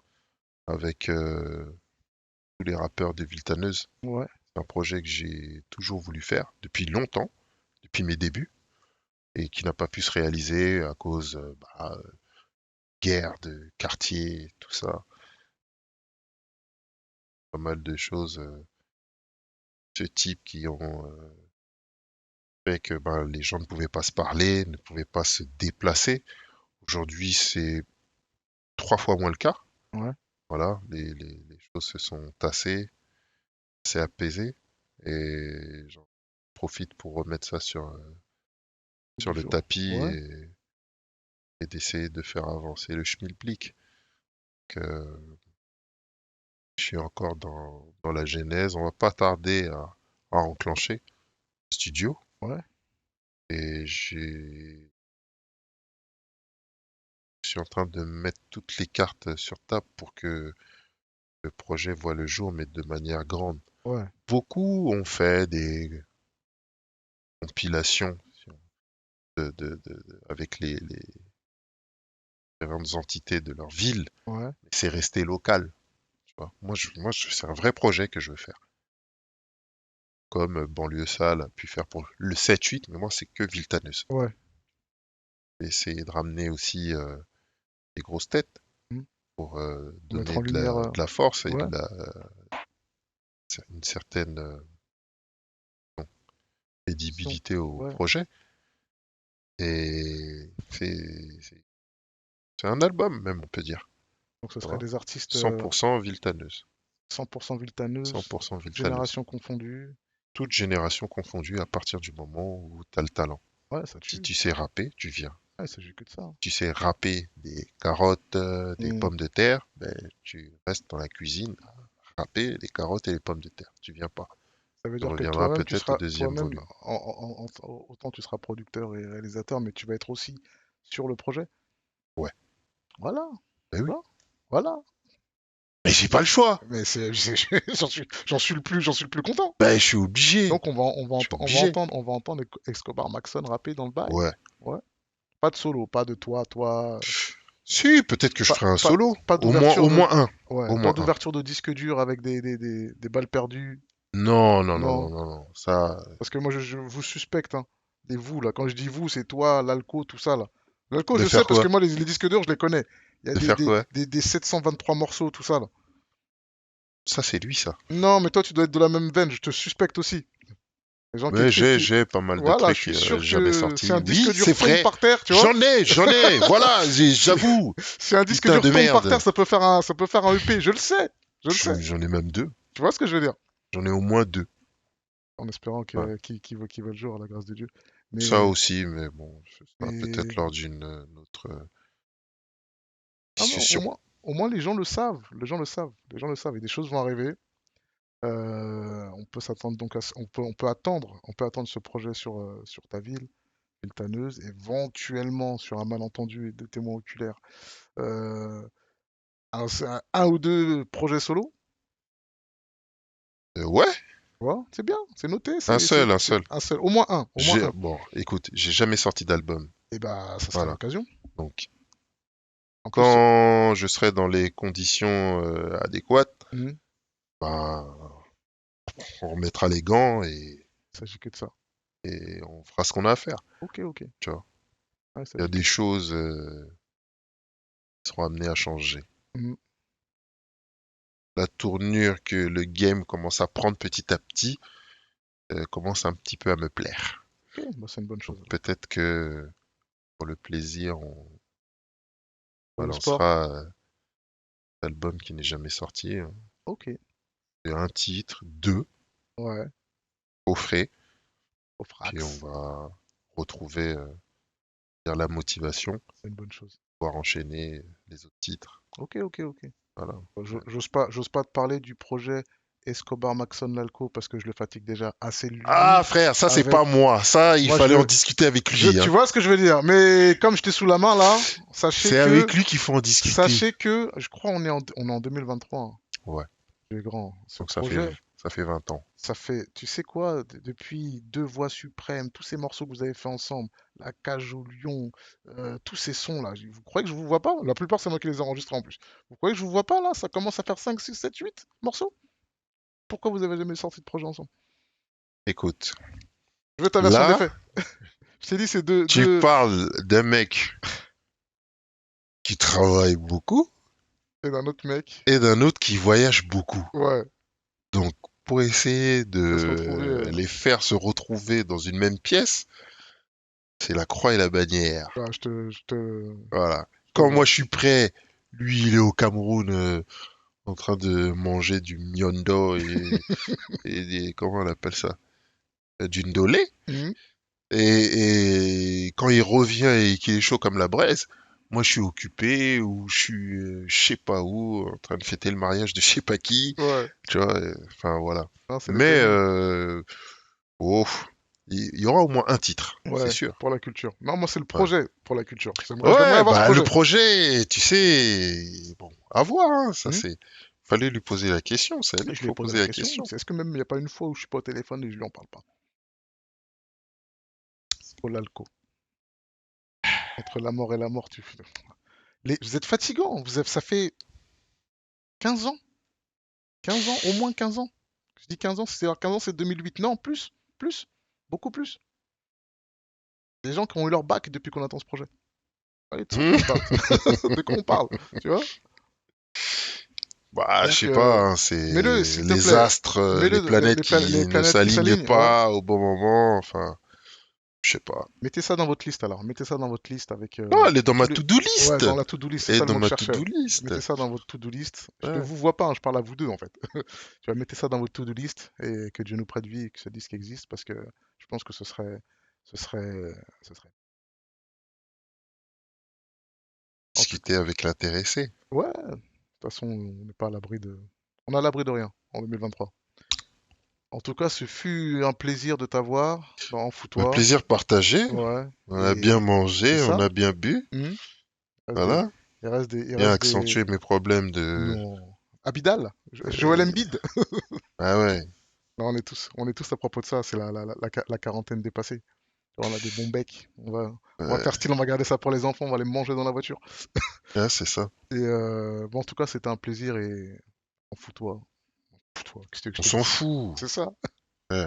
avec tous les rappeurs de Villetaneuse. Ouais, C'est un projet que j'ai toujours voulu faire depuis longtemps, depuis mes débuts, et qui n'a pas pu se réaliser à cause guerre de quartier, tout ça, pas mal de choses ce type qui ont fait que les gens ne pouvaient pas se parler, ne pouvaient pas se déplacer. Aujourd'hui, c'est 3 fois moins le cas. ouais, Voilà, les choses se sont tassées, c'est apaisé, et j'en profite pour remettre ça sur le tapis Ouais, et d'essayer de faire avancer le schmilblick. je suis encore dans la genèse. On va pas tarder à enclencher le studio. Ouais, Et je suis en train de mettre toutes les cartes sur table pour que le projet voit le jour, mais de manière grande. ouais, Beaucoup ont fait des compilations avec les différentes entités de leur ville, ouais. mais c'est resté local. Tu vois. C'est un vrai projet que je veux faire. Comme Banlieue Sale a pu faire pour le 7-8, mais moi, c'est que Villetaneuse. Ouais. Essayer de ramener aussi les grosses têtes Hmm. pour Pour mettre donner en lumière. de la force et Ouais, une certaine vision. crédibilité au Ouais. projet. Et c'est un album, même, on peut dire. Donc ce Tu serait vois. des artistes 100% Villetaneuse. 100% Villetaneuse, 100% toutes Villetaneuse. générations confondues. Toute génération confondue à partir du moment où tu as le talent. Ouais, ça Si tue. tu sais rapper, tu viens. Ouais, il s'agit que de ça. Tu sais rapper des carottes, des Hmm. pommes de terre, ben, tu restes dans la cuisine à rapper les carottes et les pommes de terre. Tu viens pas. Ça veut Tu dire que reviendras toi-même, tu peut-être au seras, deuxième toi-même, volume. autant tu seras producteur et réalisateur, mais tu vas être aussi sur le projet. Ouais. Voilà, Ben oui. voilà, voilà. Mais j'ai pas le choix. Mais j'en suis le plus content. Ben, je suis obligé. Donc Je suis obligé. on va entendre Escobar Maxon rapper dans le bail. Ouais. Ouais. Pas de solo, pas de toi, Si, peut-être que je pas, ferai un pas, solo. pas Au d'ouverture de, moins un. ouais, Au pas moins un. d'ouverture de disque dur avec des balles perdues. Non, non, non, non, Non, non, non. Ça, parce que moi je vous suspecte, hein. Et vous là, quand je dis vous, c'est toi, l'alco, tout ça là. L'alco, de je sais faire parce que quoi? moi les disques durs, je les connais. Il y a De faire quoi? des 723 morceaux, tout ça là. Ça, c'est lui, ça. Non, mais toi tu dois être de la même veine, je te suspecte aussi. Les gens qui Mais écrivent, j'ai pas mal de voilà, je trucs suis sûr jamais que si sortis. un disque Oui, dur c'est tombe vrai. par terre, tu vois. J'en ai, voilà, Si, j'avoue. si un disque Putain dur de tombe par terre, merde. ça peut faire un EP, je le sais. J'en ai même deux. Tu vois ce que je veux dire? J'en ai au moins deux. En espérant Ouais. qu'il voit le jour à la grâce de Dieu. Ça Mais, aussi, mais bon, ce sera peut-être mais, lors d'une autre ah non, discussion. au moins les gens le savent, les gens le savent, les gens le savent, et des choses vont arriver. On peut s'attendre donc on peut attendre ce projet sur ta ville, Villetaneuse, éventuellement sur un malentendu et de témoins oculaires, euh, un ou deux projets solo. Ouais, Tu vois, c'est bien, c'est noté, un c'est seul. un seul, au moins un, au moins un. Bon, écoute, j'ai jamais sorti d'album. Et bah, ça serait Voilà. l'occasion. Donc, En plus, quand je serai dans les conditions adéquates, mhm, ben, on remettra les gants il s'agit que de ça. et on fera ce qu'on a à faire. Ok, ok. Tu vois. Ouais, il Il y a s'agit que des de ça. choses qui seront amenées à changer. Mhm. La tournure que le game commence à prendre petit à petit commence un petit peu à me plaire. Ok, bah, c'est une bonne Donc chose. peut-être que pour le plaisir, on Pour le sport, balancera l'album qui n'est jamais sorti. Hein. ok. Et un titre, deux, Ouais, au frais, au puis on frax, va retrouver vers la motivation, c'est une bonne chose. pouvoir enchaîner les autres titres. Ok, ok, ok. Voilà. Bon, j'ose pas te parler du projet Escobar Maxon Lalco parce que je le fatigue déjà assez Ah lui frère, ça c'est pas avec. moi. Ça, il Moi, fallait en discuter avec lui. tu Hein. vois ce que je veux dire. Mais comme j'étais sous la main là, C'est avec lui qu'il faut en discuter. je crois on est en 2023, hein. Ouais, Tu es grand. Ce donc projet, ça fait 20 ans. ça fait, tu sais quoi, depuis Deux Voix Suprêmes, tous ces morceaux que vous avez fait ensemble, La Cage au Lion, tous ces sons là, vous croyez que je vous vois pas? La plupart, c'est moi qui les ai enregistrés en plus. Vous croyez que je vous vois pas là? Ça commence à faire 5, 6, 7, 8 morceaux? Pourquoi vous avez jamais sorti de projet ensemble? Écoute, Je veux ta version des là, faits. Je t'ai dit, c'est tu parles d'un mec qui travaille beaucoup et d'un autre mec. et d'un autre qui voyage beaucoup. Ouais, Donc, pour essayer de se retrouver. de les faire se retrouver dans une même pièce, c'est la croix et la bannière. Bah, Voilà. je te Quand vois. moi je suis prêt, lui il est au Cameroun en train de manger du miondo et comment on appelle ça? Du ndolé. Mhm. Et quand il revient et qu'il est chaud comme la braise, moi je suis occupé ou je suis je sais pas où, en train de fêter le mariage de je sais pas qui, Ouais, tu vois, enfin voilà. non, c'est les Mais plaisirs. oh, il y aura au moins un titre, c'est Ouais, sûr. pour la culture. Non, moi, c'est le Ouais. projet pour la culture. Je l'aimerais Ouais, avoir ce bah le projet. projet, tu sais, bon, à voir, hein, ça Hmm. c'est. Fallait lui poser la question, c'est à lui Et qu'il je lui ai faut posé poser la la question. question. Est-ce que même il n'y a pas une fois où je suis pas au téléphone et je lui en parle pas? Pour l'alco. Entre la mort et la mort, vous êtes fatigants. Ça fait 15 ans. 15 ans, au moins 15 ans. Je dis 15 ans, 15 ans, c'est 2008. Non, plus. Plus. Beaucoup plus. Des gens qui ont eu leur bac depuis qu'on attend ce projet. Allez, de ça qu'on parle. De quoi on parle, tu vois? Bah, je Donc, sais pas, hein, c'est mets-le, s'il te les plaît. astres, les Mets-le, planètes les qui ne planètes qui s'alignent s'alignent, ouais. pas au bon moment, enfin, je sais pas. Mettez ça dans votre liste alors. Mettez ça dans votre liste avec Non, elle est dans tous ma les. to-do Ouais, list. dans la to-do list, c'est Elle est ça le dans mot que je ma cherchais. to-do list. Mettez ça dans votre to-do list. Je ne Ouais. vous vois pas, hein, je parle à vous deux en fait. Tu vas mettre ça dans votre to-do list et que Dieu nous prête vie et que ce disque existe parce que je pense que ce serait, ce serait. En tout cas, Discuter avec l'intéressé. ouais. De toute façon, on n'est pas à l'abri de. On est à l'abri de rien en 2023. En tout cas, ce fut un plaisir de t'avoir dans Un Foutoir. plaisir partagé. Ouais. On a bien Et c'est mangé, on ça. a bien bu. Mhm. Il reste des, Voilà. il Bien reste des. accentué mes problèmes de. Non. Abidal, Joel euh, Embiid. Ah ouais. Non, on est tous à propos de ça. C'est la quarantaine dépassée. On a des bons becs. On va faire style, on va garder ça pour les enfants. On va les manger dans la voiture. Ouais, c'est ça. Et bon, en tout cas, c'était un plaisir et on fout toi. Fous-toi. Qu'est-ce que je On te s'en dise? fout. C'est ça. Ouais.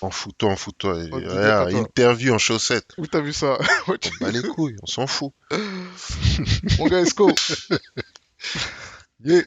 En foutant. Oh, big up à Regarde, toi. interview en chaussettes. Où t'as vu ça? On bat les couilles, on s'en fout. Mon gars Esco. Yeah.